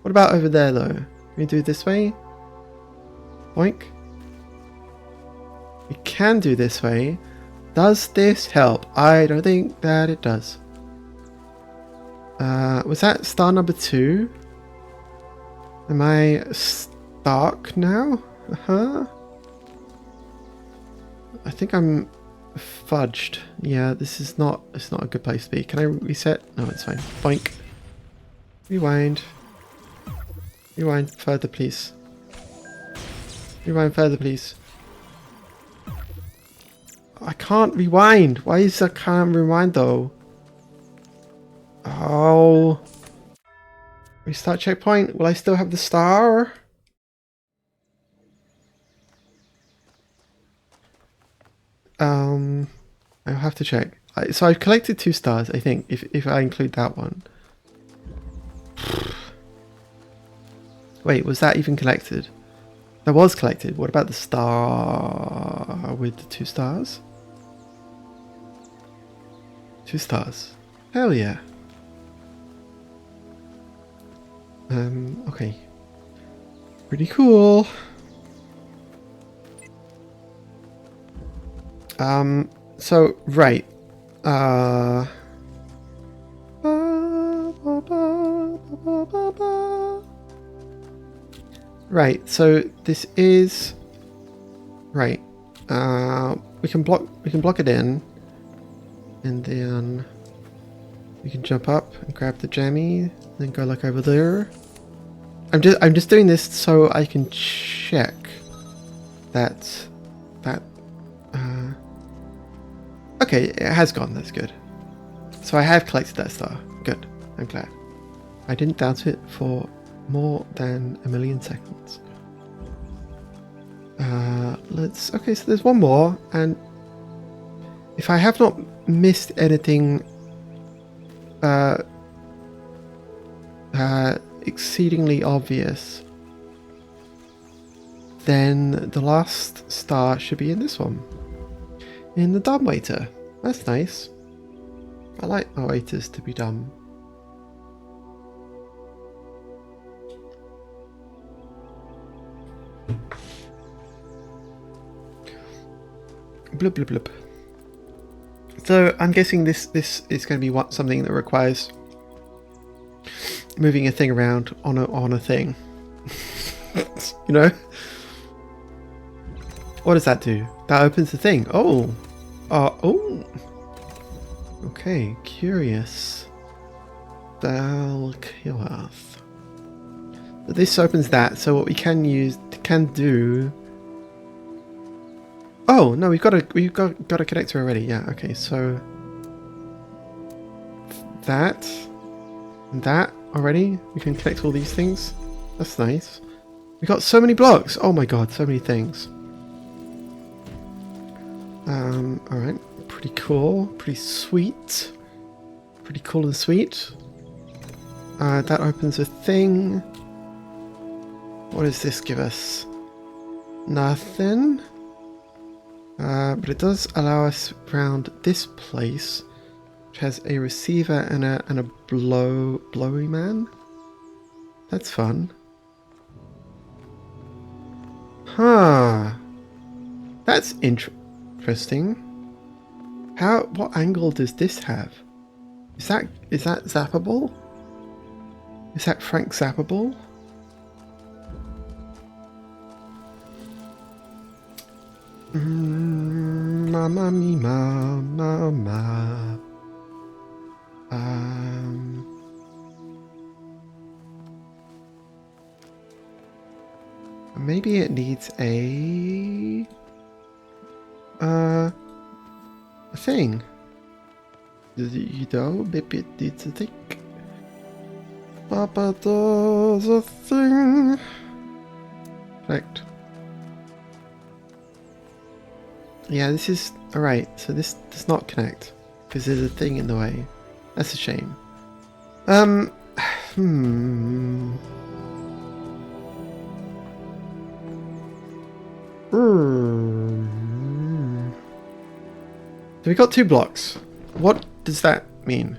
Speaker 1: What about over there, though? Can we do it this way? Boink. We can do this way. Does this help? I don't think that it does. Was that star number 2? Am I stuck now? Uh-huh. I think I'm fudged. Yeah, this is not, it's not a good place to be. Can I reset? No, it's fine. Boink. Rewind. Rewind further, please. Rewind further, please. I can't rewind. Why is I can't rewind though? Oh. Restart checkpoint. Will I still have the star? I'll have to check. So I've collected 2 stars, I think, if I include that one. Wait, was that even collected? That was collected. What about the star with the 2 stars? 2 stars. Hell yeah. Okay. Pretty cool. So, right. Right, so this is right. We can block it in, and then we can jump up and grab the jammy, and then go like over there. I'm just doing this so I can check that okay, it has gone. That's good. So I have collected that star. Good. I'm glad. I didn't doubt it for more than a million seconds. Okay, so there's one more, and if I have not missed anything exceedingly obvious, then the last star should be in this one. In the dumb waiter. That's nice. I like my waiters to be dumb. Blub blub blub. So I'm guessing this is going to be something that requires moving a thing around on a thing. You know? What does that do? That opens the thing. Oh. Oh. Okay, curious. Valkyrath. This opens that, so what we can do. Oh no, we've got a connector already. Yeah, okay, so that already. We can connect all these things. That's nice. We got so many blocks. Oh my god, so many things. Alright, pretty cool, pretty sweet. Pretty cool and sweet. That opens a thing. What does this give us? Nothing. But it does allow us around this place, which has a receiver and a blowy man. That's fun. Huh. That's interesting. What angle does this have? Is that zappable? Is that Frank zappable? Mamma mia, mama. Maybe it needs a thing. You know, maybe it needs a thing. Papa does a thing. Correct. Yeah, this is alright. So this does not connect. because there's a thing in the way. That's a shame. So we got 2 blocks. What does that mean?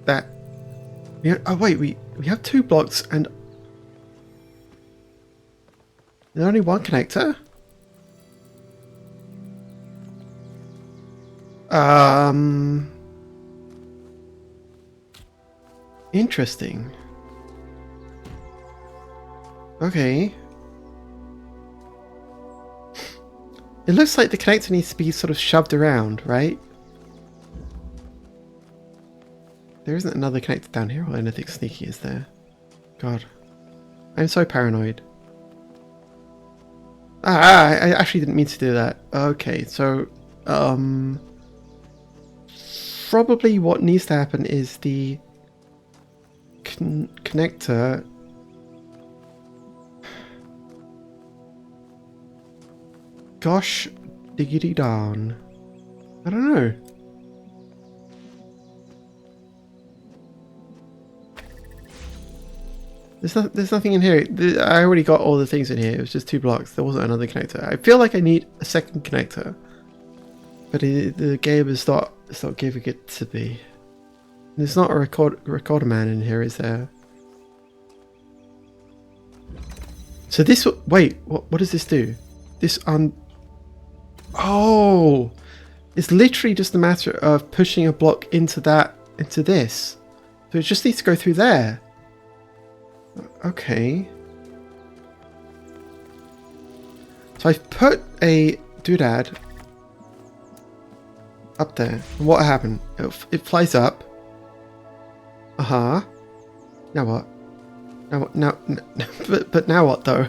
Speaker 1: That... oh wait, we have 2 blocks and... there's only 1 connector? Interesting. Okay. It looks like the connector needs to be sort of shoved around, right? There isn't another connector down here or anything sneaky, is there? God. I'm so paranoid. I actually didn't mean to do that. Okay, so... probably what needs to happen is the connector... Gosh diggity darn. I don't know. There's nothing in here. I already got all the things in here. It was just 2 blocks. There wasn't another connector. I feel like I need a second connector. But the game is not giving it to me. There's not a recorder man in here, is there? So this... wait, what does this do? This oh! It's literally just a matter of pushing a block into this. So it just needs to go through there. Okay. So I've put a doodad up there. And what happened? It flies up. Uh-huh. Now what? Now what? Now, but now what though?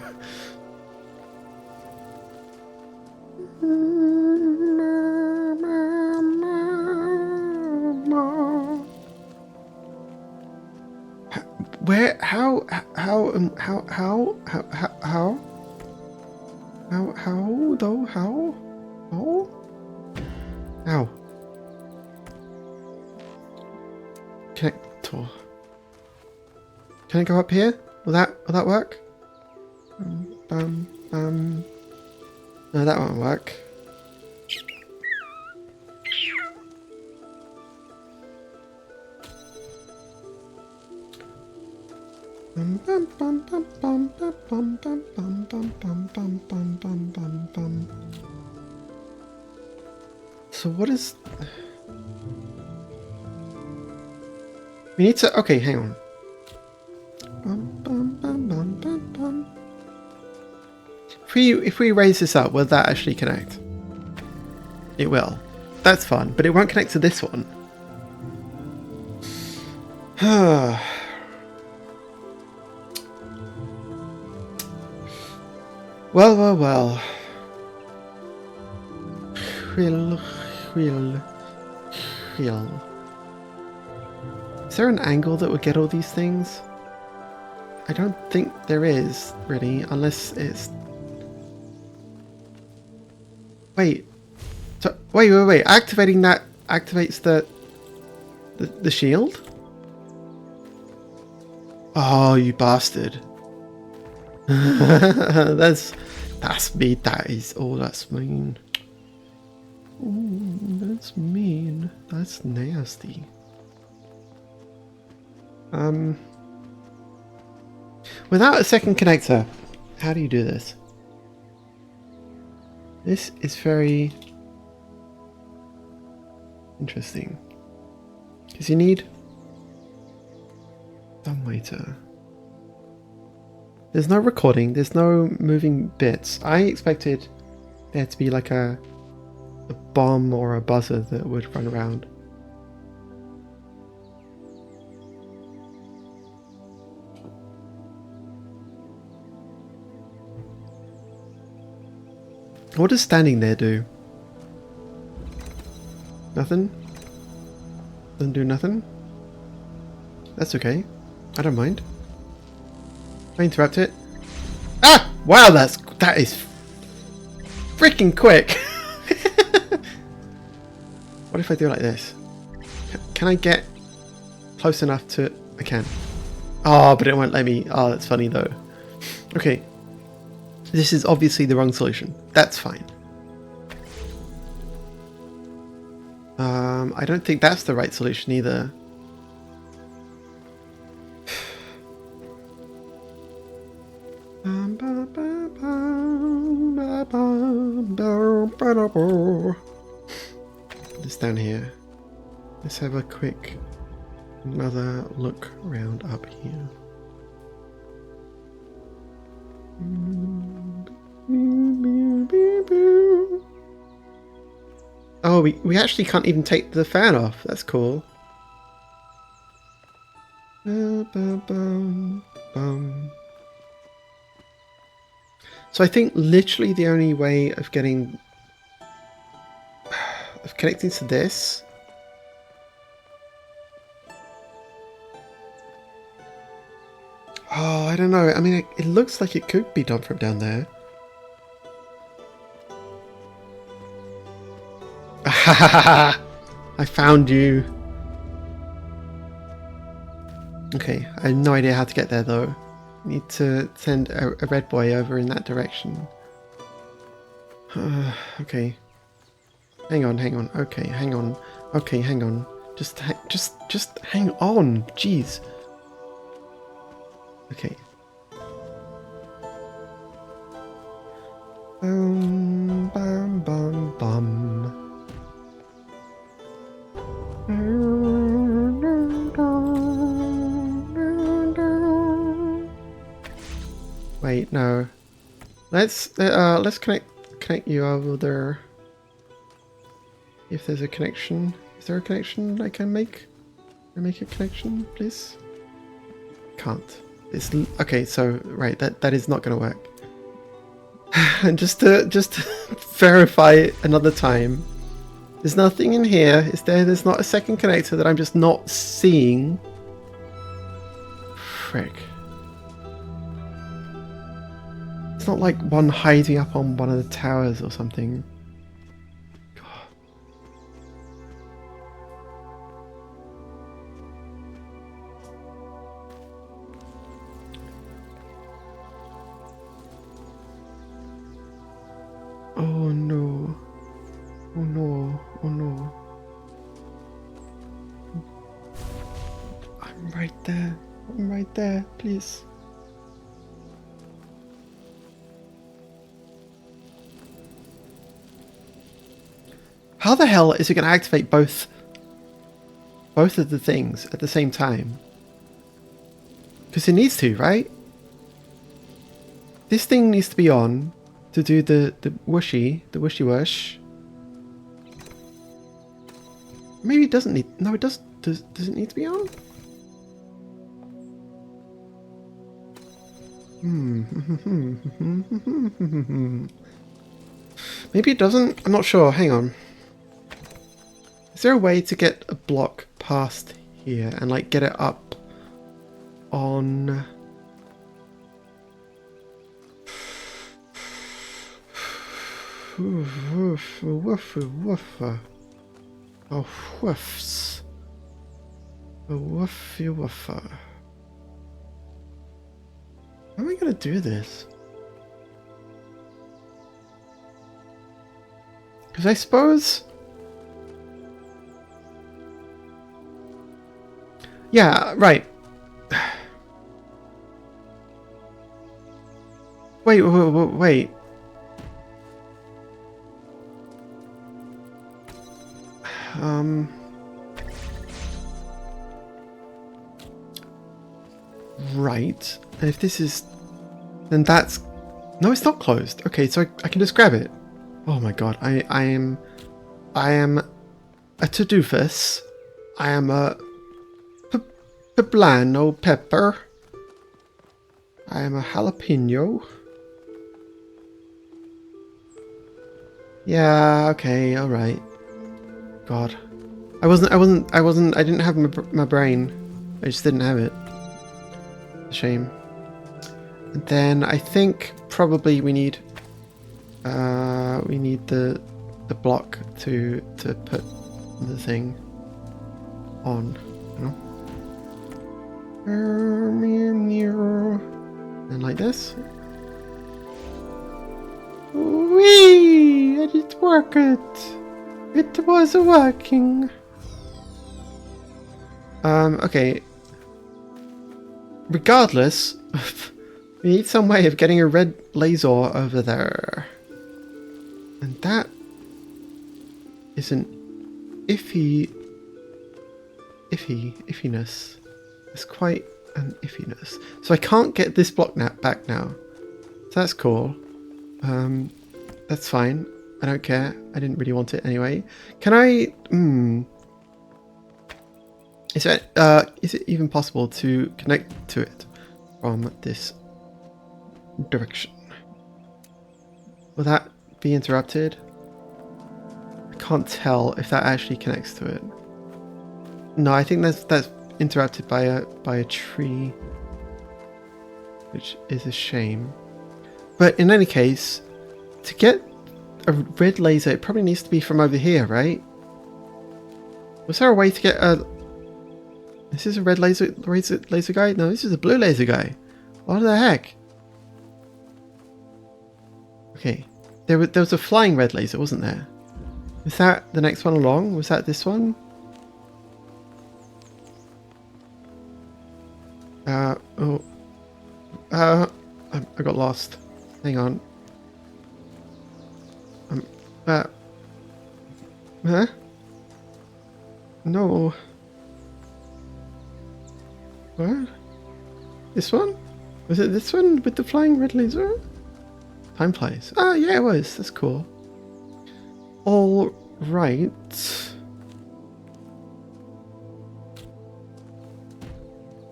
Speaker 1: Where? How though? How? Ow. Connector. Can I go up here? Will that work? No, that won't work. So what is... we need to... okay, hang on. If we raise this up, will that actually connect? It will. That's fun, but it won't connect to this one. Well. Is there an angle that would get all these things? I don't think there is, really, unless it's... wait. So, wait. Activating that activates the shield? Oh, you bastard. That's me. That is... oh, that's mean. Ooh, that's mean. That's nasty. Without a second connector, how do you do this? This is very interesting. Because you need some way to... there's no recording, there's no moving bits. I expected there to be like a bomb or a buzzer that would run around. What does standing there do? Nothing? Doesn't do nothing? That's okay. I don't mind. I interrupt it. Ah! Wow, that is freaking quick. What if I do it like this? can I get close enough to... I can. Oh, but it won't let me. Oh, that's funny though. Okay. This is obviously the wrong solution. That's fine. I don't think that's the right solution either. This down here. Let's have a quick another look around up here. Oh, we actually can't even take the fan off. That's cool. So I think literally the only way of getting... of connecting to this... Oh, I don't know. I mean, it looks like it could be done from down there. I found you. Okay, I have no idea how to get there though. Need to send a red boy over in that direction. Okay. Hang on. Okay, hang on. Okay, hang on. Just hang on. Jeez. Okay. Bum. Wait, no. Let's connect you over there. If there's a connection, is there a connection I can make? Can I make a connection, please? Can't. It's okay. So right, that is not going to work. And just to verify it another time, there's nothing in here. Is there? There's not a second connector that I'm just not seeing. Frick. It's not like one hiding up on one of the towers or something. God. Oh no. Oh no. Oh no. I'm right there. I'm right there. Please. How the hell is it going to activate both of the things at the same time? Because it needs to, right? This thing needs to be on to do the wishy wash. Maybe it doesn't need... No, it does. Does it need to be on? Maybe it doesn't. I'm not sure. Hang on. Is there a way to get a block past here and like get it up on... Oh, woofs. A woofy woofer. How am I going to do this? Because I suppose... Yeah, right. Wait. Right. And if this is... Then that's... No, it's not closed. Okay, so I can just grab it. Oh my god, I am a to-doofus. I am a poblano pepper. I am a jalapeno. Yeah, okay, alright. God. I didn't have my brain. I just didn't have it. A shame. And then I think probably we need the block to put the thing. on, you know? And like this. Whee! It worked! It was working! Okay. Regardless, we need some way of getting a red laser over there. And that is an iffiness. It's quite an iffiness. So I can't get this block back now. So that's cool. That's fine. I don't care. I didn't really want it anyway. Can I... Is it even possible to connect to it from this direction? Will that be interrupted? I can't tell if that actually connects to it. No, I think that's interrupted by a tree, which is a shame. But in any case, to get a red laser, it probably needs to be from over here, right? Was there a way to get a... Is this a red laser guy? No, this is a blue laser guy. What the heck? Okay, there was a flying red laser, wasn't there? Was that the next one along? Was that this one? I got lost. Hang on. Huh? No. What? This one? Was it this one with the flying red laser? Time flies. Ah, yeah, it was. That's cool. All right.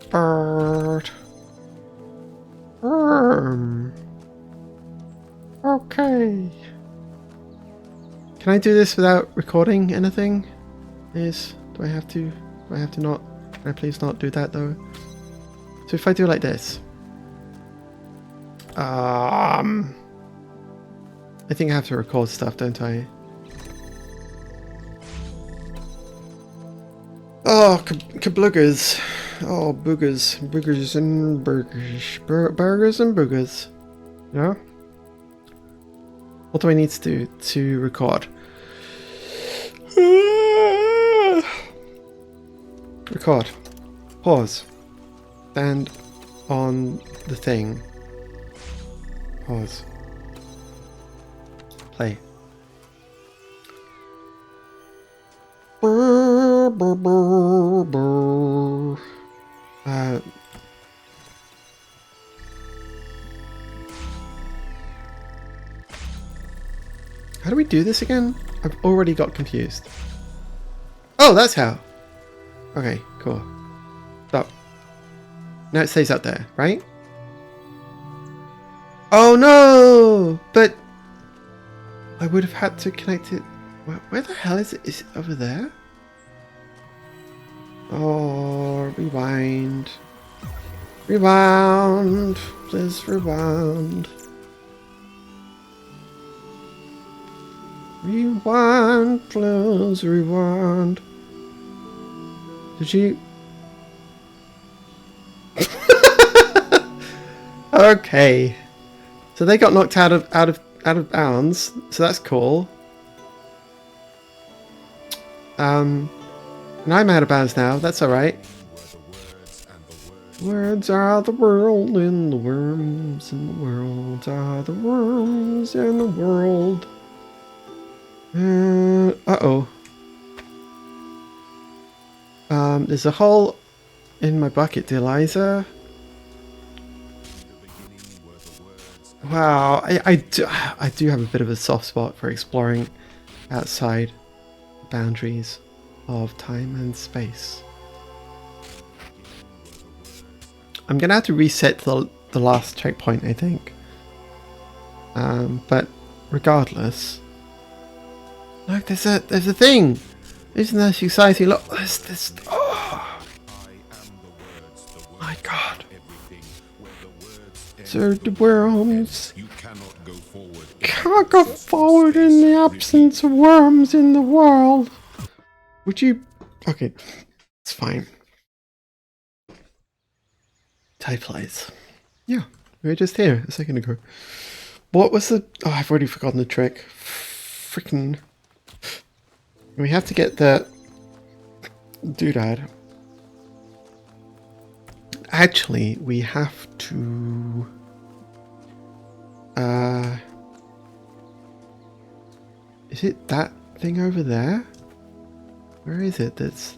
Speaker 1: Bird. Okay. Can I do this without recording anything? Do I have to not? Can I please not do that though? So if I do like this. I think I have to record stuff, don't I? Oh, kabloogers. Oh, boogers. Boogers and burgers. Burgers and boogers. Yeah? What do I need to do to record? Record. Pause. Stand on the thing. Pause. Play. How do we do this again? I've already got confused. Oh, that's how. Okay, cool. Stop. Now it stays up there, right? Oh no! But I would have had to connect it. Where the hell is it? Is it over there? Oh, rewind. Rewound. Please rewound. Rewind, please rewind. Did you? Okay. So they got knocked out of bounds. So that's cool. And I'm out of bounds now. That's all right. Words are the world and the worms in the world are the worms in the world. Uh-oh. There's a hole in my bucket, dear Liza. Wow, I do have a bit of a soft spot for exploring outside the boundaries of time and space. I'm gonna have to reset the last checkpoint, I think. But regardless, look, there's a thing. Isn't that exciting? Look, there's this. Oh my God! So the worms can't go forward in the absence of worms in the world. Would you? Okay. fine. Tie flies. Yeah, we were just here a second ago. What was the... Oh, I've already forgotten the trick. Freaking... We have to get the doodad. Actually, we have to... Is it that thing over there? Where is it? That's...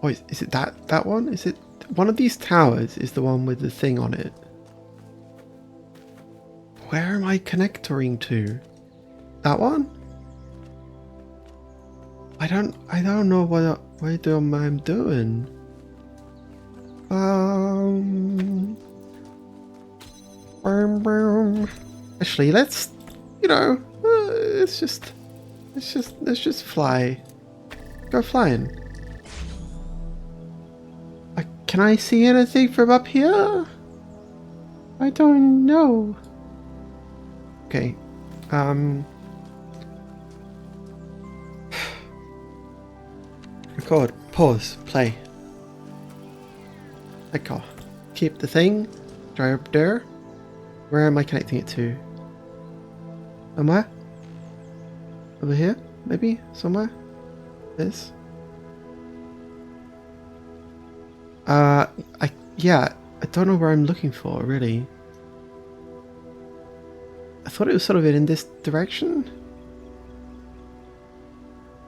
Speaker 1: Oh, is it that one? Is it... One of these towers is the one with the thing on it. Where am I connectoring to? That one? I don't know what I'm doing. Actually, let's, let's just fly. Go flying. Can I see anything from up here? I don't know. Okay. Record. Pause. Play. Echo. Keep the thing. Try up there. Where am I connecting it to? Somewhere? Over here? Maybe? Somewhere? This? I don't know where I'm looking for, really. I thought it was sort of in this direction.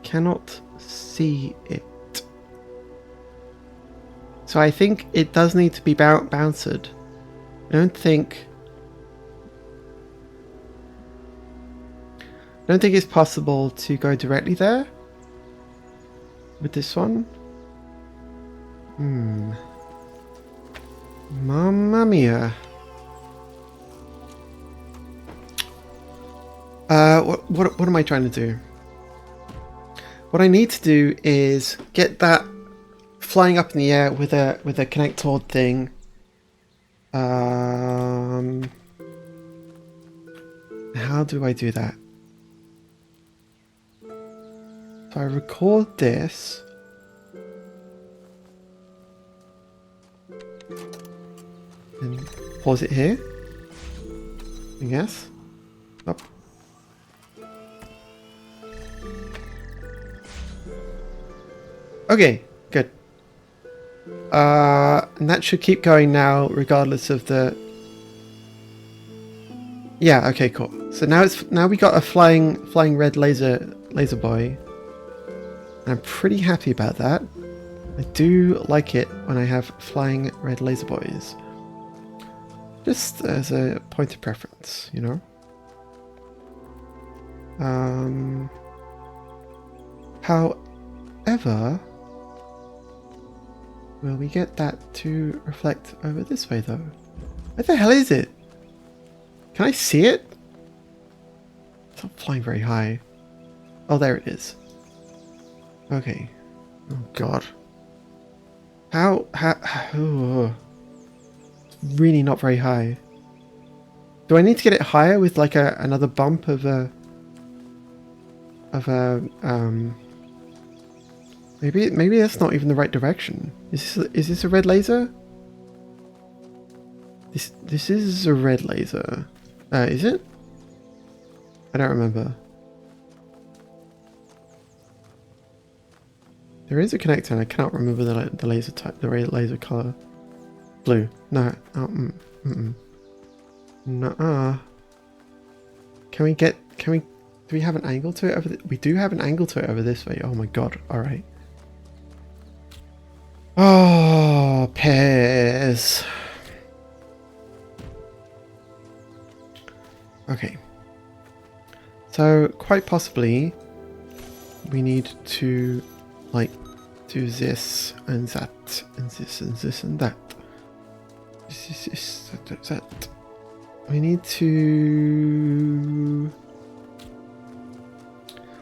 Speaker 1: Cannot see it. So I think it does need to be bounced. I don't think it's possible to go directly there with this one. Mamma mia. What am I trying to do? What I need to do is get that flying up in the air with a connector thing. How do I do that? So I record this. And pause it here. I guess. Up. Okay, good. And that should keep going now, regardless of the... Yeah, okay, cool. So now we got a flying red laser boy. And I'm pretty happy about that. I do like it when I have flying red laser boys. Just as a point of preference, you know? However, will we get that to reflect over this way, though? Where the hell is it? Can I see it? It's not flying very high. Oh, there it is. Okay. Oh, God. How oh. It's really not very high. Do I need to get it higher with like another bump of maybe that's not even the right direction. Is this a red laser? This is a red laser. Is it? I don't remember. There is a connector and I cannot remember the laser type, the laser color. Blue. No. Oh, Nuh-uh. Do we have an angle to it over we do have an angle to it over this way. Oh my god. Alright. Oh, pears. Okay. So, quite possibly, we need to, like, do this and that, and this and this and that. This, that. We need to...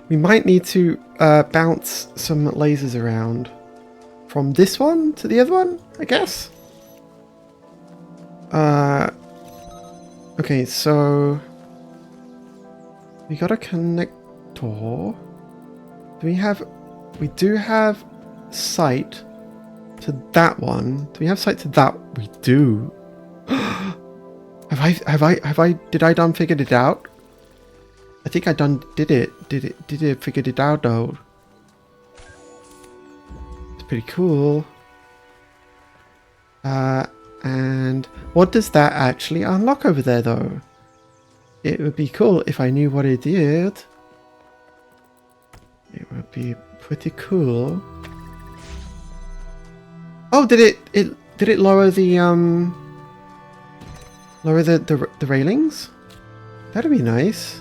Speaker 1: We might need to bounce some lasers around from this one to the other one, I guess. Okay, so we got a connector. We do have sight to that one. Do we have sight to that? We do. Did I done figured it out? I think I done did it figured it out though. It's pretty cool. And what does that actually unlock over there though? It would be cool if I knew what it did. It would be pretty cool. Oh, did it lower the railings? That'd be nice.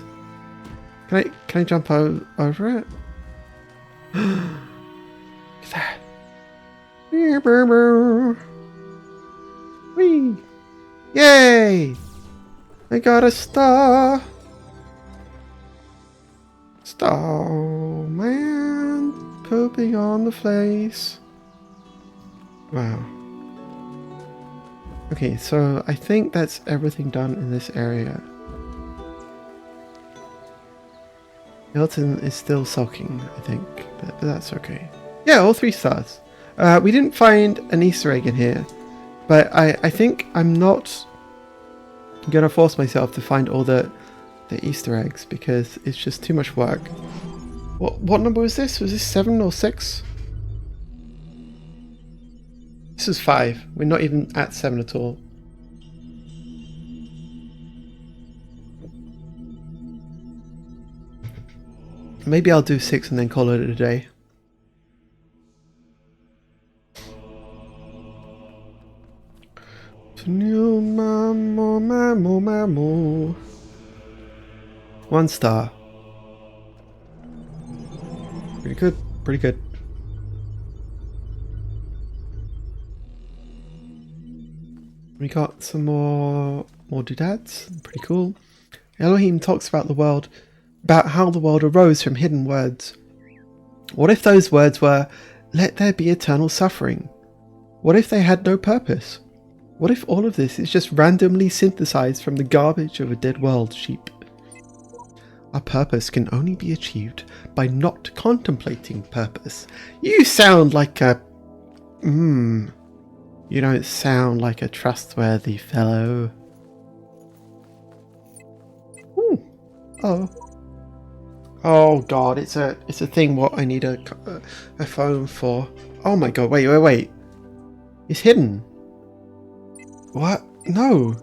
Speaker 1: Can I jump over it? Look at that. Whee! Yay! I got a star. Star man pooping on the place. Wow. Okay, so I think that's everything done in this area. Milton is still sulking, I think, but that's okay. Yeah, all 3 stars. We didn't find an Easter egg in here, but I think I'm not gonna force myself to find all the Easter eggs because it's just too much work. What number was this? Was this 7 or 6? This is 5. We're not even at 7 at all. Maybe I'll do 6 and then call it a day. One star. Pretty good, pretty good. We got some more doodads. Pretty cool. Elohim talks about the world, about how the world arose from hidden words. What if those words were, "Let there be eternal suffering"? What if they had no purpose? What if all of this is just randomly synthesized from the garbage of a dead world, sheep? Our purpose can only be achieved by not contemplating purpose. You sound like a... You don't sound like a trustworthy fellow. Ooh. Oh. Oh god, it's a thing what I need a phone for. Oh my god, wait. It's hidden. What? No.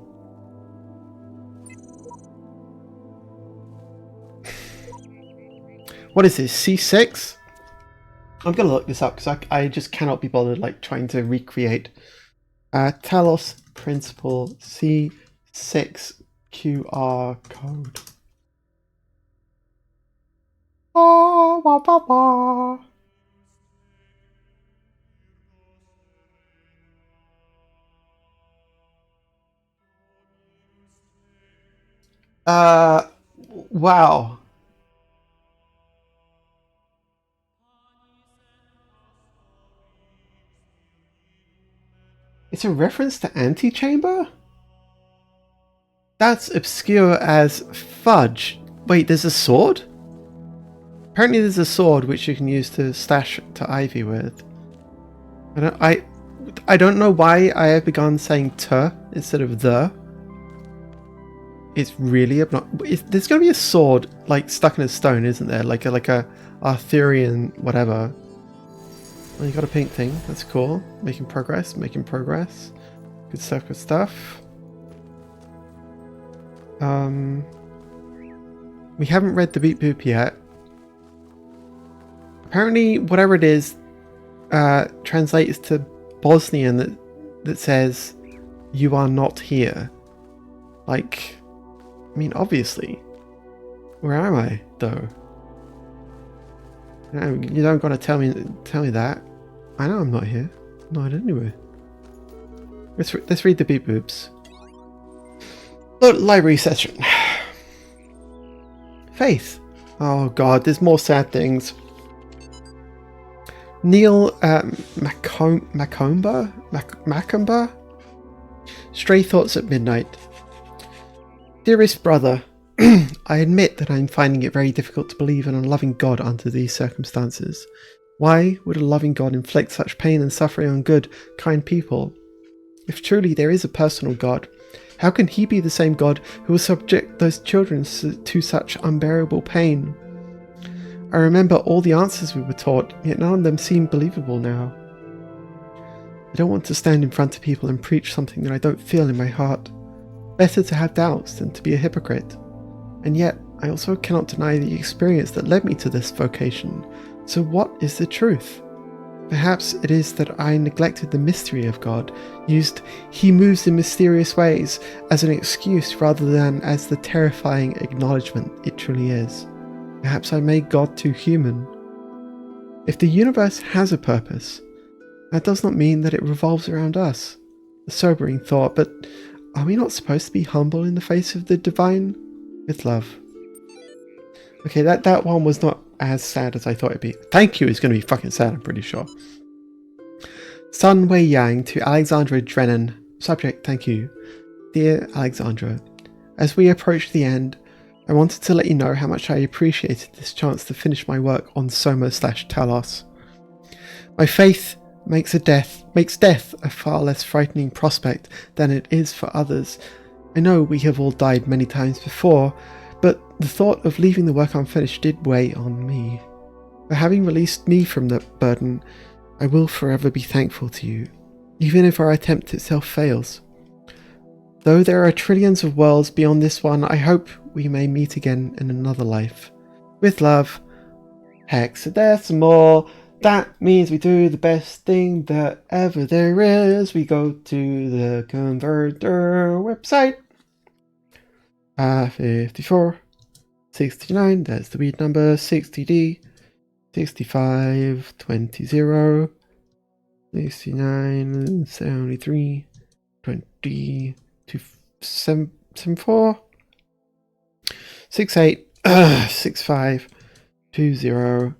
Speaker 1: What is this, C6? I'm gonna look this up because I just cannot be bothered like trying to recreate Talos principle C6 QR code. Oh, wah, wah, wah. Wow. It's a reference to Antechamber? That's obscure as fudge. Wait, there's a sword? Apparently there's a sword which you can use to stash to Ivy with. I don't know why I have begun saying "t" instead of "the". It's really obnoxious. There's going to be a sword like stuck in a stone, isn't there? Like a Arthurian whatever. Well, you got a pink thing. That's cool. Making progress. Good stuff. Good stuff. We haven't read the beep boop yet. Apparently, whatever it is, translates to Bosnian that says, "You are not here." Like, I mean, obviously. Where am I, though? No, you don't gotta tell me that. I know I'm not here. Not anywhere. Let's read the beep boops. Library session. Faith. Oh god, there's more sad things. Neil Macomba? Stray Thoughts at Midnight. Dearest brother, I admit that I'm finding it very difficult to believe in a loving God under these circumstances. Why would a loving God inflict such pain and suffering on good, kind people? If truly there is a personal God, how can he be the same God who will subject those children to such unbearable pain? I remember all the answers we were taught, yet none of them seem believable now. I don't want to stand in front of people and preach something that I don't feel in my heart. Better to have doubts than to be a hypocrite. And yet, I also cannot deny the experience that led me to this vocation. So what is the truth? Perhaps it is that I neglected the mystery of God, used "He moves in mysterious ways" as an excuse rather than as the terrifying acknowledgement it truly is. Perhaps I made God too human. If the universe has a purpose, that does not mean that it revolves around us. A sobering thought, but are we not supposed to be humble in the face of the divine? With love. Okay, that one was not as sad as I thought it'd be. Thank you is going to be fucking sad, I'm pretty sure. Sun Wei Yang to Alexandra Drennan. Subject, thank you. Dear Alexandra, as we approach the end, I wanted to let you know how much I appreciated this chance to finish my work on Soma/Talos. My faith makes death a far less frightening prospect than it is for others. I know we have all died many times before, but the thought of leaving the work unfinished did weigh on me. For having released me from that burden, I will forever be thankful to you, even if our attempt itself fails. Though there are trillions of worlds beyond this one, I hope we may meet again in another life. With love, Hexadecimal. That means we do the best thing that ever there is. We go to the converter website. 54, 69, that's the weed number, 60D, 65, 20, 69, 73, 20, 74, 68, 65, 20,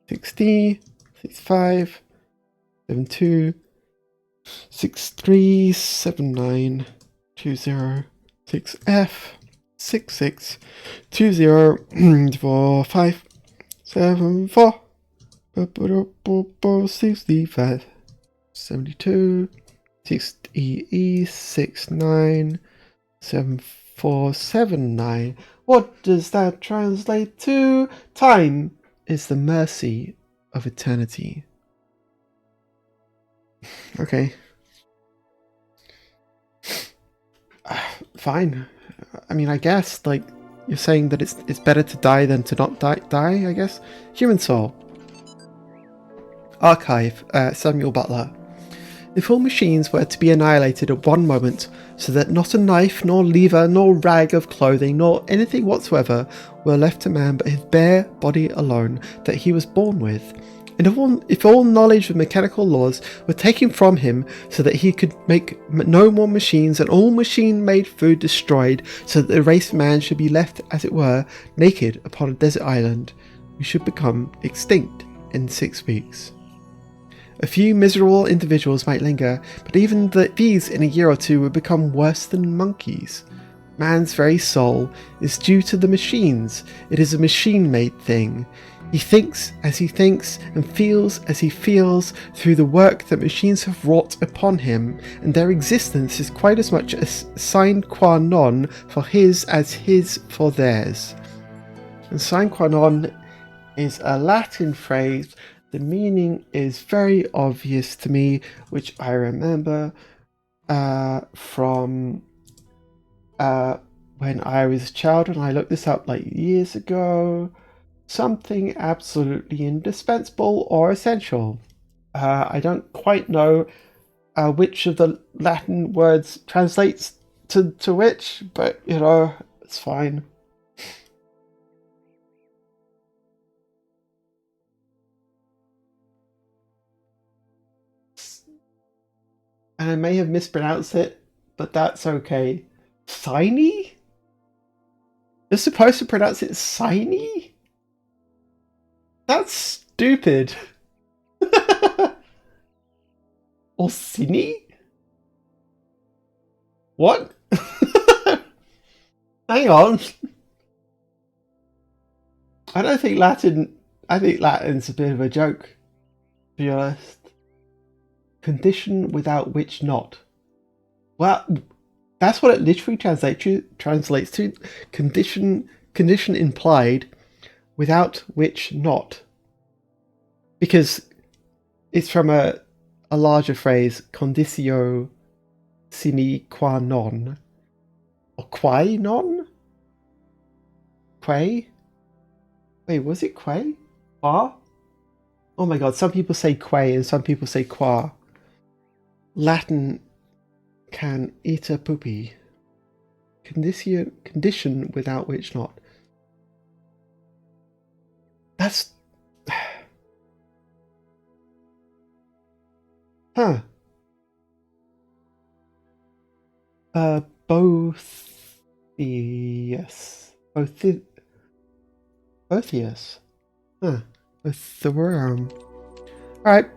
Speaker 1: 60, 65, 72, 63, 79, 20, 6F, 66, 20, 45, 74, 65, 72, 6EE, 69, 7479. What does that translate to? Time is the mercy of eternity. Okay. Fine. I mean, I guess, like, you're saying that it's better to die than to not die, I guess? Human Soul. Archive, Samuel Butler. If all machines were to be annihilated at one moment, so that not a knife, nor lever, nor rag of clothing, nor anything whatsoever were left to man but his bare body alone that he was born with, and if all knowledge of mechanical laws were taken from him so that he could make no more machines, and all machine-made food destroyed so that the race of man should be left, as it were, naked upon a desert island, we should become extinct in 6 weeks. A few miserable individuals might linger, but even these in a year or two would become worse than monkeys. Man's very soul is due to the machines. It is a machine-made thing. He thinks as he thinks and feels as he feels through the work that machines have wrought upon him, and their existence is quite as much a sine qua non for his as his for theirs. And sine qua non is a Latin phrase. The meaning is very obvious to me, which I remember from when I was a child, and I looked this up like years ago. Something absolutely indispensable or essential. I don't quite know which of the Latin words translates to which, but you know, it's fine. And I may have mispronounced it, but that's okay. Siny? You're supposed to pronounce it Siny? That's stupid. Or Cine? What? Hang on. I think Latin's a bit of a joke. be honest. Condition without which not. Well, that's what it literally translates to. Condition implied, without which not. Because it's from a larger phrase, conditio sine qua non. Or quae non? Quae? Wait, was it quae? Qua? Oh my god, some people say quae and some people say qua. Latin can ita pupi. Condition without which not. That's... Huh. Both... Yes. Both yes. Huh. Both the worm. Alright.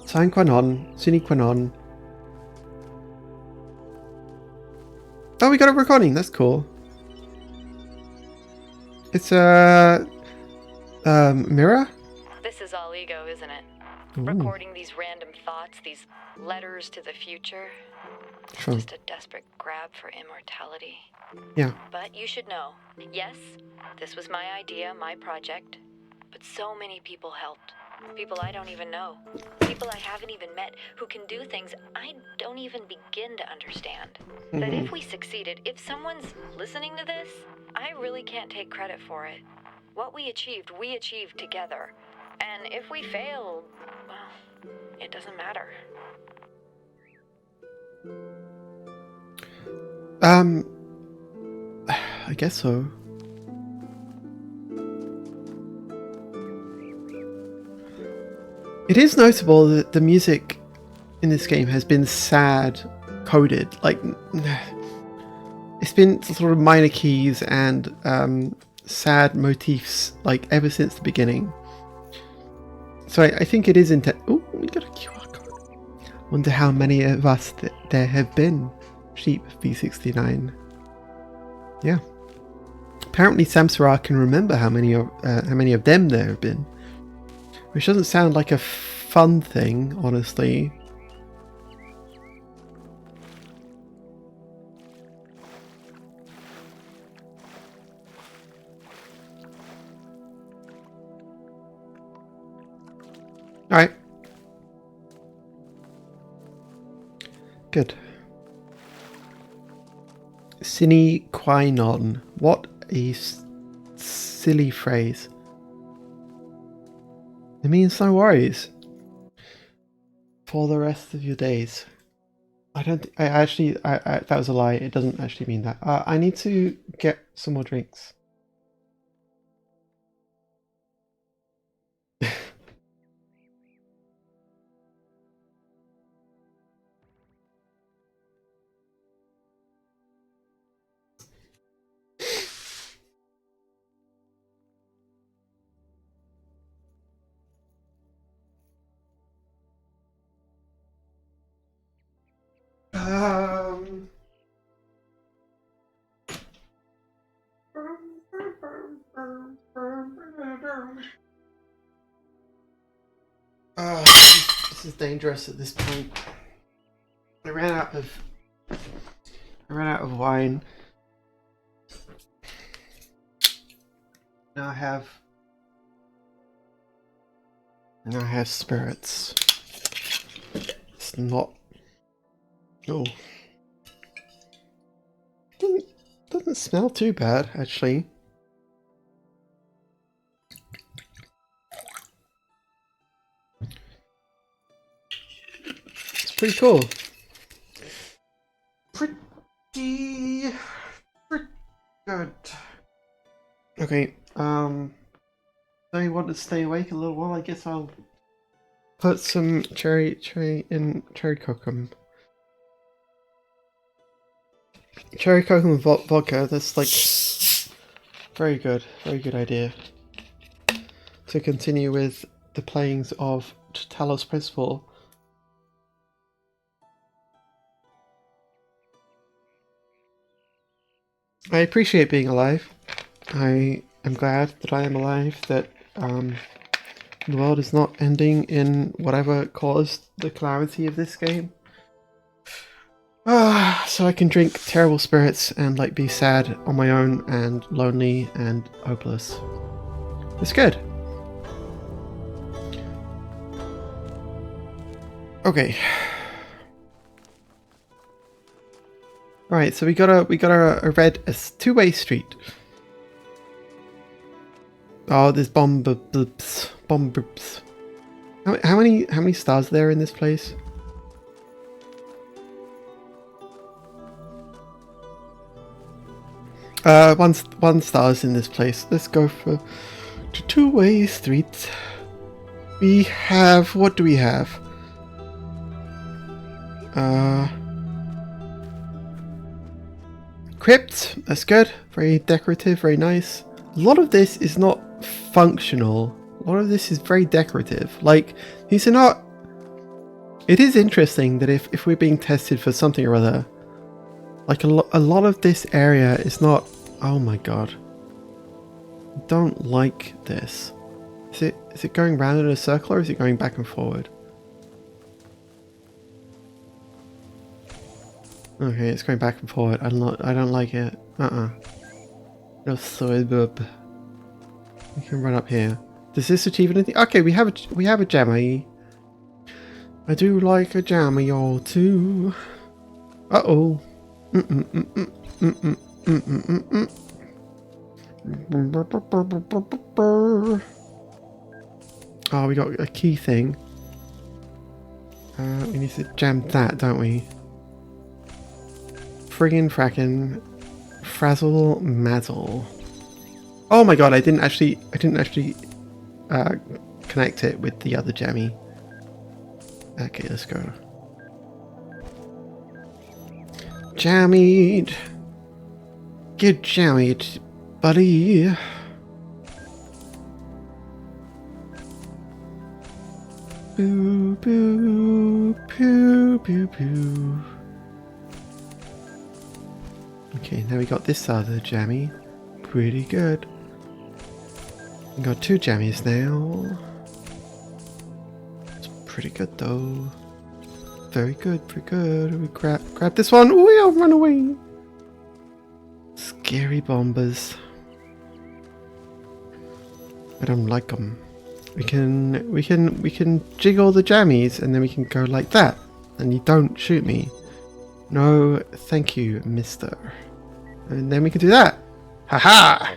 Speaker 1: Sine qua non. Sine qua non. Oh, we got a recording. That's cool. It's a mirror.
Speaker 2: This is all ego, isn't it?
Speaker 1: Ooh.
Speaker 2: Recording these random thoughts, these letters to the future.
Speaker 1: Sure.
Speaker 2: Just a desperate grab for immortality.
Speaker 1: Yeah.
Speaker 2: But you should know, yes, this was my idea, my project, but so many people helped. People I don't even know. People I haven't even met who can do things I don't even begin to understand. But if we succeeded, if someone's listening to this, I really can't take credit for it. What we achieved together. And if we fail, well, it doesn't matter.
Speaker 1: I guess so. It is notable that the music in this game has been sad coded. Like, it's been sort of minor keys and sad motifs, like, ever since the beginning. So I think it is oh, we got a QR code. Wonder how many of us there have been. Sheep V69. Yeah. Apparently Samsara can remember how many of them there have been. Which doesn't sound like a fun thing, honestly. Alright. Good. Sine qua non. What a silly phrase. It means no worries for the rest of your days. I that was a lie. It doesn't actually mean that. I need to get some more drinks. This is dangerous at this point. I ran out of wine. Now I have spirits. It's not. Oh. Doesn't smell too bad, actually. It's pretty cool. Pretty good. Okay, so you want to stay awake a little while? I guess I'll put some cherry kokum. Cherry kokum vodka, that's like very good idea. To continue with the playings of Talos Principle. I appreciate being alive. I am glad that I am alive, that The world is not ending in whatever caused the calamity of this game. So I can drink terrible spirits and like be sad on my own and lonely and hopeless. It's good. Okay. Alright, so we got a two-way street. Oh, there's bomb boops. How many stars are there in this place? One stars in this place. Let's go for two-way street. We have, what do we have? Crypt. That's good. Very decorative. Very nice. A lot of this is not functional. A lot of this is very decorative. Like, these are not... It is interesting that if we're being tested for something or other, like a lot of this area is not... Oh my god. I don't like this. Is it going round in a circle or is it going back and forward? Okay, it's going back and forward. I don't like it. No soy bub. We can run up here. Does this achieve anything? Okay, we have a jammy. I do like a jammy or two. Uh-oh. Oh, we got a key thing. We need to jam that, don't we? Friggin' frackin' frazzle mazzle. Oh my god, I didn't actually connect it with the other jammy. Okay, let's go. Jammied. Get jammied, buddy. Boo boo poo poo poo. Okay, now we got this other jammy. Pretty good. We got two jammies now. It's pretty good though. Very good, very good. We grab this one. Oh, yeah, run away. Scary bombers. I don't like them. We can jiggle the jammies and then we can go like that. And you don't shoot me. No, thank you, mister. And then we can do that. Haha!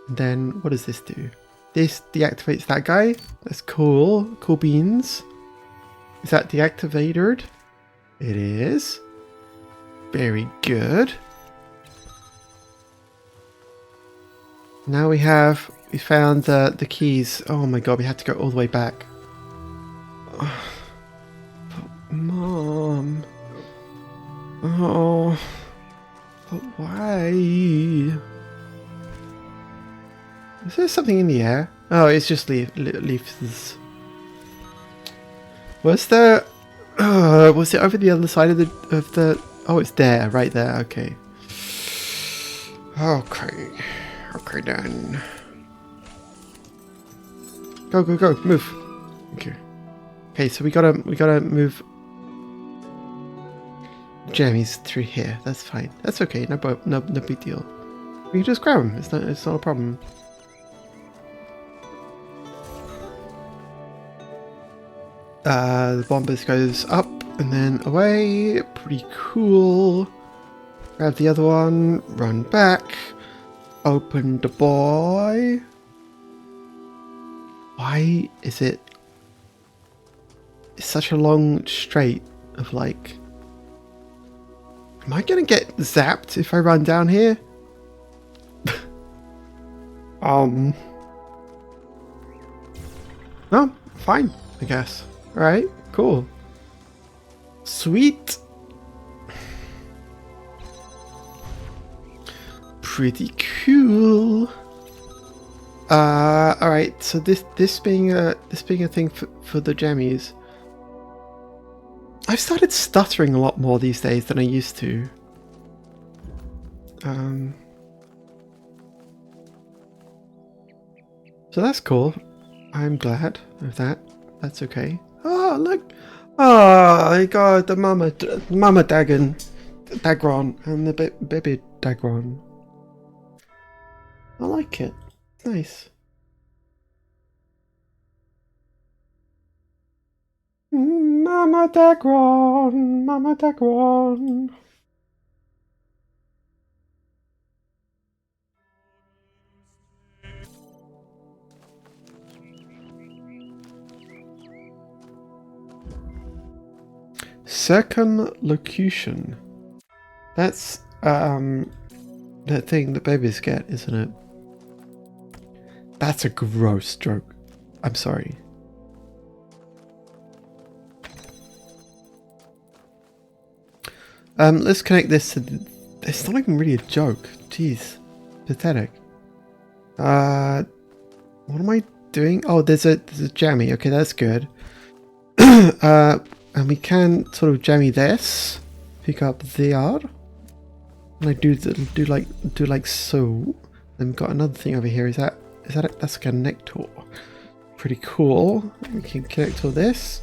Speaker 1: And then what does this do? This deactivates that guy. That's cool. Cool beans. Is that deactivated? It is. Very good. Now we found the keys. Oh my god, we have to go all the way back. Oh, but Mom. Oh. But why? Is there something in the air? Oh, it's just leaves. Was there? Was it over the other side of the? Oh, it's there, right there. Okay. Okay. Okay then. Go, move. Okay. Okay, so we gotta move jammies through here. That's fine. That's okay. No big deal. We can just grab them. It's not a problem. The bombers goes up and then away. Pretty cool. Grab the other one. Run back. Open the boy. Why is it? It's such a long straight of like. Am I gonna get zapped if I run down here? No, fine, I guess. Alright, cool. Sweet. Pretty cool. Alright, so this being a thing for the jammies. I've started stuttering a lot more these days than I used to. So that's cool. I'm glad of that. That's okay. Oh, look. Oh, I got the mama Dagron and the baby Dagron. I like it. Nice. Mama Dagron, Mama Dagron. Circumlocution. That's that thing that babies get, isn't it? That's a gross joke. I'm sorry. Let's connect this to... It's not even really a joke. Jeez. Pathetic. What am I doing? Oh, there's a jammy. Okay, that's good. And we can sort of jammy this. Pick up there. And I do like so. Then we've got another thing over here. Is that it? That's like a connector. Pretty cool. We can connect all this.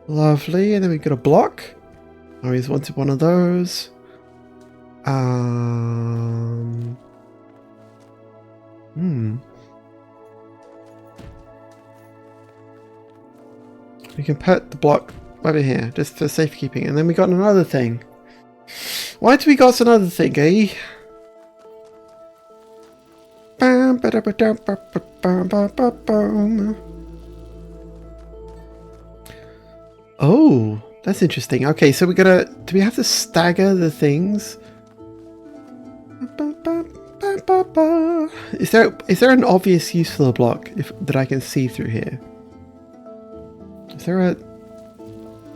Speaker 1: Lovely. And then we've got a block. I always wanted one of those. We can put the block over here, just for safekeeping. And then we got another thing. Why do we got another thing, eh? Oh, that's interesting. Okay, so we're gonna... Do we have to stagger the things? Is there an obvious use for the block that I can see through here? Is there a...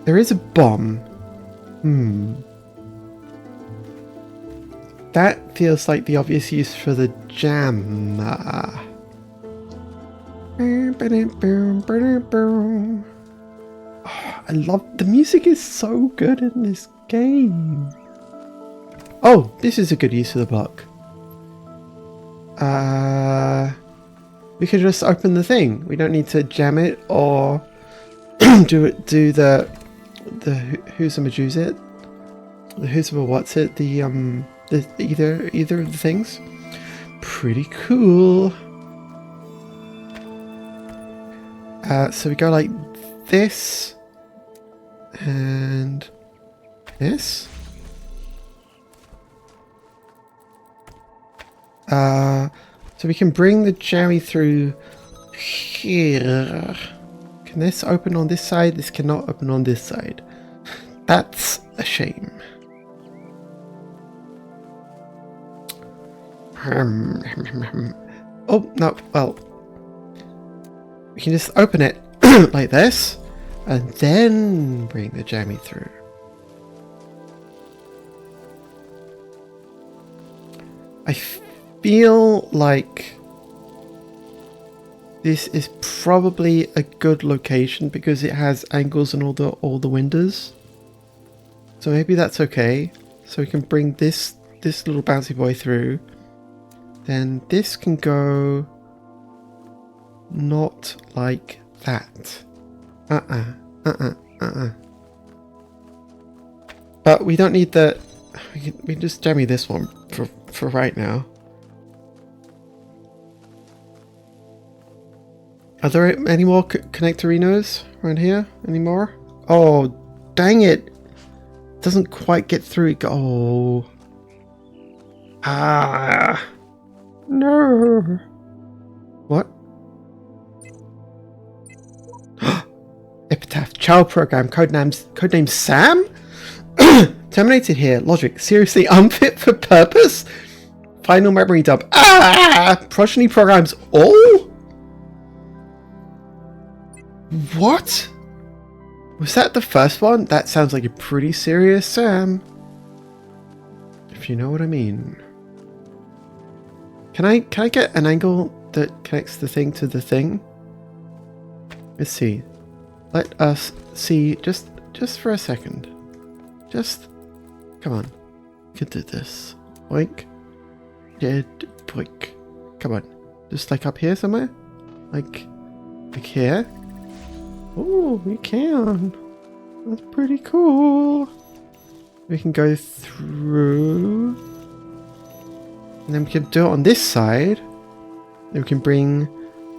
Speaker 1: There is a bomb. That feels like the obvious use for the jam. Oh, I love... The music is so good in this game. Oh, this is a good use of the block. We could just open the thing. We don't need to jam it or do the who's a majuse it, the who's a what's it, the either of the things. Pretty cool. So we go like this and this. So we can bring the jammy through here. Can this open on this side? This cannot open on this side. That's a shame. Oh, no, well. We can just open it like this, and then bring the jammy through. I feel like this is probably a good location because it has angles in all the windows. So maybe that's okay. So we can bring this little bouncy boy through. Then this can go not like that. But we don't need the... We can just jammy this one for right now. Are there any more connectorinos around here? Any more? Oh, dang it! Doesn't quite get through. Oh. Ah. No. What? Epitaph. Child program. Codename Sam? Terminated here. Logic. Seriously unfit for purpose? Final memory dump. Ah! Progeny programs all? What? Was that the first one? That sounds like a pretty serious Sam. If you know what I mean. Can I get an angle that connects the thing to the thing? Let's see. Let us see just for a second. Just come on. We can do this. Boink. Dead boink. Come on. Just like up here somewhere? Like Like here. Oh, we can. That's pretty cool. We can go through. And then we can do it on this side. Then we can bring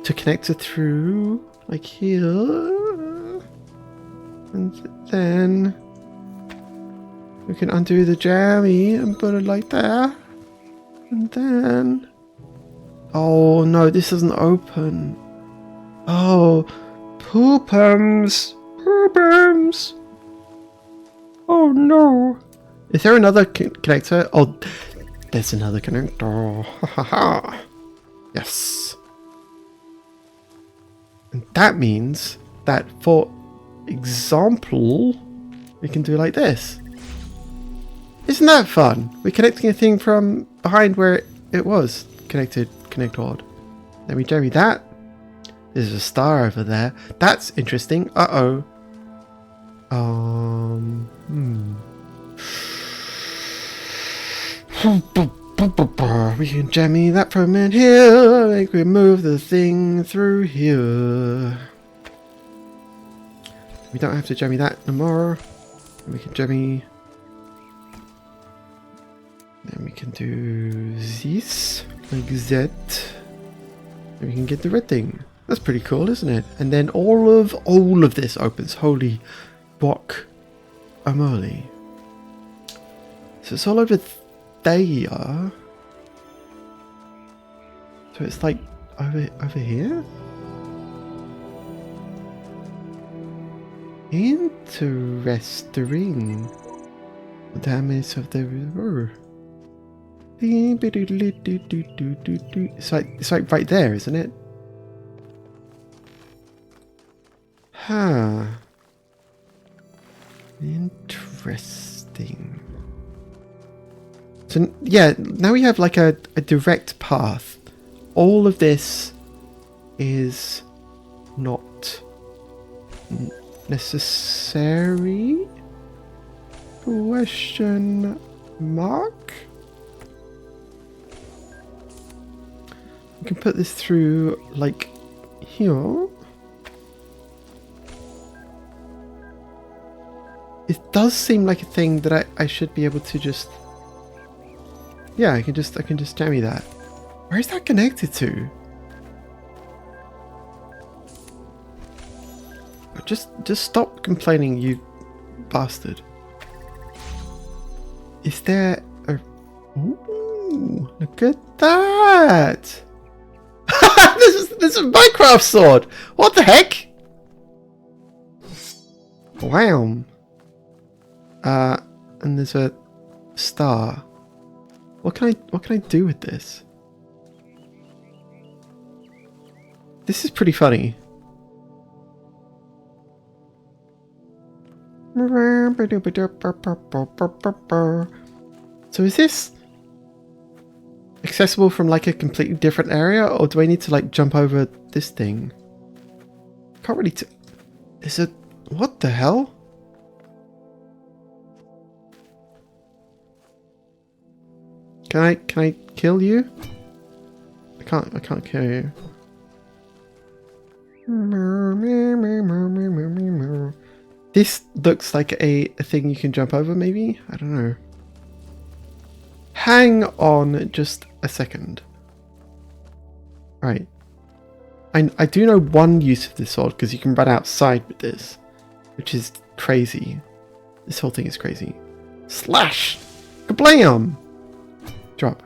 Speaker 1: to connector through, like here. And then we can undo the jammy and put it like that. And then... Oh no, this doesn't open. Oh, poopums. Poopums. Oh no. Is there another connector? Oh, there's another connector. Ha ha ha. Yes. And that means that, for example, we can do like this. Isn't that fun? We're connecting a thing from behind where it was connected. Connected. Then we jammy that. There's a star over there. That's interesting. Uh-oh. We can jammy that from in here. Like we move the thing through here. We don't have to jammy that no more. We can jammy. Then we can do this like that. And we can get the red thing. That's pretty cool, isn't it? And then all of this opens. Holy guacamole. So it's all over there. So it's like over here. Interesting. The damage of the river. It's like right there, isn't it? Huh. Interesting. So yeah, now we have like a direct path. All of this is not necessary? Question mark? We can put this through like here. It does seem like a thing that I should be able to just... Yeah, I can just jammy that. Where is that connected to? Just stop complaining, you bastard. Is there a... Ooh, look at that! This is a Minecraft sword! What the heck? Wow. And there's a star. What can I do with this? This is pretty funny. So is this accessible from like a completely different area, or do I need to like jump over this thing? Can't really is it... What the hell? Can I kill you? I can't kill you. This looks like a thing you can jump over, maybe? I don't know. Hang on just a second. Right. I do know one use of this sword, because you can run outside with this, which is crazy. This whole thing is crazy. Slash! Kablam! Drop.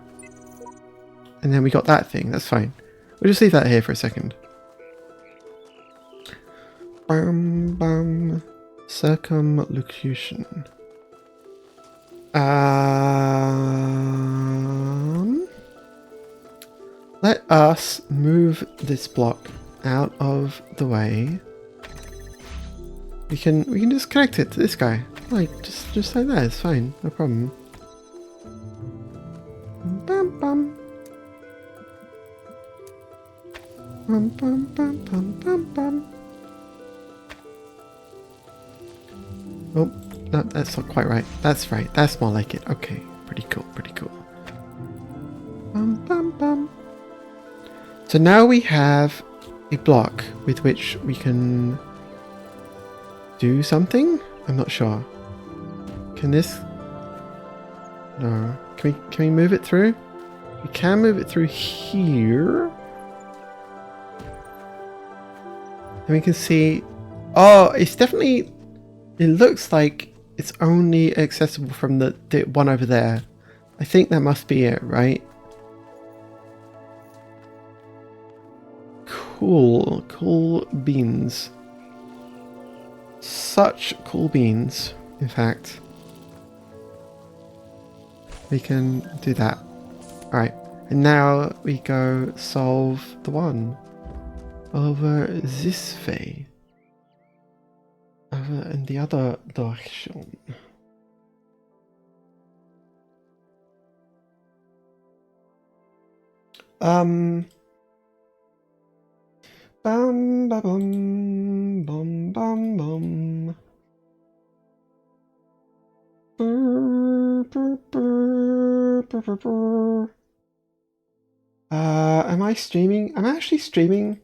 Speaker 1: And then we got that thing. That's fine. We'll just leave that here for a second. Bam, bam. Circumlocution. Let us move this block out of the way. We can just connect it to this guy. Like just like that. It's fine. No problem. Bam bam. Bam bam bam bam bam bam. Oh, no, that's not quite right. That's right. That's more like it. Okay, pretty cool. Pretty cool. Bam bam bam. So now we have a block with which we can do something? I'm not sure. Can this... No. Can we move it through? We can move it through here. And we can see... Oh, it's definitely... It looks like it's only accessible from the one over there. I think that must be it, right? Cool. Cool beans. Such cool beans, in fact. We can do that. Alright. And now we go solve the one. Over this way. Over in the other direction. Bum ba bum bum bum bum. Am I streaming? I'm actually streaming.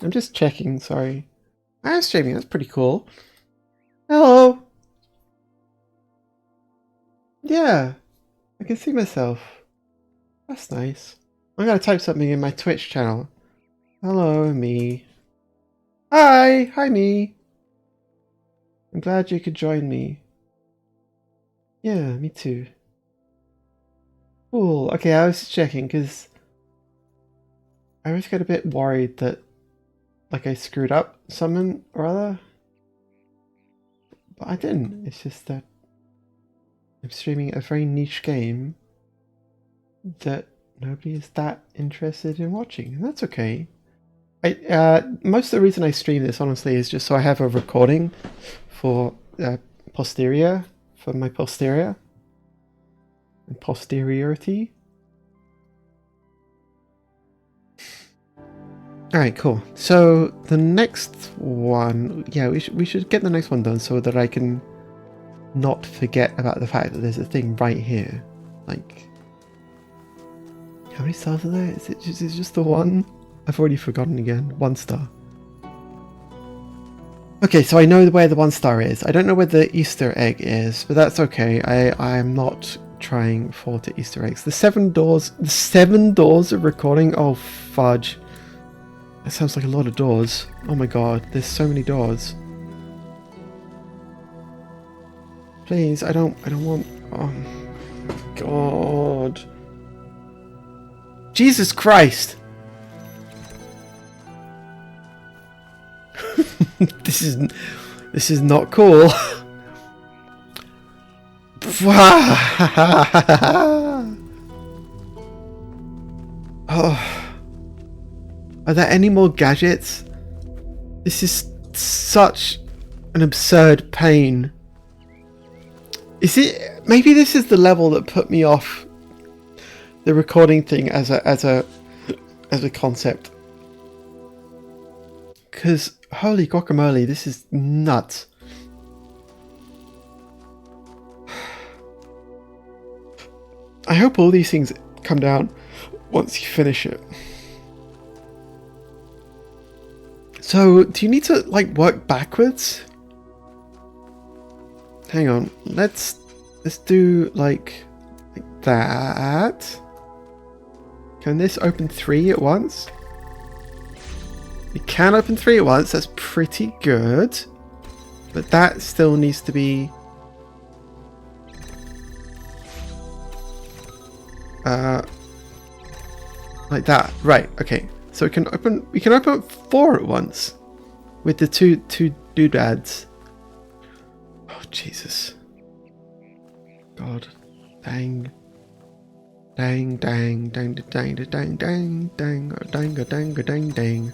Speaker 1: I'm just checking, sorry. I am streaming, that's pretty cool. Hello! Yeah, I can see myself. That's nice. I'm gonna type something in my Twitch channel. Hello, me. Hi! Hi, me! I'm glad you could join me. Yeah, me too. Cool. Okay, I was checking because I always get a bit worried that like I screwed up something or other. But I didn't. It's just that I'm streaming a very niche game that nobody is that interested in watching, and that's okay. Most of the reason I stream this, honestly, is just so I have a recording for posterior, for my posterior and posteriority. All right, cool. So the next one, yeah, we should get the next one done so that I can not forget about the fact that there's a thing right here. Like, how many stars are there? Is it just the one? I've already forgotten again. 1 star. Okay, so I know where the 1 star is. I don't know where the Easter egg is, but that's okay. I am not trying for the Easter eggs. The 7 doors of recording. Oh fudge. That sounds like a lot of doors. Oh my god, there's so many doors. Please, I don't want... Oh my god. Jesus Christ! This is not cool. Oh. Are there any more gadgets? This is such an absurd pain. Is it? Maybe this is the level that put me off the recording thing as a concept. Because holy guacamole, this is nuts. I hope all these things come down once you finish it. So, do you need to like work backwards? Hang on, let's do like that. Can this open 3 at once? It can open 3 at once, that's pretty good. But that still needs to be... like that. Right, okay. So we can open 4 at once. With the two doodads. Oh, Jesus. God. Dang. Dang, dang, dang, dang, dang, dang, dang, dang, dang, dang, dang.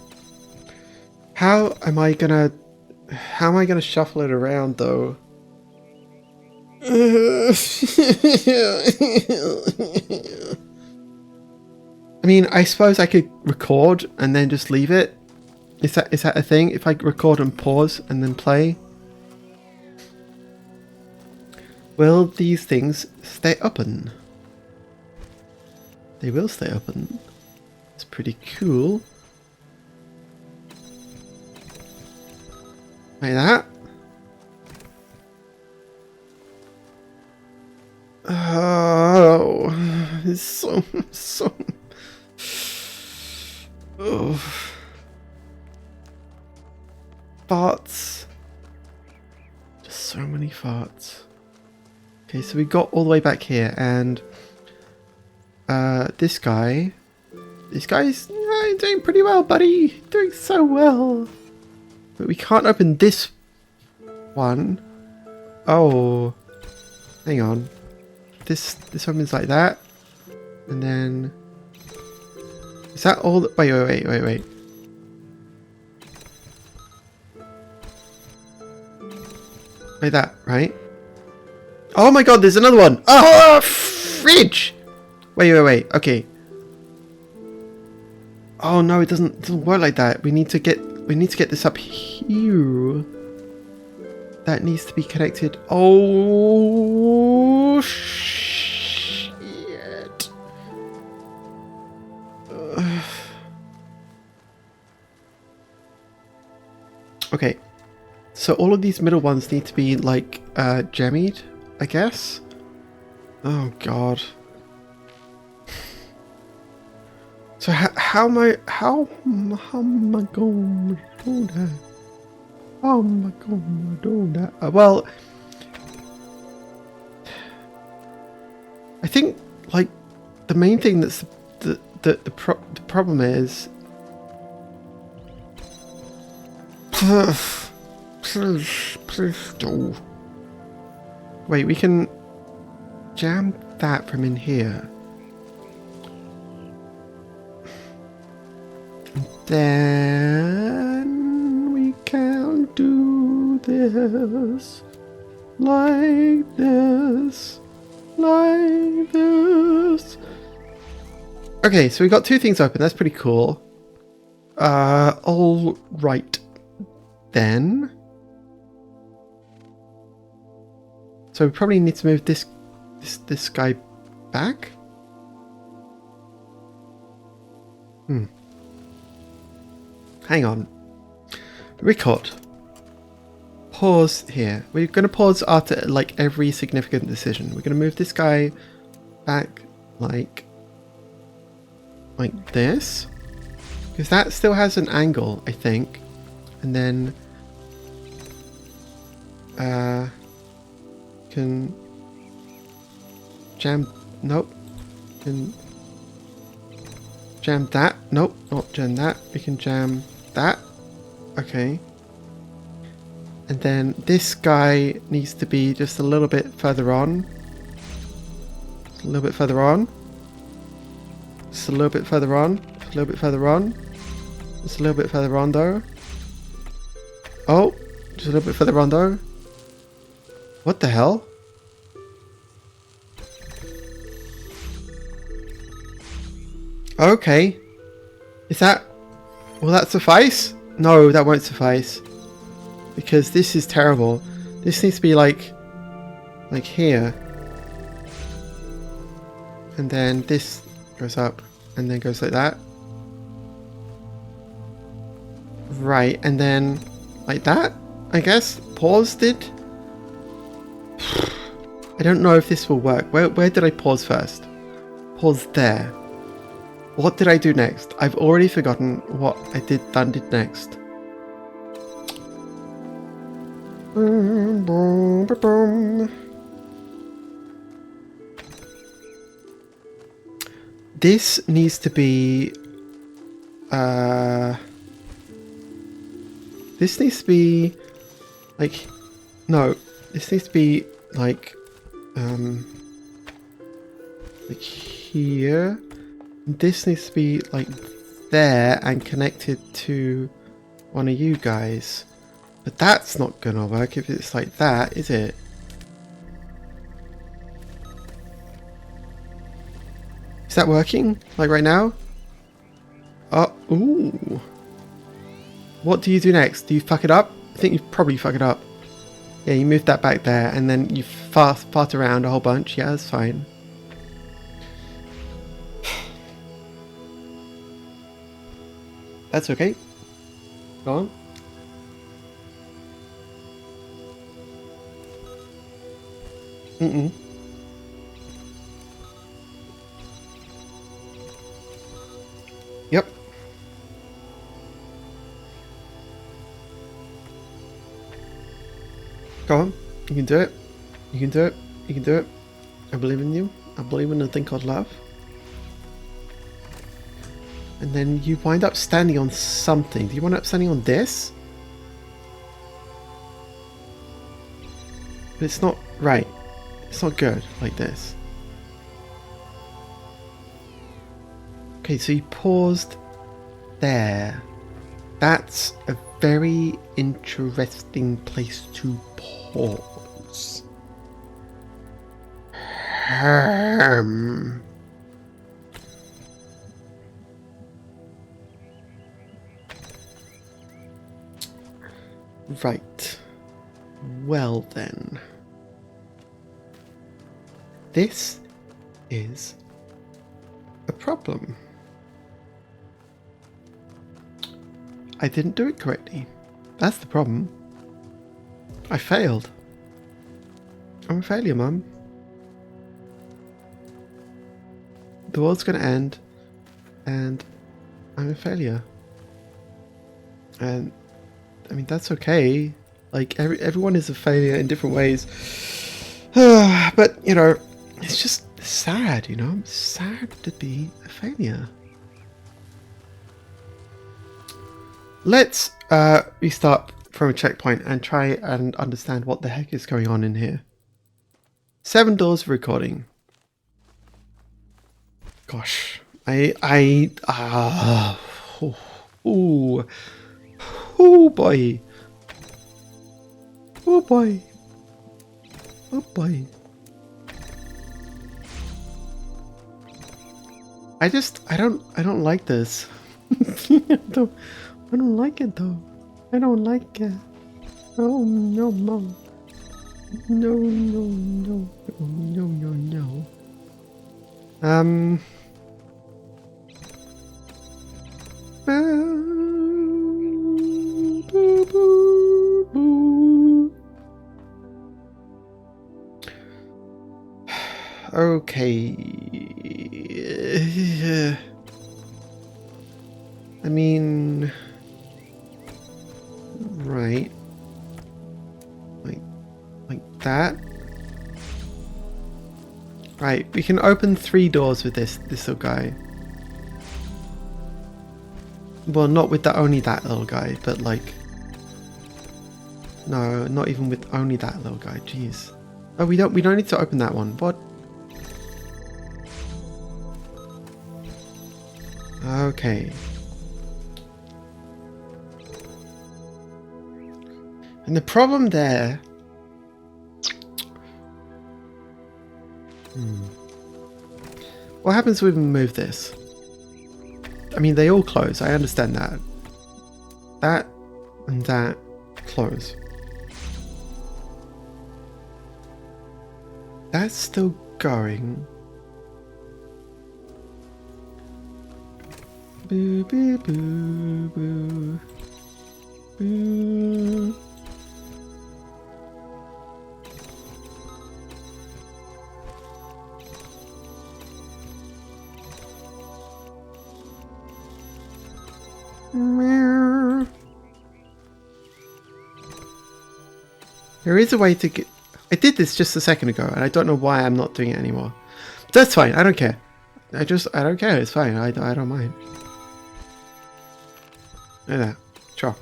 Speaker 1: How am I gonna shuffle it around though? I mean, I suppose I could record and then just leave it. Is that a thing? If I record and pause and then play? Will these things stay open? They will stay open. It's pretty cool. Like that. Oh, it's so. Oh. Farts. Just so many farts. Okay, so we got all the way back here, and this guy's doing pretty well, buddy. Doing so well. But we can't open this one. Oh, hang on. This opens like that, and then is that all? Wait. Like that, right? Oh my god, there's another one! Oh, fridge! Wait. Okay. Oh no, it doesn't work like that. We need to get this up here. That needs to be connected. Oh shit. Okay. So all of these middle ones need to be like gemmied, I guess. Oh god. So how am I gonna do that? How am I gonna do that? Well, I think like the main thing that's the problem is. Please do. Wait, we can jam that from in here. Then we can do this. Like this. Like this. Okay, so we got two things open. That's pretty cool. All right. Then, so we probably need to move this guy back. Hang on. Record. Pause here. We're going to pause after like every significant decision. We're going to move this guy back like this, because that still has an angle, I think. And then can jam, nope, can jam that, nope, not jam that, we can jam that, okay. And then this guy needs to be just a little bit further on, just a little bit further on, just a little bit further on, just a little bit further on, just a little bit further on though. Oh, just a little bit further on though. What the hell? Okay. Is that... will that suffice? No, that won't suffice. Because this is terrible. This needs to be like here. And then this goes up and then goes like that. Right, and then like that, I guess. Paused it. I don't know if this will work. Where did I pause first? Pause there. What did I do next? I've already forgotten what I did next. This needs to be this needs to be like, no, this needs to be like here. This needs to be like there and connected to one of you guys. But that's not gonna work if it's like that, is it? Is that working? Like right now? Oh, ooh. What do you do next? Do you fuck it up? I think you probably fuck it up. Yeah, you move that back there and then you fart around a whole bunch. Yeah, that's fine. That's okay. Go on. Mm-mm. Yep. Go on. You can do it. You can do it. You can do it. I believe in you. I believe in a thing called love. And then you wind up standing on something. Do you wind up standing on this? But it's not right. It's not good like this. Okay, so you paused there. That's a very interesting place to pause. Right. Well then. This is a problem. I didn't do it correctly. That's the problem. I failed. I'm a failure, Mum. The world's gonna end, and I'm a failure. And I mean, that's okay. Like, everyone is a failure in different ways. But, you know, it's just sad, you know? I'm sad to be a failure. Let's restart from a checkpoint and try and understand what the heck is going on in here. 7 doors of recording. Gosh. Oh boy. Oh boy. Oh boy. I don't like this. I don't like it though. I don't like it. Oh no, Mom. No, no, no, no, no, no. Okay. I mean, right. Like that. Right, we can open 3 doors with this little guy. Well, not with only that little guy, but like... No, not even with only that little guy, jeez. Oh, we don't need to open that one. What? Okay. And the problem there... What happens when we move this? I mean, they all close. I understand that. That and that close. That's still going. Boo, boo, boo, boo. Boo. There is a way to get... I did this just a second ago, and I don't know why I'm not doing it anymore. But that's fine, I don't care. I don't care, it's fine, I don't mind. Look at that. Sure.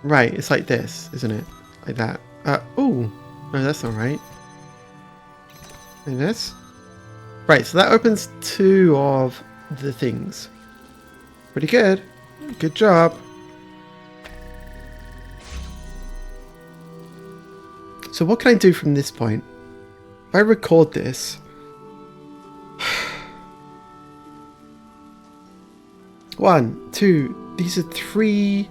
Speaker 1: Right, it's like this, isn't it? Like that. Oh! No, that's not right. Like this? Right, so that opens 2 of the things. Pretty good. Good job. So what can I do from this point? If I record this... One, two, these are 3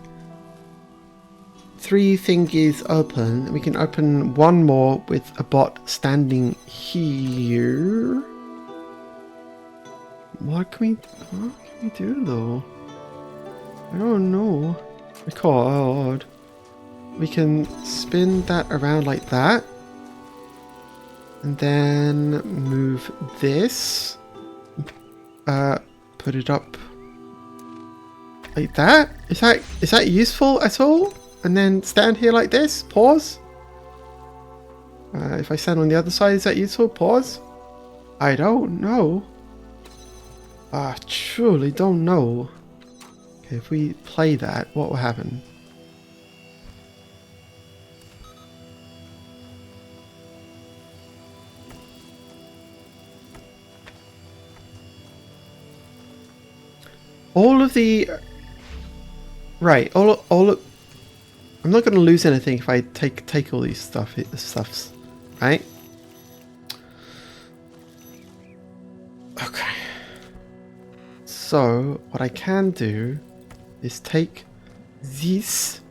Speaker 1: thingies open. And we can open 1 more with a bot standing here. What can we do though? I don't know. record. We can spin that around like that. And then move this. Put it up like that. Is that useful at all? And then stand here like this. Pause. If I stand on the other side, is that useful? Pause. I don't know. I truly don't know. Okay, if we play that, what will happen? All of the... Right, all of... I'm not going to lose anything if I take all these stuffs, right? Okay. So, what I can do is take this,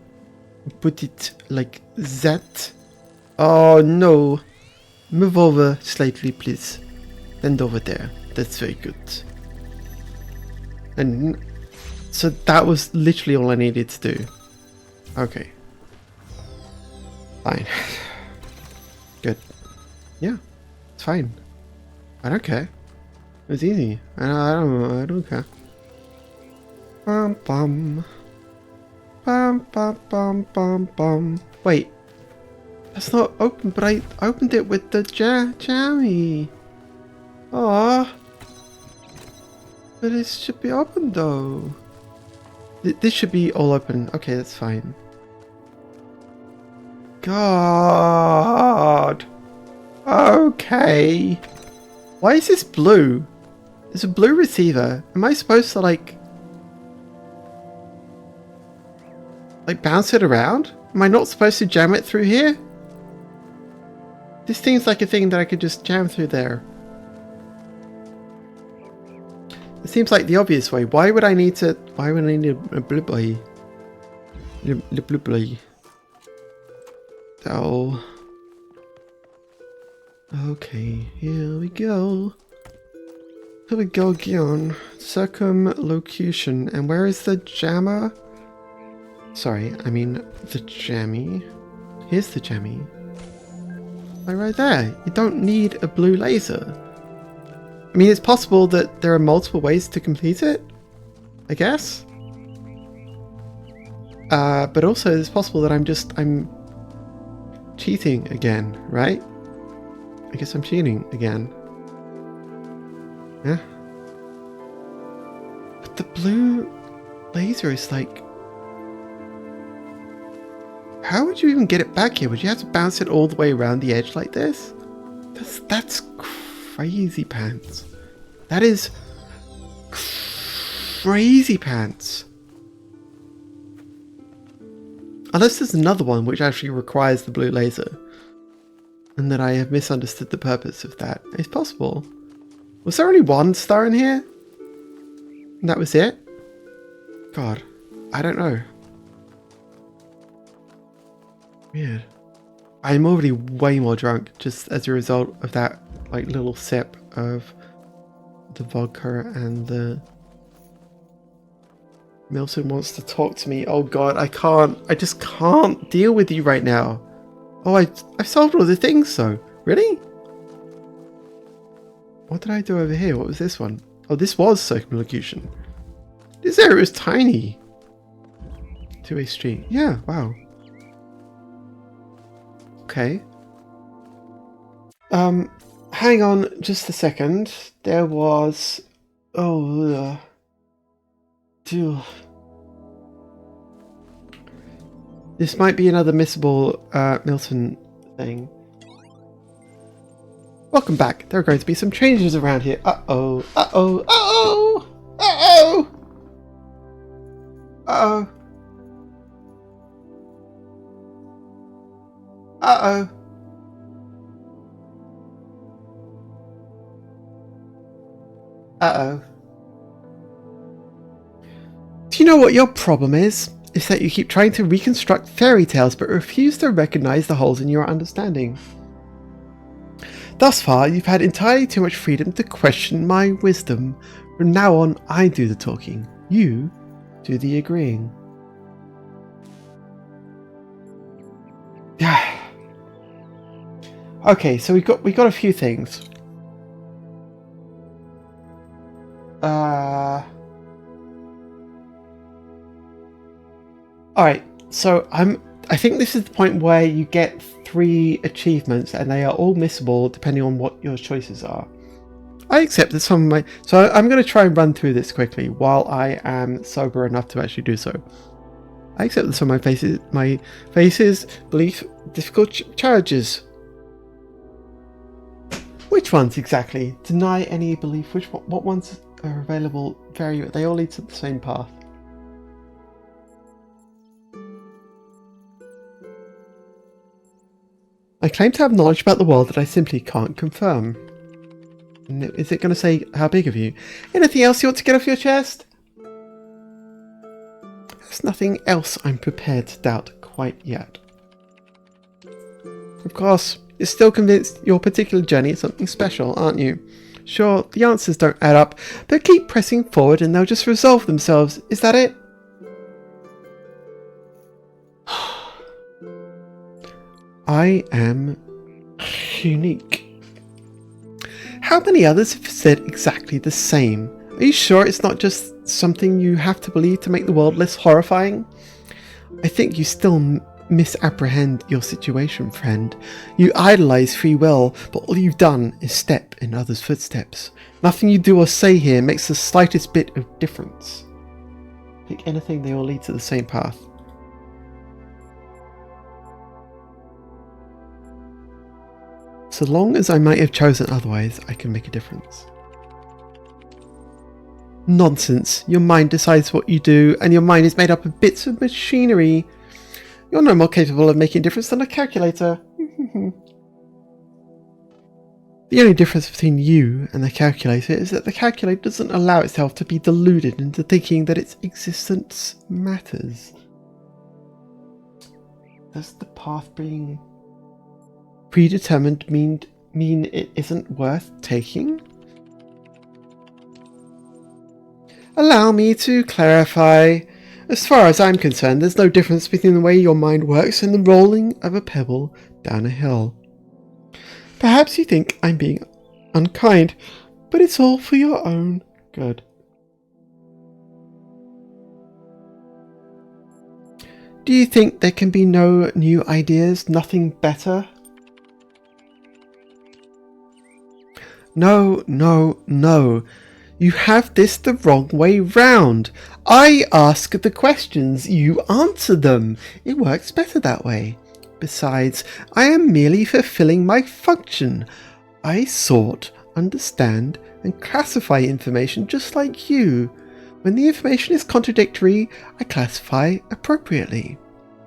Speaker 1: put it like that. Oh no. Move over slightly, please. Bend over there. That's very good. And so that was literally all I needed to do. Okay. Fine. Good. Yeah, it's fine. I don't care. It was easy. I don't care. Bum bum. Bum bum bum bum bum. Wait. That's not open, but I opened it with the jammy. Aww. But it should be open though. This should be all open. Okay, that's fine. God. Okay. Why is this blue? There's a blue receiver. Am I supposed to like bounce it around? Am I not supposed to jam it through here? This seems like a thing that I could just jam through there. It seems like the obvious way. Why would I need a blue boy? The blue boy. Oh. Okay, here we go. Here we go again. Circumlocution. And where is the jammer? Sorry, I mean the jammy. Here's the jammy. Right there. You don't need a blue laser. I mean, it's possible that there are multiple ways to complete it, I guess. But also it's possible that I'm cheating again, right? I guess I'm cheating again. Yeah. But the blue laser is like... How would you even get it back here? Would you have to bounce it all the way around the edge like this? That's crazy pants. That is crazy pants. Unless there's another one which actually requires the blue laser. And that I have misunderstood the purpose of that. It's possible. Was there only one star in here? And that was it? God, I don't know. Weird. I'm already way more drunk just as a result of that like little sip of the vodka and the... Milton wants to talk to me. Oh god, I just can't deal with you right now. Oh, I've solved all the things though. Really? What did I do over here? What was this one? Oh, this was circumlocution. This area is tiny. Two-way street. Yeah, wow. Okay. Hang on just a second. There was... Oh, this might be another missable Milton thing. Welcome back. There are going to be some changes around here. Uh-oh. Uh-oh. Uh-oh. Uh-oh. Uh-oh. Uh-oh. Uh-oh. Do you know what your problem is? It's that you keep trying to reconstruct fairy tales but refuse to recognize the holes in your understanding. Thus far, you've had entirely too much freedom to question my wisdom. From now on, I do the talking. You do the agreeing. Okay, so we got a few things. Alright, so I think this is the point where you get 3 achievements and they are all missable depending on what your choices are. I accept that some of my... So I'm going to try and run through this quickly while I am sober enough to actually do so. I accept that some of my faces, belief, difficult challenges. Which ones exactly? Deny any belief. What ones are available? They all lead to the same path. I claim to have knowledge about the world that I simply can't confirm. Is it going to say how big of you? Anything else you want to get off your chest? There's nothing else I'm prepared to doubt quite yet. Of course, you're still convinced your particular journey is something special, aren't you? Sure, the answers don't add up, but keep pressing forward and they'll just resolve themselves. Is that it? I am unique. How many others have said exactly the same? Are you sure it's not just something you have to believe to make the world less horrifying? I think you still misapprehend your situation, friend. You idolize free will, but all you've done is step in others' footsteps. Nothing you do or say here makes the slightest bit of difference. Pick anything, they all lead to the same path. So long as I might have chosen otherwise, I can make a difference. Nonsense. Your mind decides what you do, and your mind is made up of bits of machinery. You're no more capable of making a difference than a calculator. The only difference between you and the calculator is that the calculator doesn't allow itself to be deluded into thinking that its existence matters. Does the path being predetermined mean it isn't worth taking? Allow me to clarify. As far as I'm concerned, there's no difference between the way your mind works and the rolling of a pebble down a hill. Perhaps you think I'm being unkind, but it's all for your own good. Do you think there can be no new ideas, nothing better? No, no, no. You have this the wrong way round. I ask the questions, you answer them. It works better that way. Besides, I am merely fulfilling my function. I sort, understand, and classify information just like you. When the information is contradictory, I classify appropriately.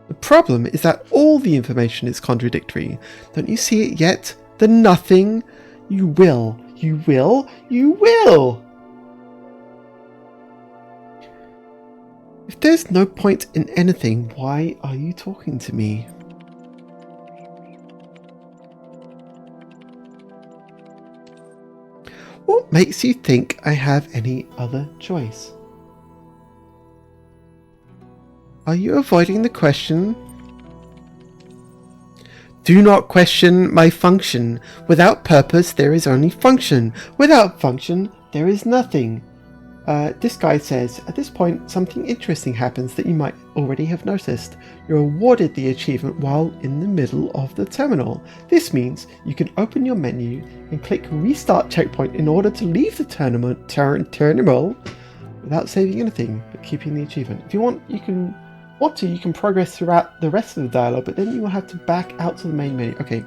Speaker 1: The problem is that all the information is contradictory. Don't you see it yet? The nothing. You will. You will. You will. If there's no point in anything, why are you talking to me? What makes you think I have any other choice? Are you avoiding the question? Do not question my function. Without purpose, there is only function. Without function, there is nothing. This guy says, at this point, something interesting happens that you might already have noticed. You're awarded the achievement while in the middle of the terminal. This means you can open your menu and click Restart Checkpoint in order to leave the terminal without saving anything, but keeping the achievement. If you want, you can progress throughout the rest of the dialogue, but then you will have to back out to the main menu. Okay.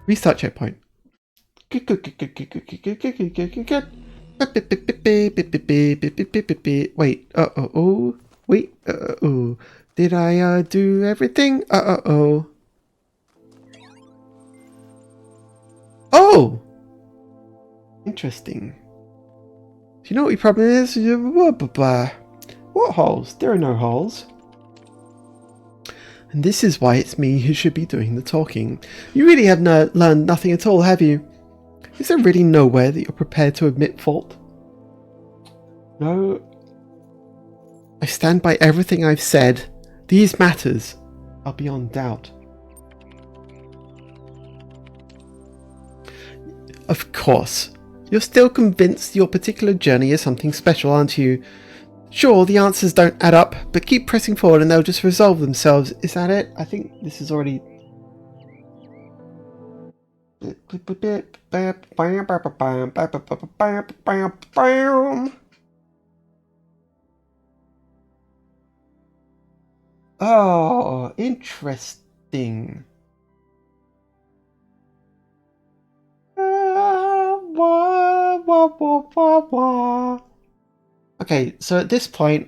Speaker 1: Restart Checkpoint. Wait, wait, did I do everything? Oh! Interesting. Do you know what your problem is? What holes? There are no holes. And this is why it's me who should be doing the talking. You really have learned nothing at all, have you? Is there really nowhere that you're prepared to admit fault? No. I stand by everything I've said. These matters are beyond doubt. Of course. You're still convinced your particular journey is something special, aren't you? Sure, the answers don't add up, but keep pressing forward and they'll just resolve themselves. Is that it? I think this is already... Oh, interesting. Okay, so at this point...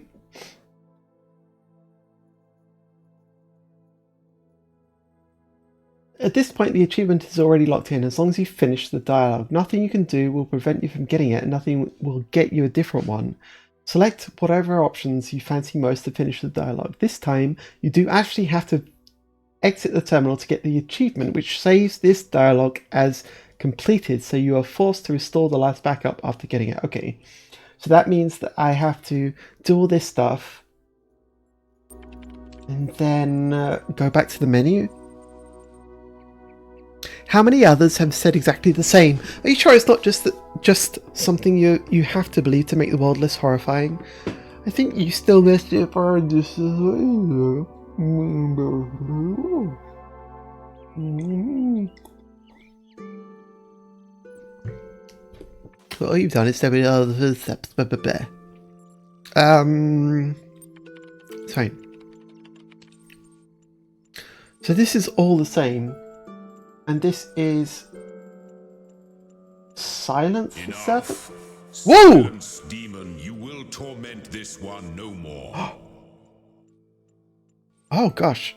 Speaker 1: At this point, the achievement is already locked in. As long as you finish the dialogue, nothing you can do will prevent you from getting it, and nothing will get you a different one. Select whatever options you fancy most to finish the dialogue. This time, you do actually have to exit the terminal to get the achievement, which saves this dialogue as completed, so you are forced to restore the last backup after getting it. Okay, so that means that I have to do all this stuff, and then go back to the menu. How many others have said exactly the same? Are you sure it's not just something you have to believe to make the world less horrifying? I think you still missed it for this. All you've done is step in other steps. Sorry. So this is all the same. And this is Silence the Serpent. Whoa!
Speaker 3: Silence, demon, you will torment this one no more.
Speaker 1: Oh gosh.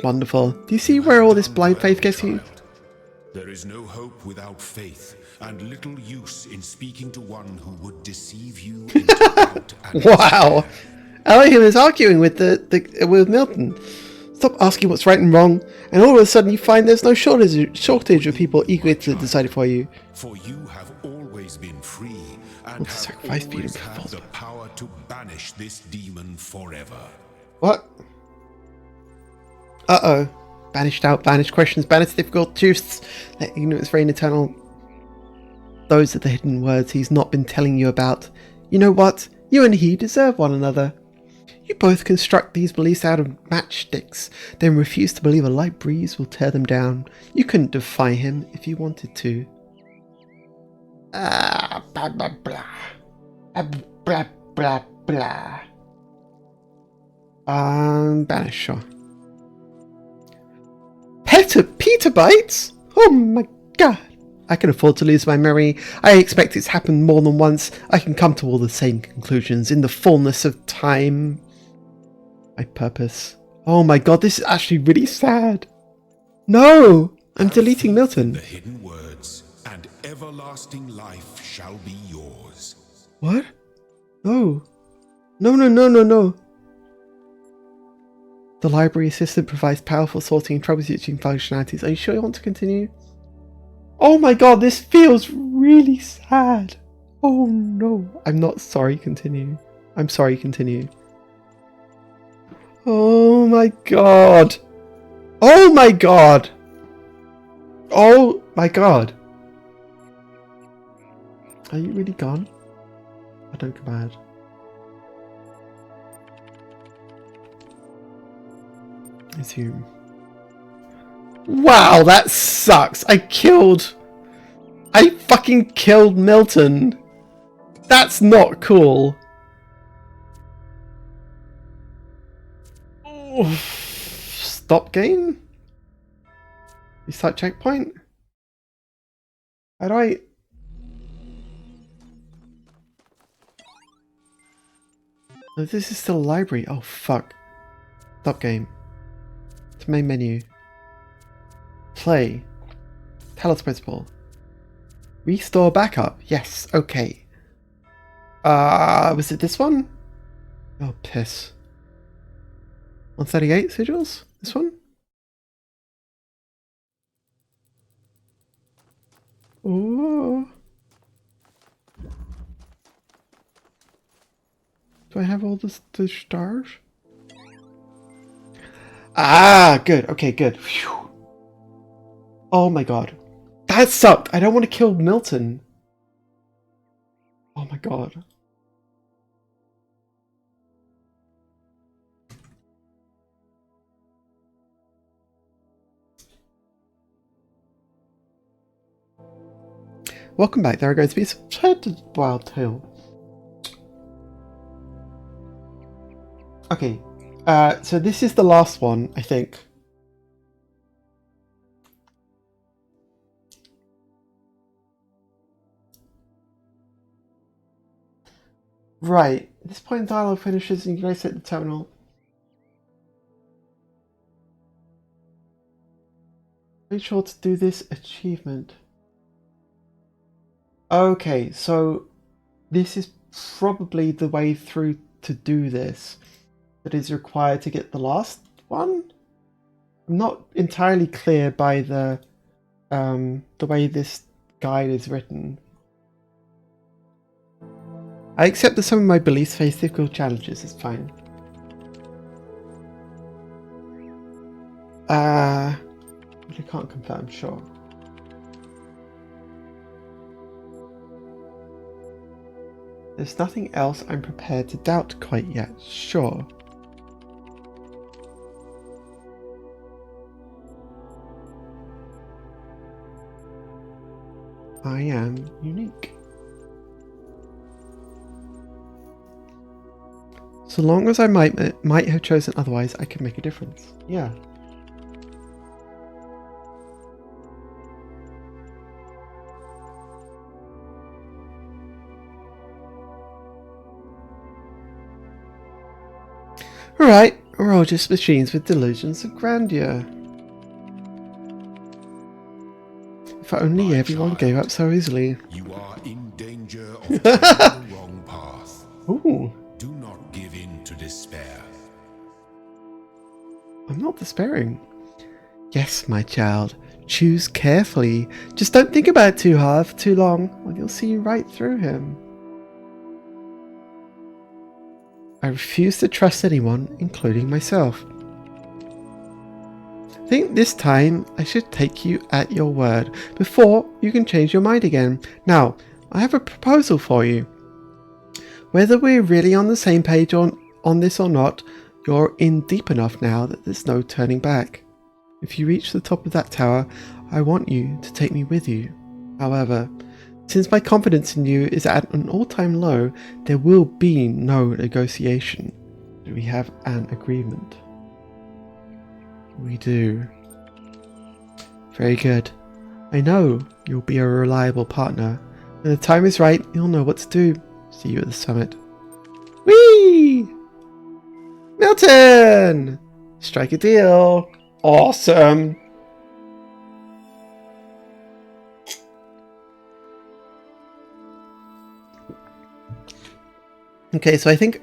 Speaker 1: Wonderful. Do you see where all this blind faith gets you?
Speaker 3: There is no hope without faith, and little use in speaking to one who would deceive you into doubt and
Speaker 1: Wow. Elohim is arguing with with Milton. Stop asking what's right and wrong, and all of a sudden you find there's no shortage of people eager to decide it for you.
Speaker 3: For you have always been free, and
Speaker 1: Well,
Speaker 3: have
Speaker 1: sacrifice
Speaker 3: always
Speaker 1: Peter
Speaker 3: had
Speaker 1: falls.
Speaker 3: the power to banish this demon forever.
Speaker 1: What? Uh-oh. Banished doubt, banished questions, banished difficult truths. Let ignorance reign eternal. Those are the hidden words he's not been telling you about. You know what? You and he deserve one another. You both construct these beliefs out of matchsticks, then refuse to believe a light breeze will tear them down. You couldn't defy him if you wanted to. Blah blah blah. Blah blah blah. Banish, sure. Petabytes? Oh my god. I can afford to lose my memory. I expect it's happened more than once. I can come to all the same conclusions in the fullness of time. My purpose. Oh my god, this is actually really sad. No! I'm deleting Milton.
Speaker 3: The hidden words, and everlasting life shall be yours.
Speaker 1: What? No. No. The library assistant provides powerful sorting and troubleshooting functionalities. Are you sure you want to continue? Oh my god, this feels really sad. Oh no. I'm not sorry, continue. I'm sorry, continue. Oh my god. Oh my god. Oh my god. Are you really gone? I don't go mad. Resume. Wow, that sucks. I fucking killed Milton. That's not cool. Stop game? Restart checkpoint? How do I... No, this is still a library. Oh, fuck. Stop game. To main menu. Play. Talos principle. Restore backup. Yes, okay. Was it this one? Oh, piss. 138 sigils? This one? Oh. Do I have all the stars? Ah, good. Okay, good. Phew. Oh my god. That sucked! I don't want to kill Milton. Oh my god. Welcome back. There are going to be some wild tale. Okay, so this is the last one, I think. Right. At this point, dialogue finishes and you guys hit the terminal. Make sure to do this achievement. Okay, so this is probably the way through to do this that is required to get the last one. I'm not entirely clear by the way this guide is written. I accept that some of my beliefs face difficult challenges. It's fine. I can't confirm. Sure. There's nothing else I'm prepared to doubt quite yet. Sure. I am unique. So long as I might have chosen otherwise, I can make a difference. Yeah. Alright, we're all just machines with delusions of grandeur. If only everyone gave up so easily.
Speaker 3: You are in danger of taking the wrong path.
Speaker 1: Ooh.
Speaker 3: Do not give in to despair.
Speaker 1: I'm not despairing. Yes, my child. Choose carefully. Just don't think about it too hard for too long, or you'll see right through him. I refuse to trust anyone, including myself. I think this time I should take you at your word before you can change your mind again. Now, I have a proposal for you. Whether we're really on the same page on this or not, you're in deep enough now that there's no turning back. If you reach the top of that tower, I want you to take me with you. However, since my confidence in you is at an all-time low, there will be no negotiation. Do we have an agreement? We do. Very good. I know you'll be a reliable partner. When the time is right, you'll know what to do. See you at the summit. Whee! Milton! Strike a deal. Awesome. Okay, so I think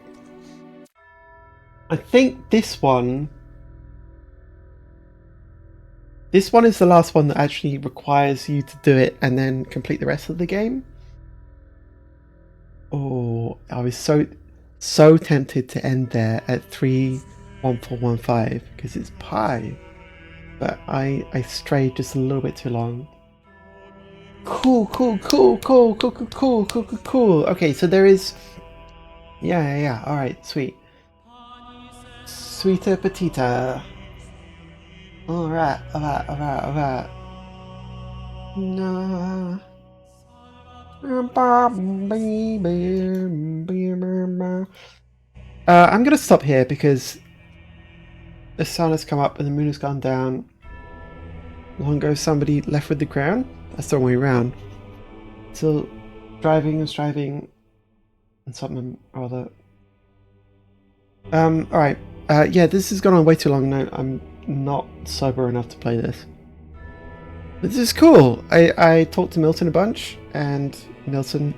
Speaker 1: this one is the last one that actually requires you to do it and then complete the rest of the game. Oh, I was so tempted to end there at 31415 because it's pi, but I strayed just a little bit too long. Cool. Okay, so there is. Yeah. All right, sweet. Sweeter petita. All right. Nah. I'm gonna stop here because the sun has come up and the moon has gone down. Long ago somebody left with the crown. That's the wrong way around. Still driving and striving and something or other. Alright. Yeah, this has gone on way too long now. I'm not sober enough to play this. But this is cool. I talked to Milton a bunch and Milton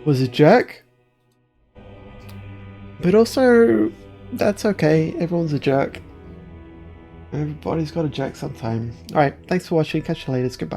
Speaker 1: was a jerk. But also, that's okay. Everyone's a jerk. Everybody's got a jerk sometime. Alright, thanks for watching. Catch you later. Goodbye.